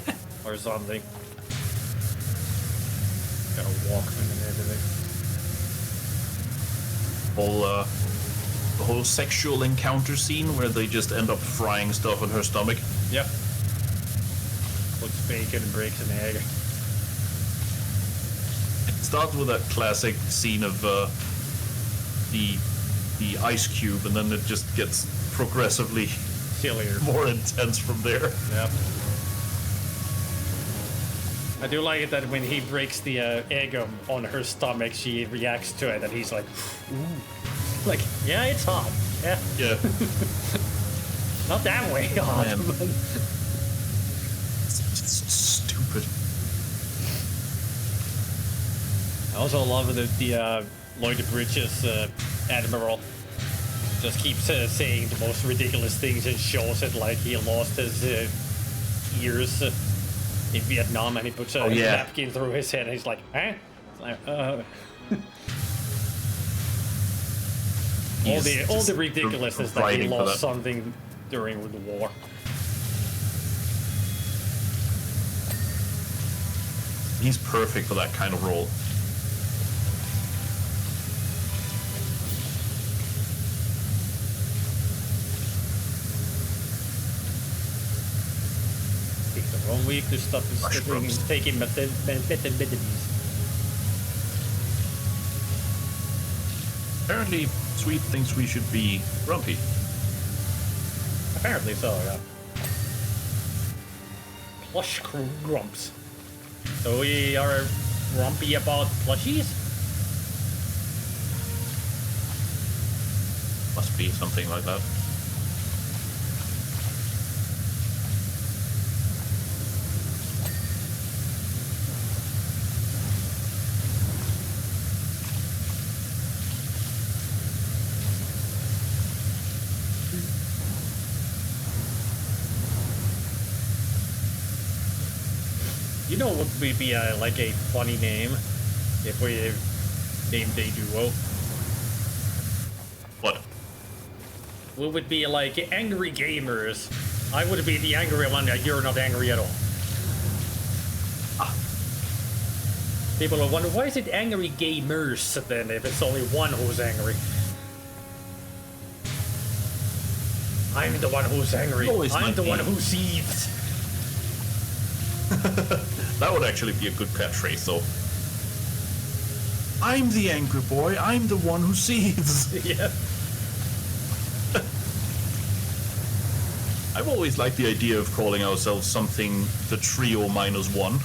Or something. Got a Walkman and everything. The whole sexual encounter scene where they just end up frying stuff in her stomach. Yep. Puts bacon and breaks an egg. It starts with that classic scene of the ice cube, and then it just gets progressively Sillier. more intense from there. Yep. I do like it that when he breaks the egg on her stomach, she reacts to it, and he's like, ooh. Like, yeah, it's hot. Yeah. Yeah. Not that way hot. Man. It's stupid. I also love that the Lloyd Bridges admiral just keeps saying the most ridiculous things and shows it, like he lost his ears in Vietnam, and he puts a napkin through his head, and he's like, huh? It's like, all the ridiculousness that he lost something during the war. He's perfect for that kind of role. Pick the wrong week to stop taking methamphetamines. Apparently, Sweet thinks we should be grumpy. Apparently so, yeah. Plush grumps. So we are grumpy about plushies? Must be something like that. You know what would be like a funny name if we named a duo? What? We would be like angry gamers. I would be the angry one, and you're not angry at all. Ah. People will wonder, why is it angry gamers then if it's only one who's angry? I'm the one who's angry. I'm the one who seethes. That would actually be a good catchphrase, though. I'm the angry boy. I'm the one who seethes. Yeah. I've always liked the idea of calling ourselves something the trio -1.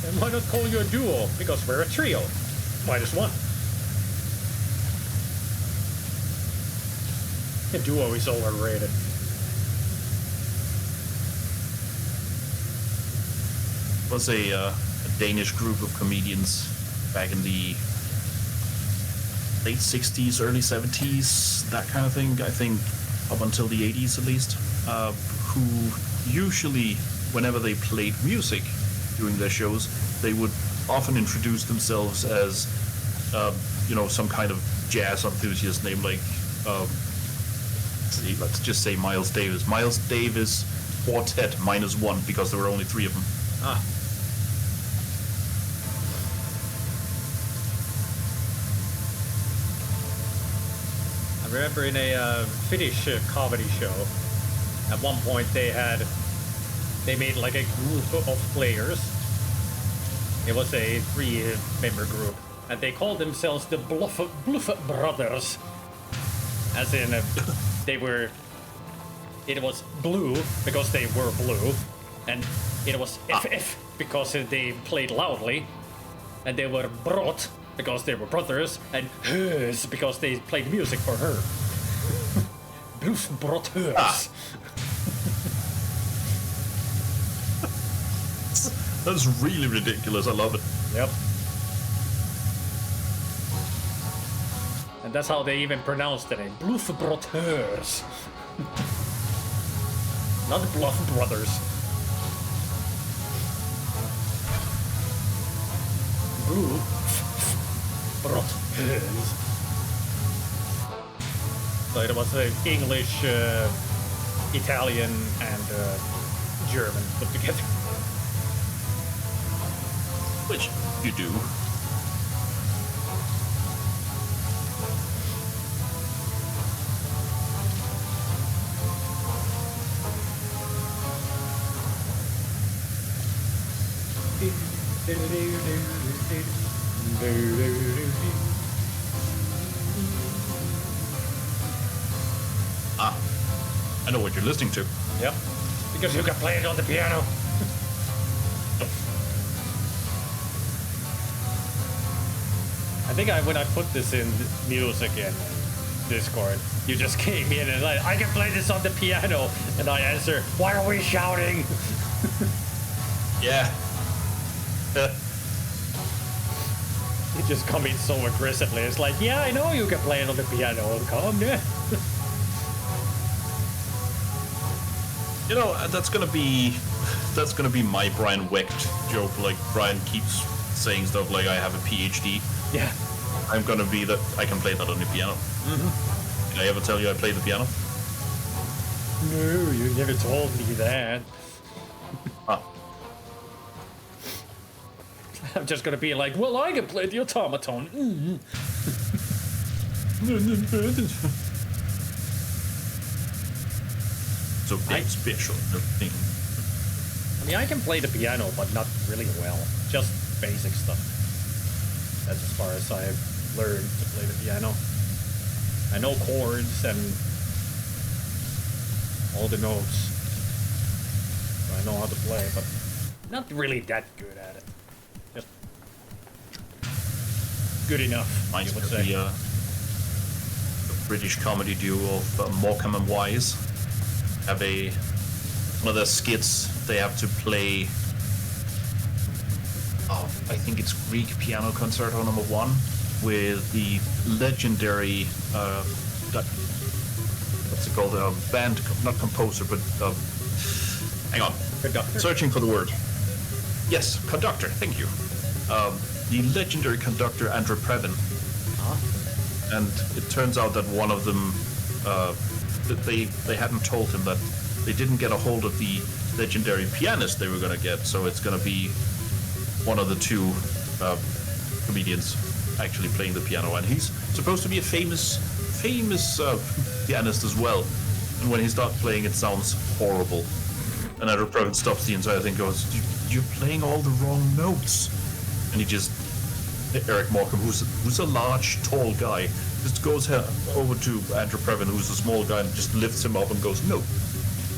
And why not call you a duo? Because we're a trio. -1. A duo is overrated. Was a Danish group of comedians back in the late 60s, early 70s, that kind of thing, I think up until the 80s at least, who usually, whenever they played music during their shows, they would often introduce themselves as, some kind of jazz enthusiast named like, let's just say Miles Davis. Miles Davis Quartet -1, because there were only 3 of them. Ah. I remember in a Finnish comedy show, at one point they made like a group of players. It was a 3-member group, and they called themselves the Bluff Brothers. As in, it was blue because they were blue, and it was FF because they played loudly, and they were Brot because they were brothers, and Hörs because they played music for her. Bluff Brot Hörs. That's really ridiculous. I love it. Yep. And that's how they even pronounced the name. Bluff Brot Hörs. Not the Bluff Brothers. Blue Brot Hörs. So it was English, Italian, and German put together. Which you do. I know what you're listening to. Yep. Because you can play it on the piano. I think when I put this in music in Discord, you just came in and like, I can play this on the piano, and I answer, why are we shouting? Yeah. You just come in so aggressively. It's like, yeah, I know you can play it on the piano. Come, yeah. You know, that's gonna be my Brian Wecht joke. Like, Brian keeps saying stuff like, I have a PhD. Yeah. I'm gonna be that I can play that on the piano. Mm-hmm. Did I ever tell you I play the piano? No, you never told me that. Ah. I'm just gonna be like, well, I can play the automaton. Mm. So big special. I mean, I can play the piano, but not really well. Just basic stuff. That's as far as I've learned to play the piano. I know chords and all the notes. I know how to play, but not really that good at it. Just good enough, Mine's you would the say. British comedy duo of Morecambe and Wise have one of their skits. They have to play. I think it's Greek Piano Concerto No. 1 with the legendary what's it called? Band, not composer, but hang on. Conductor. Searching for the word. Yes, conductor. Thank you. The legendary conductor Andrew Previn. And it turns out that one of them, they hadn't told him that they didn't get a hold of the legendary pianist they were gonna get, so it's gonna be one of the two comedians actually playing the piano, and he's supposed to be a famous pianist as well. And when he starts playing, it sounds horrible. And Andrew Previn stops the entire thing, goes, "You're playing all the wrong notes," and he just. Eric Morecambe, who's a large, tall guy, just goes over to Andrew Previn, who's a small guy, and just lifts him up and goes, "No,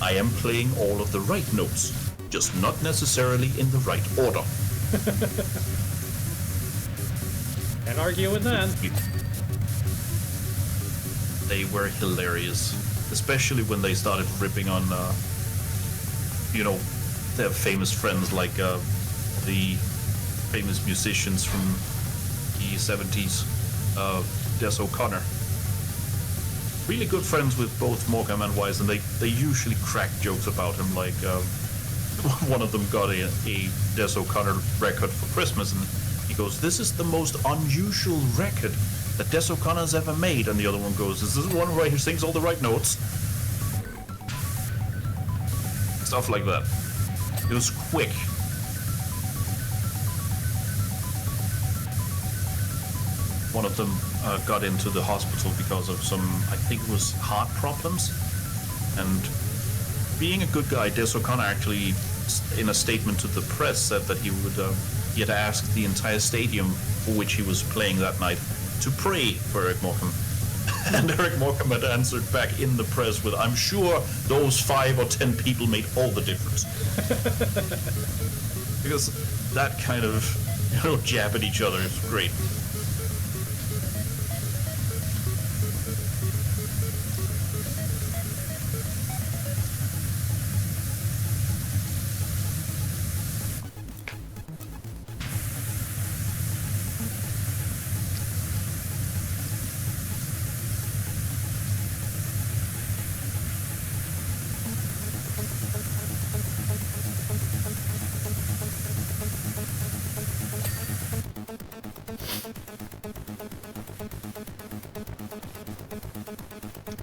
I am playing all of the right notes, just not necessarily in the right order." Can't argue with that. They were hilarious, especially when they started ripping on, their famous friends like the famous musicians from the 70s, Des O'Connor. Really good friends with both Morecambe and Wise, and they usually crack jokes about him, like one of them got a Des O'Connor record for Christmas, and he goes, "This is the most unusual record that Des O'Connor's ever made," and the other one goes, "Is this the one where he sings all the right notes?" Stuff like that. It was quick. One of them got into the hospital because of some, I think it was heart problems. And being a good guy, Des O'Connor actually, in a statement to the press, said that he had asked the entire stadium for which he was playing that night to pray for Eric Morecambe. And Eric Morecambe had answered back in the press with, "I'm sure those 5 or 10 people made all the difference." Because that kind of, jab at each other is great.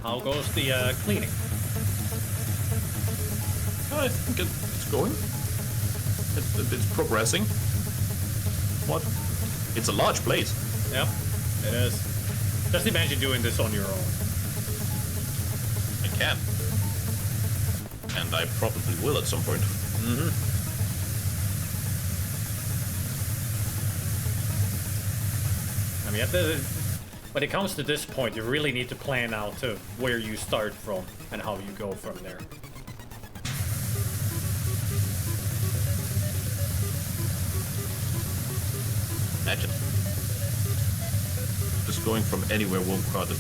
How goes the cleaning? I think it's going. It's progressing. What? It's a large place. Yep, it is. Just imagine doing this on your own. I can. And I probably will at some point. Mm-hmm. I mean, when it comes to this point, you really need to plan out where you start from and how you go from there. Imagine. Just going from anywhere won't crowd it.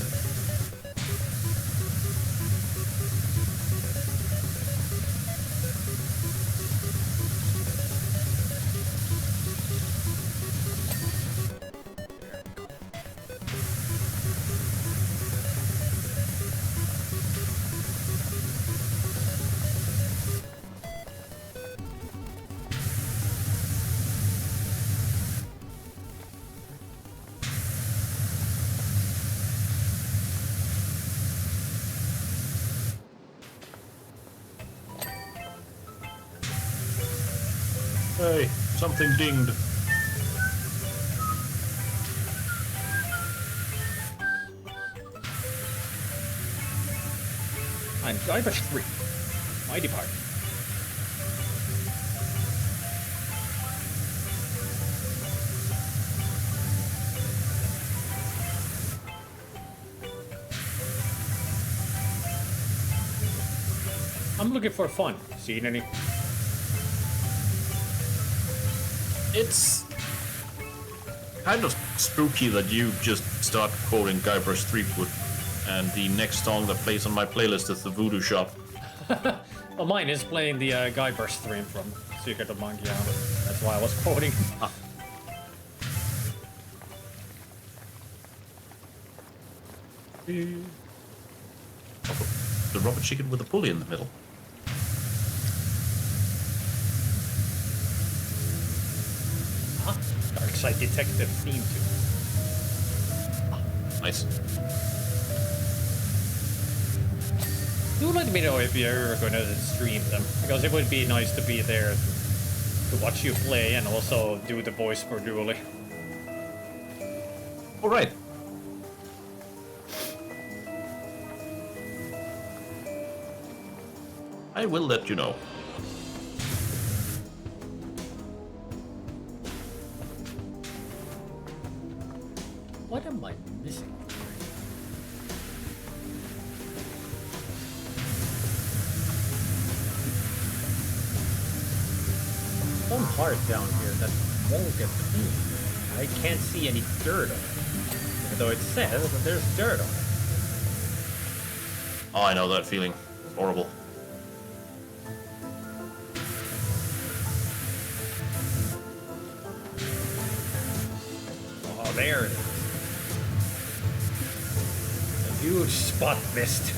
Hey, something dinged. I'm Guybrush 3. My department. I'm looking for fun. Seen any? It's kind of spooky that you just start quoting Guybrush Threepwood, and the next song that plays on my playlist is The Voodoo Shop. Well, mine is playing the Guybrush theme from Secret of Monkey Island. That's why I was quoting. the rubber chicken with a pulley in the middle. Huh? Dark Side Detective theme tune. Nice. Do let me know if you're going to stream them, because it would be nice to be there to watch you play and also do the voice for Dooley. All right. I will let you know. What am I missing? Some heart down here that won't get cleaned. I can't see any dirt on it. Even though it says that there's dirt on it. Oh, I know that feeling. Horrible. Oh, there it is. A huge spot mist.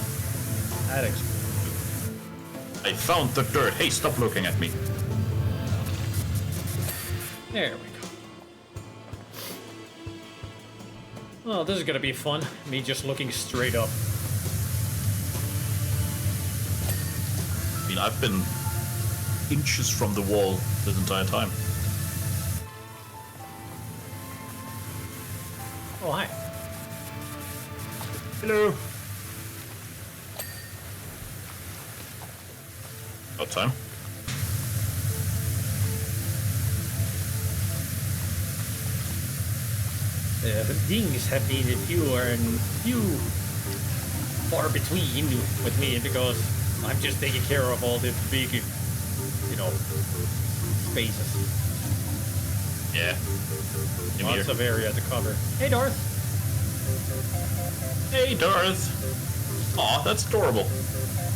That exploded. I found the dirt. Hey, stop looking at me. There we go. Well, this is gonna be fun. Me just looking straight up. I mean, I've been inches from the wall this entire time. Oh, hi. Hello. About time. Dings have been few far between with me because I'm just taking care of all the big, spaces. Yeah. Give me Lots here. of area to cover. Hey, Darth. Hey, Darth. Aw, that's adorable.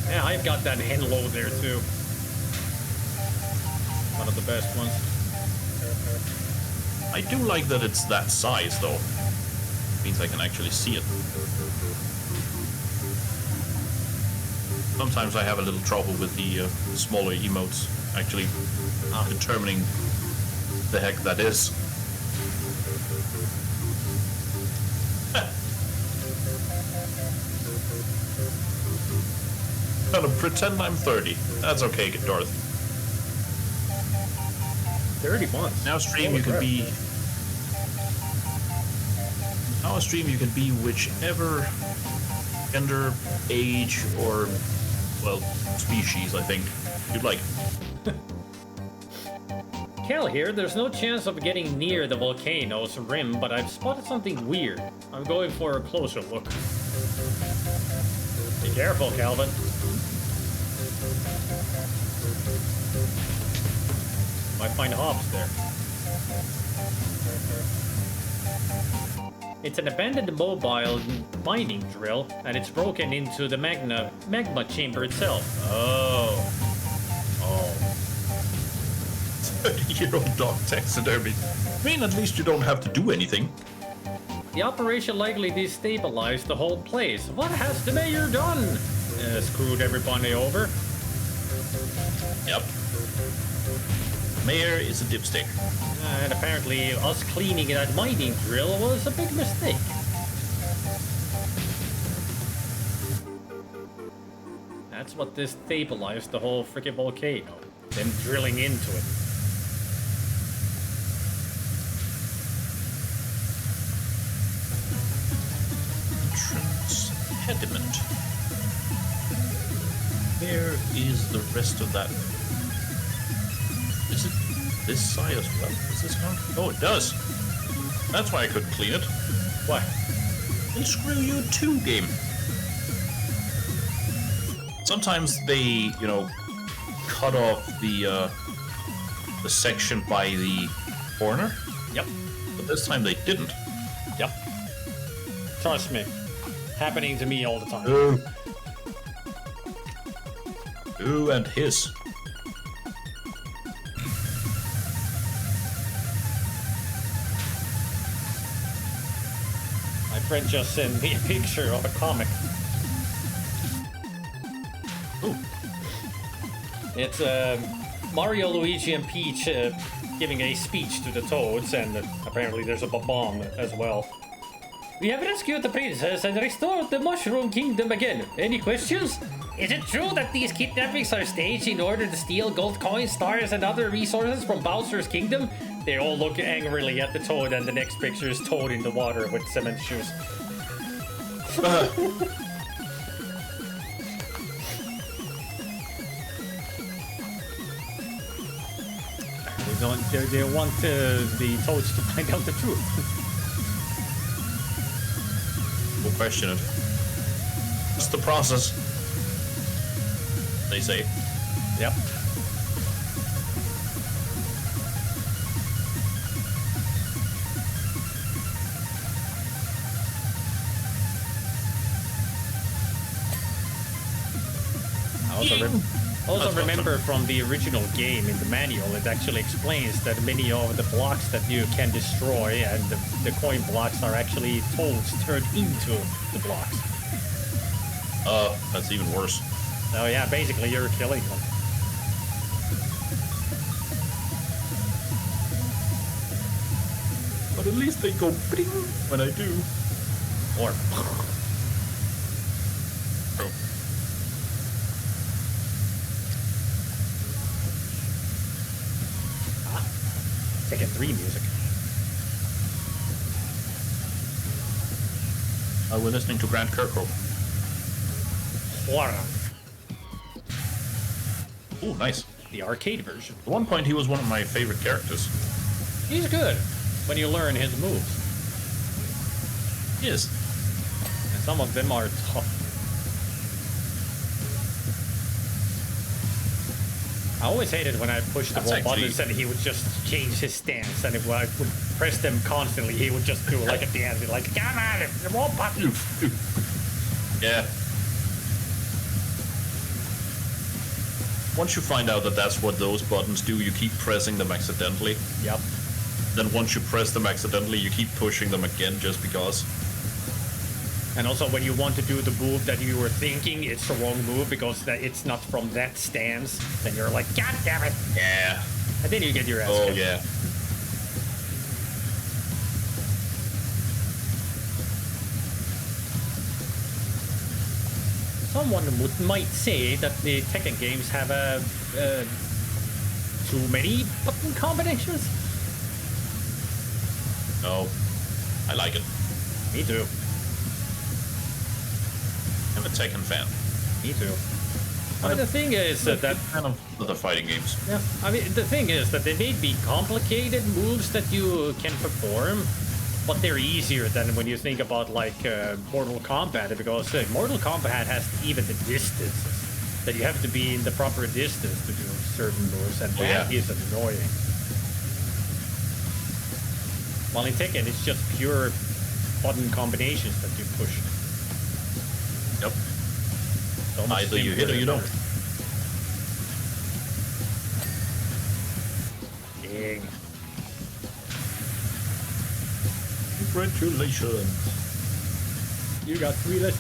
Yeah, I've got that Henlo there too. One of the best ones. I do like that it's that size, though. Means I can actually see it. Sometimes I have a little trouble with the smaller emotes actually determining the heck that is. Gotta pretend I'm 30. That's okay, Darth. 30 months. Now stream you can be. Now a stream you can be whichever gender, age, or well, species I think you'd like. Kel here, there's no chance of getting near the volcano's rim, but I've spotted something weird. I'm going for a closer look. Be careful, Calvin. Might find hops there. It's an abandoned mobile mining drill, and it's broken into the magma chamber itself. Oh. 30-year-old dog taxidermy. I mean, at least you don't have to do anything. The operation likely destabilized the whole place. What has the mayor done? Screwed everybody over. Yep. Mayor is a dipstick. And apparently us cleaning that mining drill was a big mistake. That's what destabilized the whole freaking volcano. Them drilling into it. Entrance pediment. Where is the rest of that? Is it this side as well? Does this count? Oh, it does. That's why I couldn't clean it. What? And screw you too, game. Sometimes they, cut off the section by the corner. Yep. But this time they didn't. Yep. Trust me. Happening to me all the time. Ooh, and his. My friend just sent me a picture of a comic. It's Mario, Luigi, and Peach giving a speech to the Toads, and apparently there's a bomb as well. We have rescued the princess and restored the Mushroom Kingdom again. Any questions? Is it true that these kidnappings are staged in order to steal gold coins, stars, and other resources from Bowser's Kingdom? They all look angrily at the Toad, and the next picture is Toad in the water with cement shoes. They want the Toads to find out the truth. We'll question it. It's the process, they say. Yep. I also remember from the original game in the manual, it actually explains that many of the blocks that you can destroy and the coin blocks are actually Toads turned into the blocks. That's even worse. So yeah, basically you're killing them. But at least they go bing when I do. Or... Tekken 3 music. We're listening to Grant Kirkhope. Horror. Ooh, nice. The arcade version. At one point, he was one of my favorite characters. He's good when you learn his moves. Yes. And some of them are tough. I always hated when I pushed the wall buttons and he would just change his stance, and if I would press them constantly, he would just do like a dance, like, come on, the wall button. Yeah. Once you find out that that's what those buttons do, you keep pressing them accidentally. Yep. Then once you press them accidentally, you keep pushing them again just because. And also when you want to do the move that you were thinking, it's the wrong move because it's not from that stance, then you're like, God damn it. Yeah. And then you get your ass kicked. kicked. Yeah. Someone might say that the Tekken games have too many button combinations. No. I like it. Me too. I'm a Tekken fan. Me too. I mean, the thing is that kind of other fighting games. Yeah, I mean, the thing is that they may be complicated moves that you can perform, but they're easier than when you think about like Mortal Kombat, because Mortal Kombat has even the distances that you have to be in the proper distance to do certain moves, and that is annoying. While in Tekken, it's just pure button combinations that you push. Yep. So either you hit or you don't. Dang. Congratulations. You got $3 less.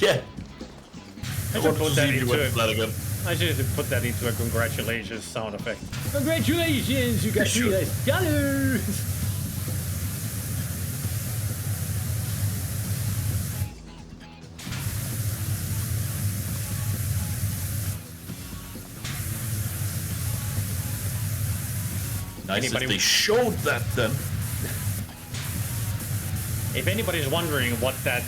Yeah. I should put that into again. I should put that into a congratulations sound effect. Congratulations, you got $3 less. Nice if they showed that then. If anybody's wondering what that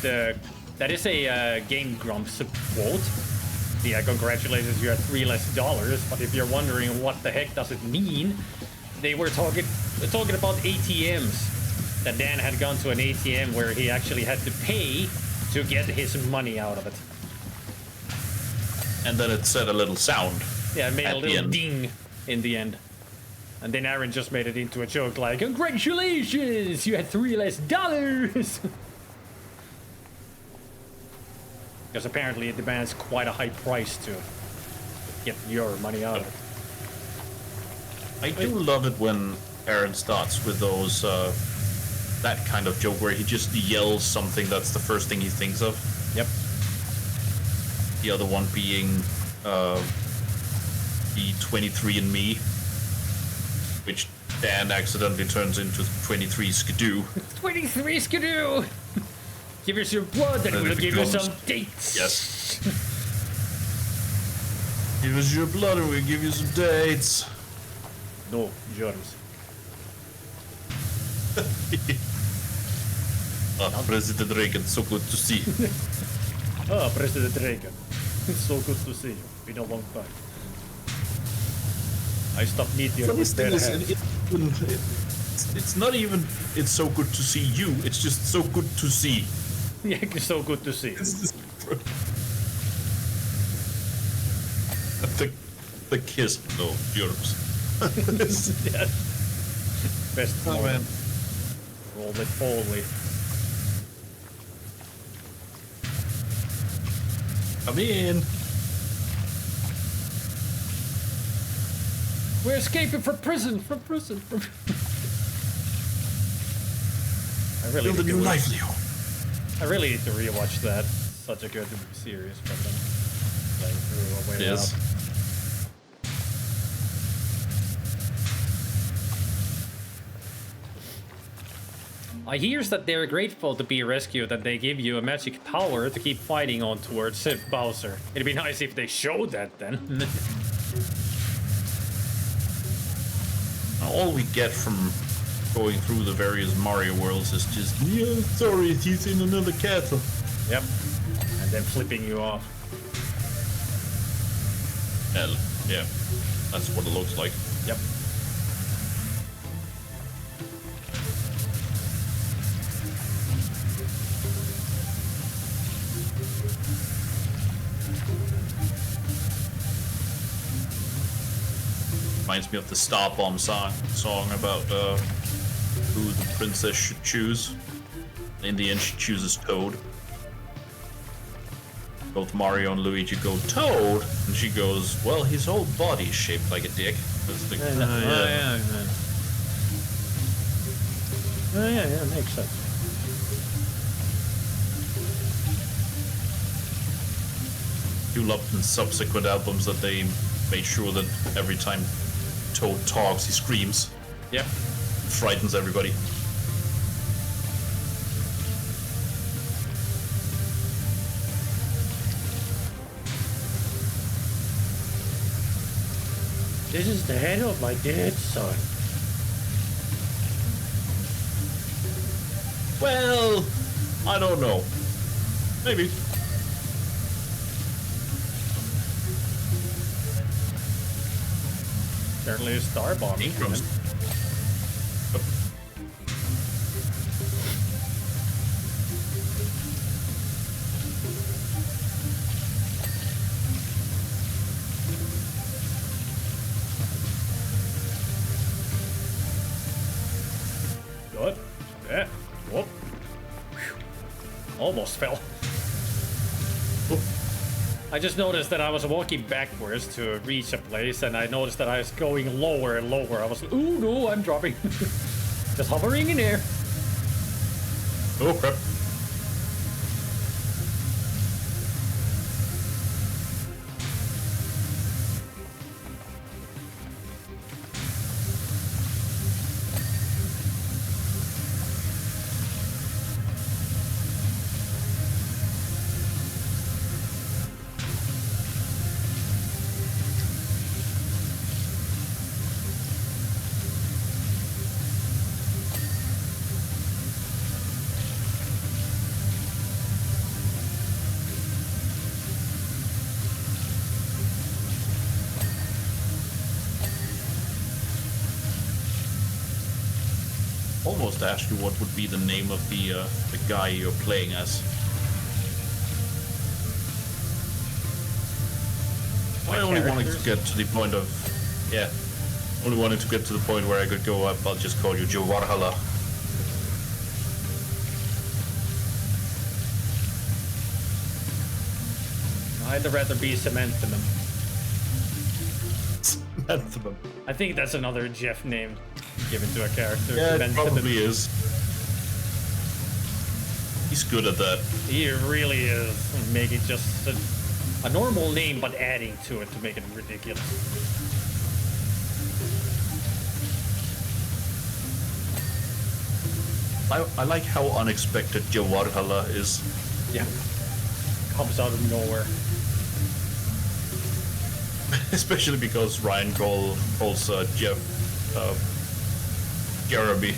is a Game Grumps quote. Yeah, congratulations, you have $3 less. But if you're wondering what the heck does it mean, they were talking about ATMs. That Dan had gone to an ATM where he actually had to pay to get his money out of it. And then it said a little sound. Yeah, it made a little ding in the end. And then Aaron just made it into a joke like, congratulations, you had $3 less. Because apparently it demands quite a high price to get your money out of it. I do love it when Aaron starts with those, that kind of joke where he just yells something that's the first thing he thinks of. Yep. The other one being the 23andMe, which Dan accidentally turns into 23 Skidoo. 23 Skidoo! Give us your blood and we'll give you some dates. Yes. Give us your blood and we'll give you some dates. No, germs. President Reagan, so good to see. President Reagan. It's so good to see you. Been a long time. I stopped meeting you with their hands. It's not even it's so good to see you, it's just so good to see. Yeah, it's so good to see. The kiss, no, germs. Yes. Best Oh one. man. Roll it holy. Come in. We're escaping from prison. I really Build a need new to life, Leo. I really need to rewatch that. Such a good series from them. Playing through a way Yes. out. I hears that they're grateful to be rescued and they give you a magic power to keep fighting on towards Bowser. It'd be nice if they showed that then. All we get from going through the various Mario worlds is just, yeah, sorry, he's in another castle. Yep. And then flipping you off. Hell, yeah, that's what it looks like. Yep. Reminds me of the Star Bomb song about who the princess should choose. In the end, she chooses Toad. Both Mario and Luigi go, Toad! And she goes, well, his whole body is shaped like a dick. That's the, yeah, makes sense. You loved in subsequent albums that they made sure that every time Toad talks, he screams. Yep. Frightens everybody. This is the head of my dead son. Well, I don't know. Maybe. Apparently a star bomb. Incomes. Good. Yeah. Whoop. Whew. Almost fell. I just noticed that I was walking backwards to reach a place, and I noticed that I was going lower and lower. I was like, ooh, no, I'm dropping. Just hovering in air. Oh, crap. Almost asked you what would be the name of the guy you're playing as. I only wanted to get to the point of, yeah, only wanted to get to the point where I could go up. I'll just call you Jawaharlal. I'd rather be Cementimum. Cementimum. I think that's another Jeff name given to a character. Yeah, it Cementimum. probably is. He's good at that. He really is. Make it just A normal name, but adding to it to make it ridiculous. I like how unexpected Jawaharlal is. Yeah. Comes out of nowhere. Especially because Ryan calls Jeff Jeremy.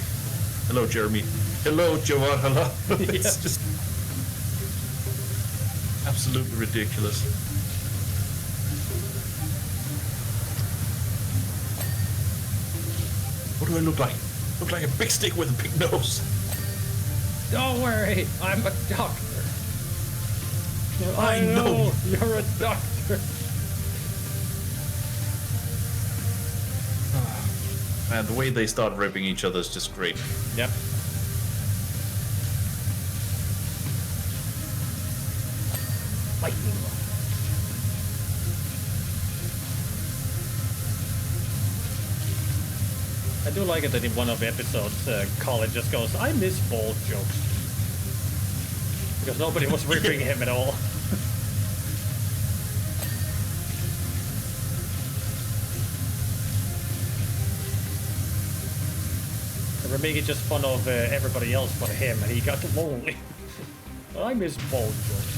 Hello, Jeremy. Hello, Jawaharlal. It's just absolutely ridiculous. What do I look like? Look like a big stick with a big nose. Don't worry, I'm a doctor. I know. You're a doctor. And the way they start ripping each other is just great. Yep. Lightning. I do like it that in one of the episodes, Colin just goes, I miss bald jokes. Because nobody was ripping him at all. They were making just fun of everybody else but him, and he got lonely. I miss bald jokes.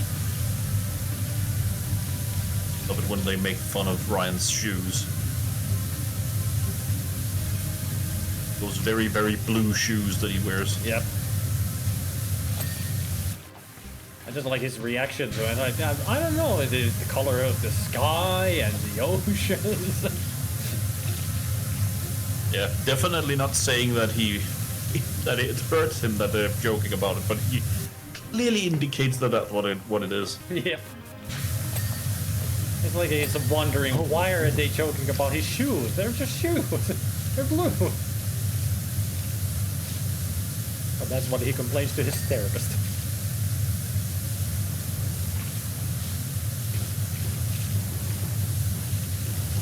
Love it when they make fun of Ryan's shoes. Those very, very blue shoes that he wears. Yep. I just like his reaction to it. I don't know, the color of the sky and the oceans. Yeah, definitely not saying that that it hurts him that they're joking about it, but he clearly indicates that that's what it is. Yep. It's like he's wondering, why are they joking about his shoes? They're just shoes. They're blue. But that's what he complains to his therapist.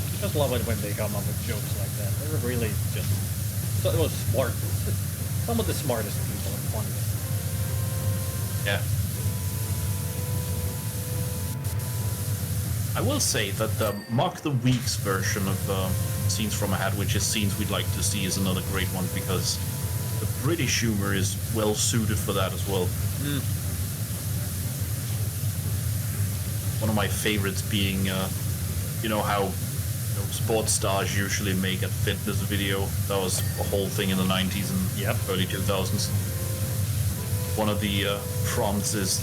I just love it when they come up with jokes like that. They're really just so smart. Some of the smartest people are funniest. Yeah. I will say that the Mark the Week's version of Scenes from a Hat, which is Scenes We'd Like to See, is another great one because the British humor is well suited for that as well. Mm. One of my favorites being, you know how sports stars usually make a fitness video. That was a whole thing in the 90s and early 2000s. One of the prompts is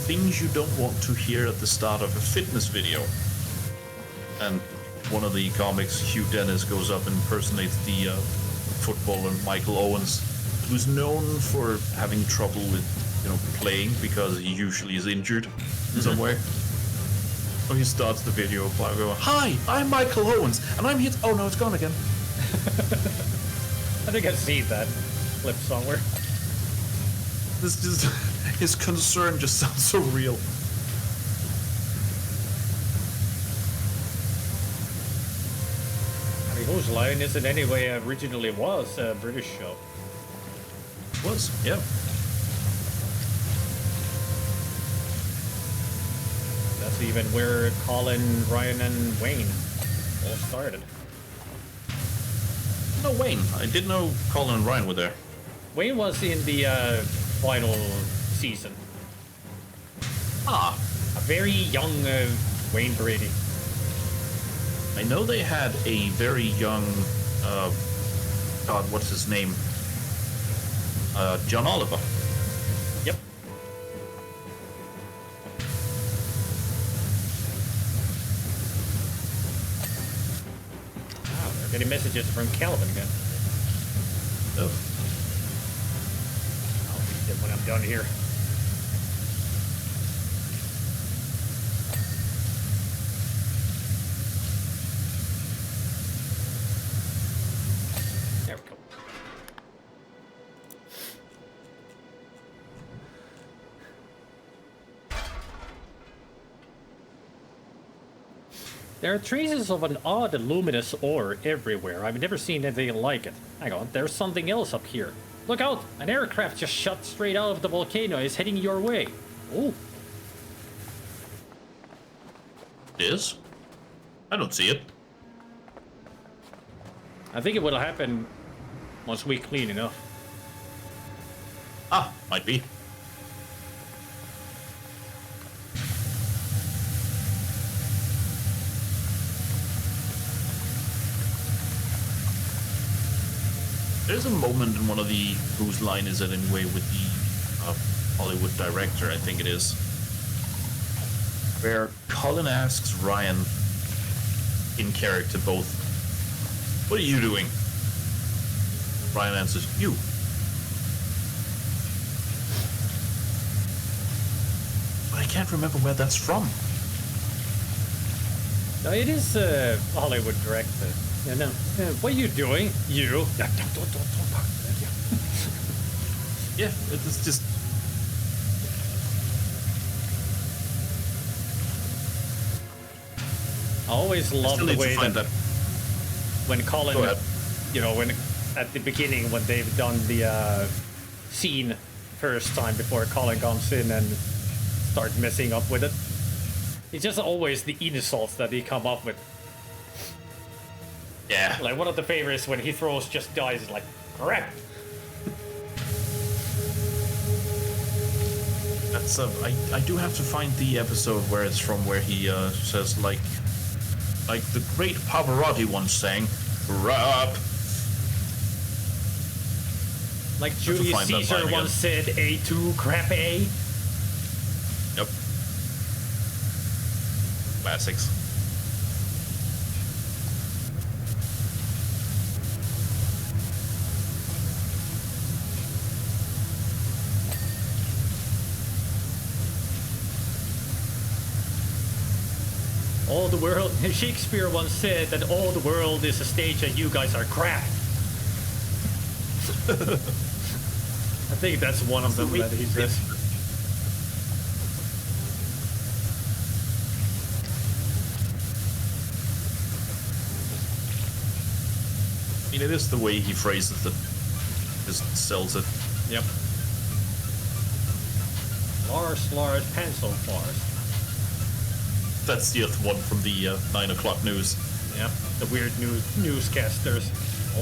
things you don't want to hear at the start of a fitness video. And one of the comics, Hugh Dennis, goes up and impersonates the footballer Michael Owens, who's known for having trouble with, playing because he usually is injured in some way. So he starts the video by going, "Hi, I'm Michael Owens, and I'm here." Oh no, it's gone again. I think I've seen that clip somewhere. This just his concern just sounds so real. I mean, Whose Line Is It Anyway originally was a British show. It was, yeah. That's even where Colin, Ryan, and Wayne all started. No, Wayne. I didn't know Colin and Ryan were there. Wayne was in the final season. Ah. A very young Wayne Brady. I know they had a very young, God, what's his name? John Oliver. Yep. Wow, they're getting messages from Calvin again. Oh. I'll read them when I'm done here. There we go. There are traces of an odd luminous ore everywhere. I've never seen anything like it. Hang on, there's something else up here. Look out! An aircraft just shot straight out of the volcano is heading your way. Oh. It is? I don't see it. I think it will happen once we clean enough. Ah, might be. There's a moment in one of the, whose line is it anyway, with the Hollywood director, I think it is, where Colin asks Ryan, in character both, "What are you doing?" Ryan answers, "You." But I can't remember where that's from. No, it is a Hollywood director. Yeah, no. What are you doing? You? Yeah, don't talk to that. Yeah, it's just... I always love still the need to way find that when Colin, Go ahead. you know, when at the beginning when they've done the scene first time before Colin comes in and start messing up with it, it's just always the insults that he come up with. Yeah. Like one of the favorites when he throws just dies is like, correct. That's I do have to find the episode where it's from, where he says like the great Pavarotti once sang, "Rap." Like Julius find that Caesar line again. once said, A2 crap A. Yep. Classics. All the world, Shakespeare once said that all the world is a stage and you guys are crap. I think that's one of them that he says. I mean, it is the way he phrases it, just sells it. Yep. Lars, pencil Lars. That's the other one from the 9 o'clock news. Yep. The weird newscasters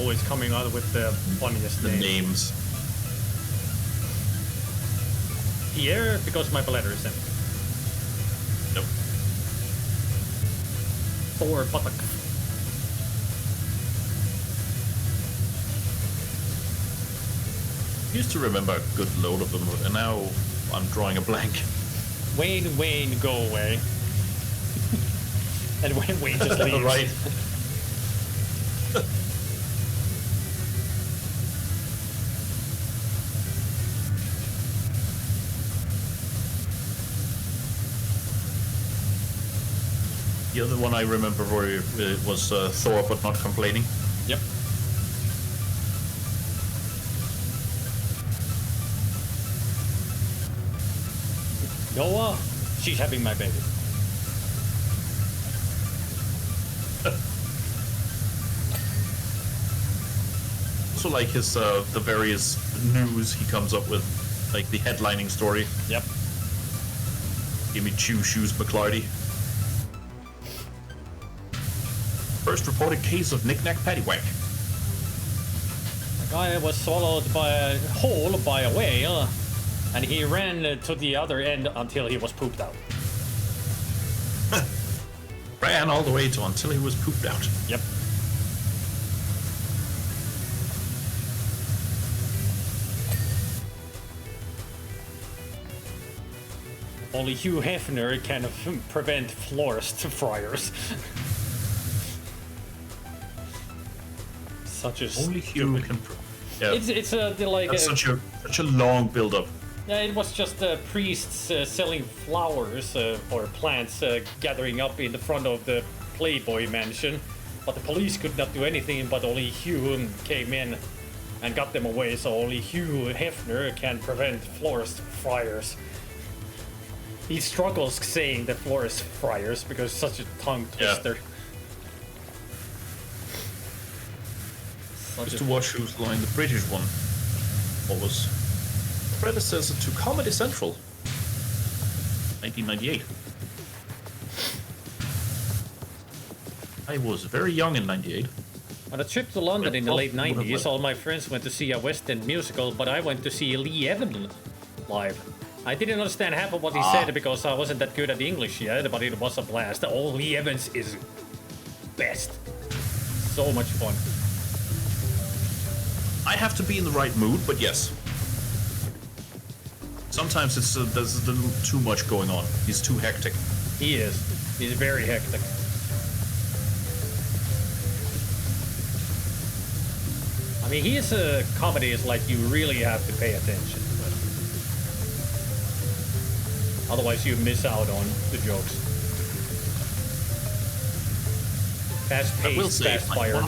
always coming out with the funniest The names. names. Pierre, because my bladder is empty. Yep. Thor buttock. Used to remember a good load of them, and now I'm drawing a blank. Wayne, go away. And Wayne just leaves. Right. The other one I remember where it was Thor but not complaining. Yep. Noah, she's having my baby. Also like his the various news he comes up with, like the headlining story. Yep. Give me shoes McClarty. First reported case of knick-knack paddywhack. A guy was swallowed by a whole by a whale, and he ran to the other end until he was pooped out. Ran all the way to until he was pooped out. Yep. Only Hugh Hefner can prevent florist fryers. Such a Only Hugh can. Yeah. It's like That's such a long build-up. yeah, it was just priests selling flowers or plants gathering up in the front of the Playboy mansion, but the police could not do anything. But only Hugh came in and got them away. So only Hugh Hefner can prevent florist fryers. He struggles saying the florist fryers because it's such a tongue twister. Just to watch who's line the British one. What was predecessor to Comedy Central, 1998. I was very young in '98. On a trip to London in the late 90s, all my friends went to see a West End musical, but I went to see Lee Evans live. I didn't understand half of what he said because I wasn't that good at English yet, but it was a blast. Oh, Lee Evans is best. So much fun. I have to be in the right mood, but yes. Sometimes there's a little too much going on. He's too hectic. He is. He's very hectic. I mean, his comedy is like you really have to pay attention. But otherwise, you miss out on the jokes. Fast-paced, fast-fired.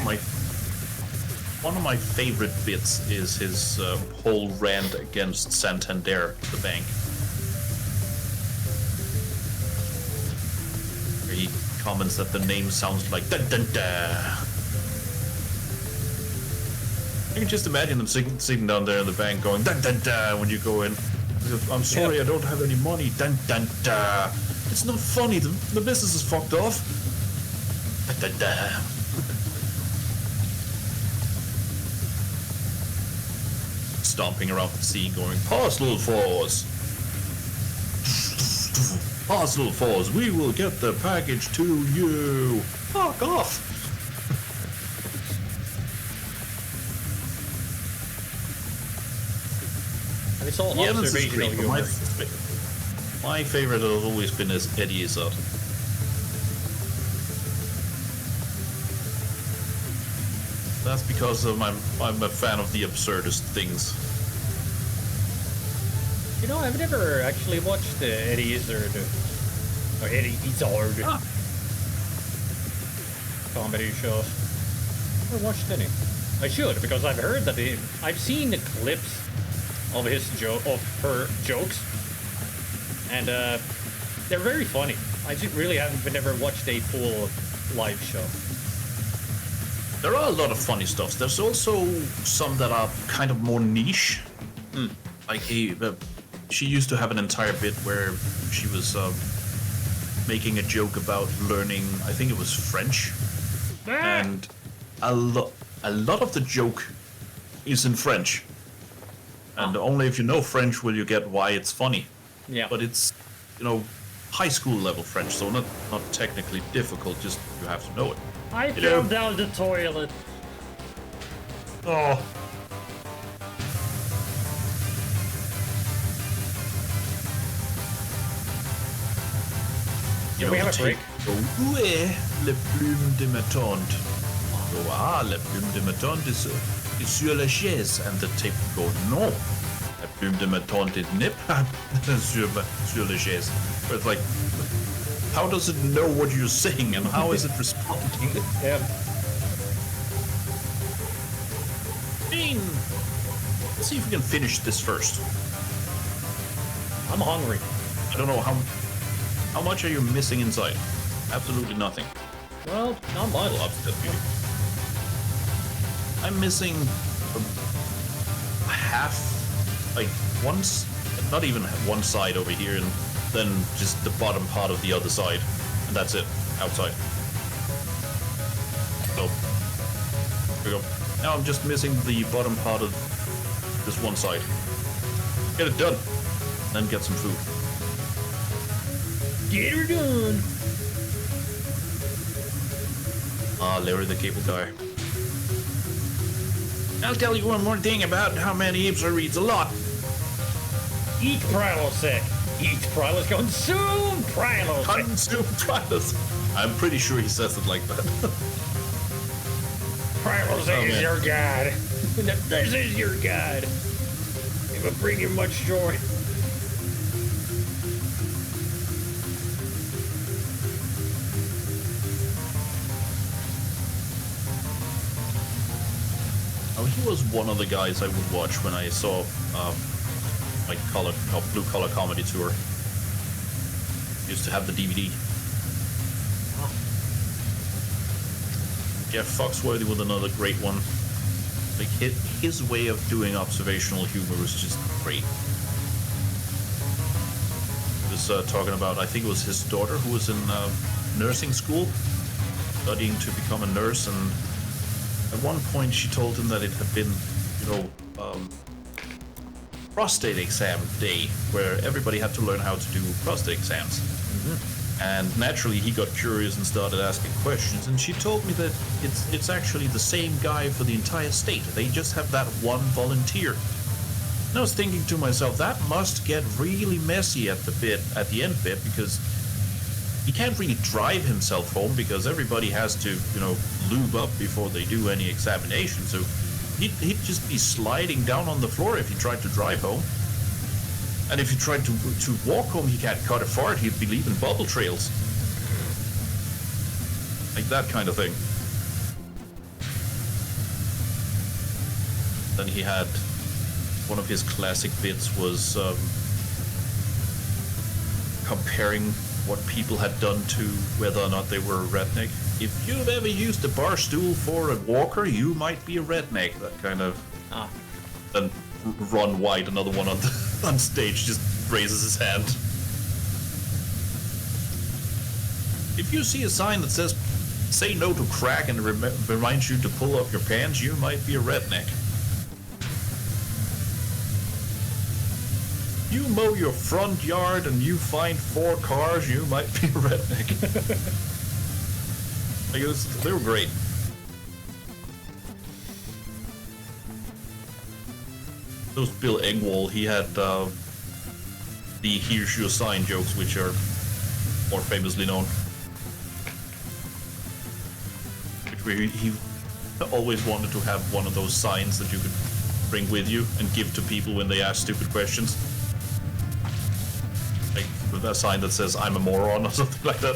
One of my favorite bits is his whole rant against Santander, the bank. Where he comments that the name sounds like dun dun dun. You can just imagine them sitting down there in the bank going dun dun dun when you go in. I'm sorry, I don't have any money. Dun dun dun. It's not funny. The business is fucked off. Dun dun dun. Stomping around the sea, going parcel fours. Parcel fours. We will get the package to you. Fuck off. It's all observational humor. My favorite has always been Eddie Izzard. That's because I'm a fan of the absurdist things. You know, I've never actually watched Eddie Izzard or Eddie Izzard comedy shows. Never watched any. I should, because I've heard that I've seen the clips of her jokes, and they're very funny. I just really haven't never watched a full live show. There are a lot of funny stuff. There's also some that are kind of more niche. Like she used to have an entire bit where she was making a joke about learning, I think it was French, and a lot of the joke is in French. And only if you know French will you get why it's funny. Yeah. But it's, high school level French, so not technically difficult, just you have to know it. I fell down the toilet. Oh. Do we have a break? Où est la plume de ma tante? La plume de ma tante is sur la chaise. And the tape goes, non. La plume de ma tante n'est pas sur la chaise. But it's like, how does it know what you're saying and how is it responding? Yeah. Let's see if we can finish this first. I'm hungry. I don't know how much are you missing inside? Absolutely nothing. Well, not much. I'm missing half, like once, not even one side over here, and then just the bottom part of the other side, and that's it, outside. So, here we go. Now I'm just missing the bottom part of this one side. Get it done, then get some food. Get her done. Larry the Cable Guy. I'll tell you one more thing about how many Ipsa reads a lot. Eat Prilosec. Eat Prilosec. Consume Prilosec. Consume Prilosec. I'm pretty sure he says it like that. Prilosec is your god. This is your god. It will bring you much joy. He was one of the guys I would watch when I saw my blue collar comedy tour. Used to have the DVD. Jeff Foxworthy was another great one. Like his way of doing observational humor was just great. He was talking about, I think it was his daughter who was in nursing school. studying to become a nurse, and at one point she told him that it had been, prostate exam day, where everybody had to learn how to do prostate exams. And naturally he got curious and started asking questions, and she told me that it's actually the same guy for the entire state. They just have that one volunteer. And I was thinking to myself, that must get really messy at the end bit, because he can't really drive himself home because everybody has to, lube up before they do any examination. So he'd just be sliding down on the floor if he tried to drive home. And if he tried to walk home, he can't cut it far. He'd be leaving bubble trails. Like that kind of thing. Then he had one of his classic bits was comparing what people had done to whether or not they were a redneck. If you've ever used a bar stool for a walker, you might be a redneck. That kind of... Then Ron White, another one on stage, just raises his hand. If you see a sign that says, "Say no to crack," and reminds you to pull up your pants, you might be a redneck. You mow your front yard and you find 4 cars, you might be a redneck. They were great. Those Bill Engvall, he had the "Here's your sign" jokes, which are more famously known. He always wanted to have one of those signs that you could bring with you and give to people when they ask stupid questions. Like a sign that says "I'm a moron" or something like that.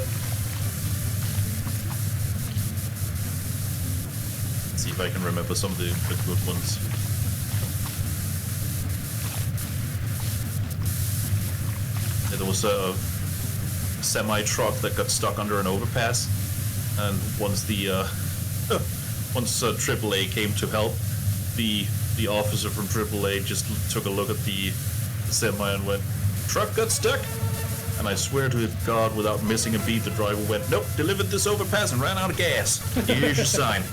Let's see if I can remember some of the good ones. There was a semi-truck that got stuck under an overpass, and once AAA came to help, the officer from AAA just took a look at the semi and went, "Truck got stuck?" And I swear to God, without missing a beat, the driver went, "Nope, delivered this overpass and ran out of gas. Here's your sign."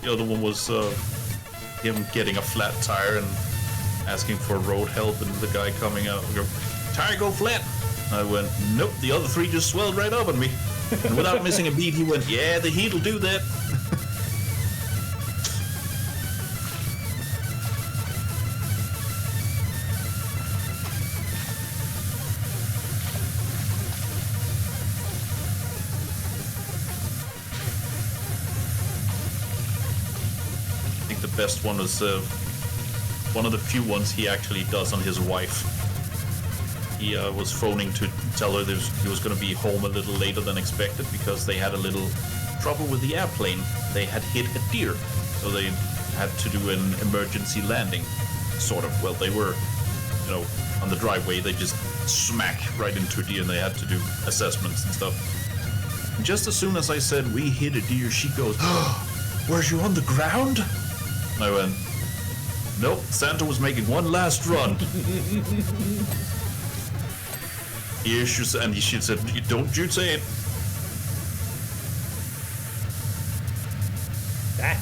The other one was him getting a flat tire and asking for road help, and the guy coming out, "Tire go flat." I went, "Nope, the other 3 just swelled right up on me." And without missing a beat, he went, "Yeah, the heat'll do that." Best one was one of the few ones he actually does on his wife. He was phoning to tell her he was going to be home a little later than expected because they had a little trouble with the airplane. They had hit a deer, so they had to do an emergency landing, sort of. Well, they were, on the driveway. They just smack right into a deer, and they had to do assessments and stuff. And just as soon as I said, "We hit a deer," she goes, "Were you on the ground?" And I went, "Nope, Santa was making one last run." And she said, "Don't you say it." That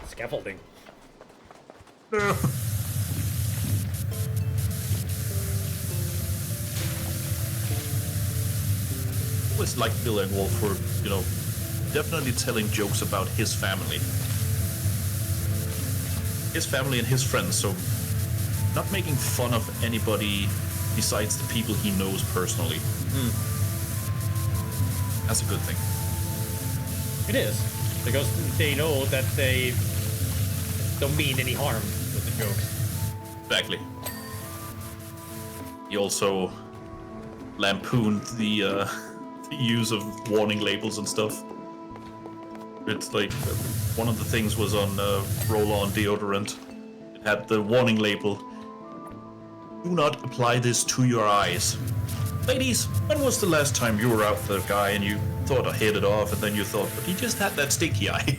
scaffolding. No. I always liked Bill Engvall for, definitely telling jokes about his family. His family and his friends, so not making fun of anybody besides the people he knows personally. That's a good thing. It is, because they know that they don't mean any harm with the jokes. Exactly. He also lampooned the use of warning labels and stuff. It's like one of the things was on roll-on deodorant. It had the warning label, "Do not apply this to your eyes." Ladies, when was the last time you were out with a guy and you thought I hit it off, and then you thought, but he just had that stinky eye?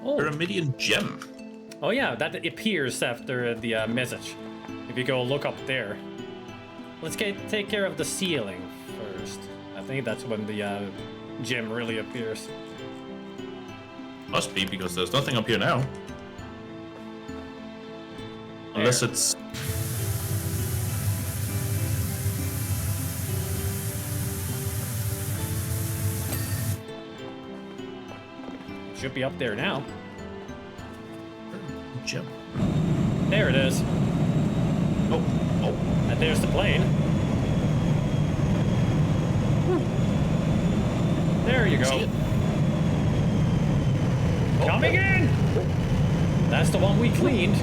Oh. Pyramidion gem. Oh yeah, that appears after the message. If you go look up there. Let's take care of the ceiling first. I think that's when the gem really appears. Must be, because there's nothing up here now. Unless it's... Should be up there now. Gem. There it is. Oh, oh. And there's the plane. There you go. Oh, Coming in! That's the one we cleaned.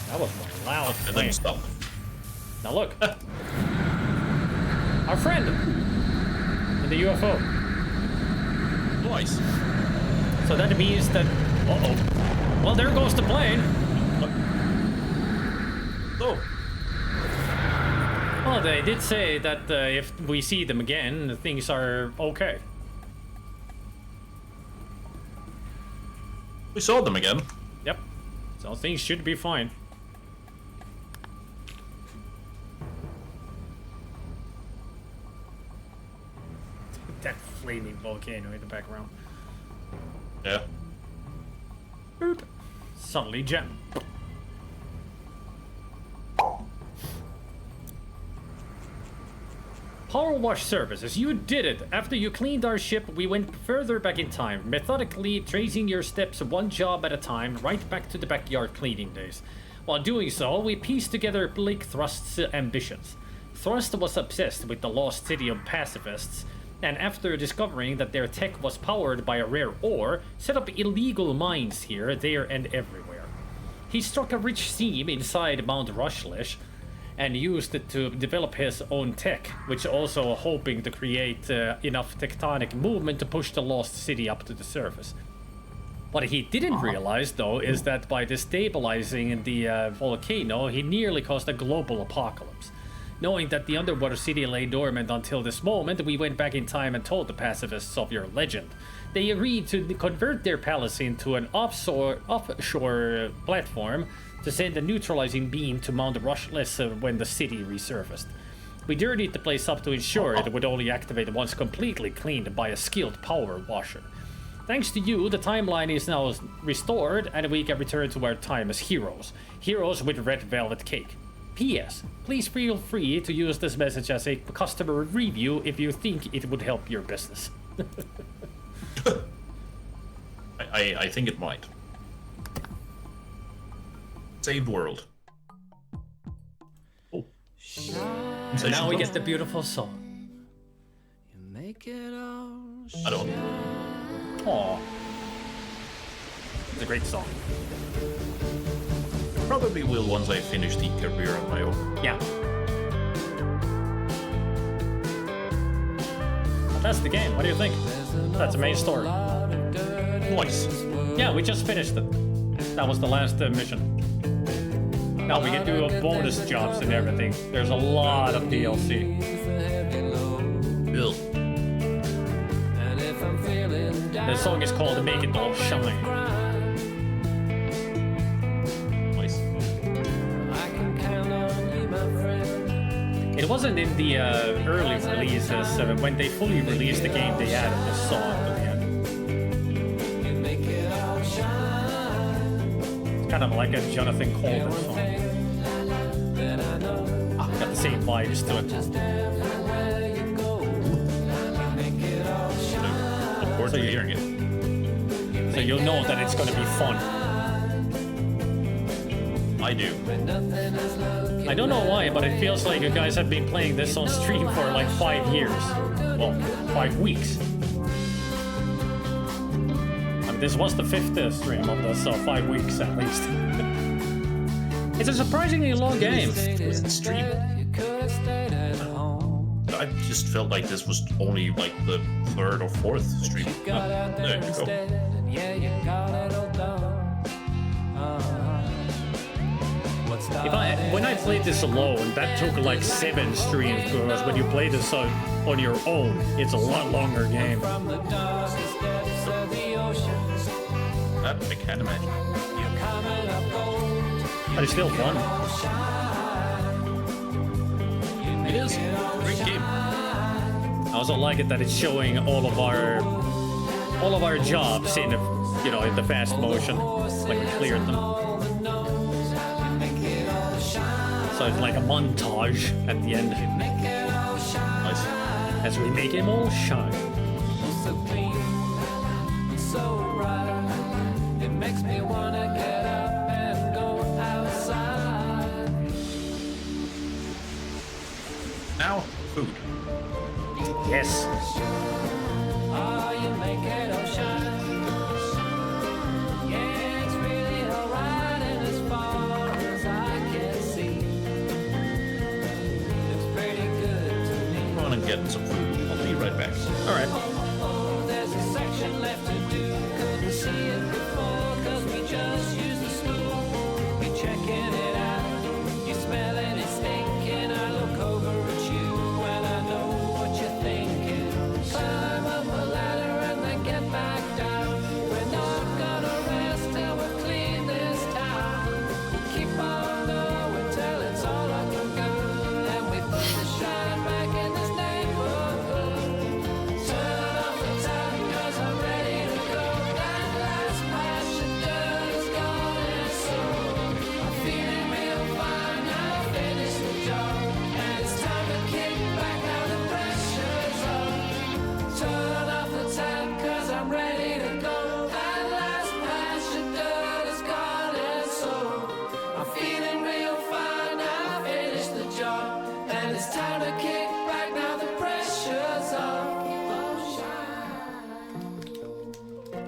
That was one loud And plane. then stop. Now look. Our friend in the UFO. Nice. So that means that... Uh-oh. Well, there goes the plane. Oh. Well, they did say that if we see them again, things are okay. We saw them again. Yep. So things should be fine. That flaming volcano in the background. Yeah. Boop. Suddenly gem. PowerWash services, you did it! After you cleaned our ship, we went further back in time, methodically tracing your steps one job at a time, right back to the backyard cleaning days. While doing so, we pieced together Blake Thrust's ambitions. Thrust was obsessed with the lost city of pacifists, and after discovering that their tech was powered by a rare ore, set up illegal mines here, there, and everywhere. He struck a rich seam inside Mount Rushlish, and used it to develop his own tech, which also hoping to create enough tectonic movement to push the lost city up to the surface. What he didn't realize, though, is that by destabilizing the volcano, he nearly caused a global apocalypse. Knowing that the underwater city lay dormant until this moment, we went back in time and told the pacifists of your legend. They agreed to convert their palace into an offshore platform to send a neutralizing beam to Mount Rushlish when the city resurfaced. We dirtied the place up to ensure it would only activate once completely cleaned by a skilled power washer. Thanks to you, the timeline is now restored and we can return to our time as heroes. Heroes with red velvet cake. P.S. Please feel free to use this message as a customer review if you think it would help your business. I think it might. Saved world. Oh. And now we get the beautiful song. I don't. Aww. It's a great song. Probably will once I finish the career on my own. Yeah. But that's the game. What do you think? That's the main story. Nice. Yeah, we just finished it. That was the last mission. Now we can do bonus jobs and everything. There's a lot of DLC. Bill. The song is called Make It All Shine. Nice. It wasn't in the early releases. When they fully released the game, they added this song to the end. It's kind of like a Jonathan Colton song. Got the same vibes to it. Of course, you're hearing it. So you'll know that it's going to be fun. I do. I don't know why, but it feels like you guys have been playing this on stream for like 5 years. Well, 5 weeks. I mean, this was the 5th stream of this, so 5 weeks at least. It's a surprisingly long game. Stream. I just felt like this was only like the 3rd or 4th stream. There you go. When I played this alone, that took like 7 streams, because when you play this on your own, it's a lot longer game. That I can't imagine. But it's still fun. It is. Great game. I also like it that it's showing all of our jobs in in the fast motion, like we cleared them. So it's like a montage at the end. Nice. As we make them all shine. Now, food. Yes. Run and get some food. I'll be right back. All right. There's a section left to do. Couldn't see it before, 'cause we just used the stool. You're checking it out. You're smelling it stinking. I look over at you and I know what you're thinking. Climb up a ladder and then get back down. We're not gonna rest till we've cleaned this town. We'll keep on going till it's all I can go. Then we put the shine back in this neighborhood. Turn off the tap 'cause I'm ready to go. That last patch of dirt is gone and so I'm feeling real fine. Now I finished the job and it's time to kick back. Now the pressure's on. Turn off the tap 'cause I'm ready to go. That last patch of dirt is gone and so I'm feeling real fine. Now I finished the job and it's time to kick back. Now the pressure's on.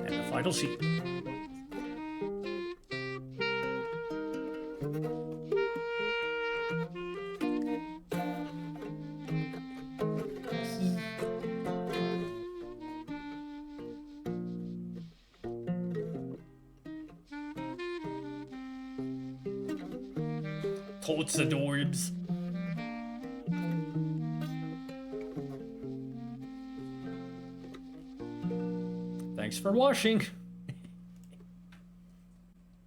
And the final scene. Totes adorbs. Thanks for watching.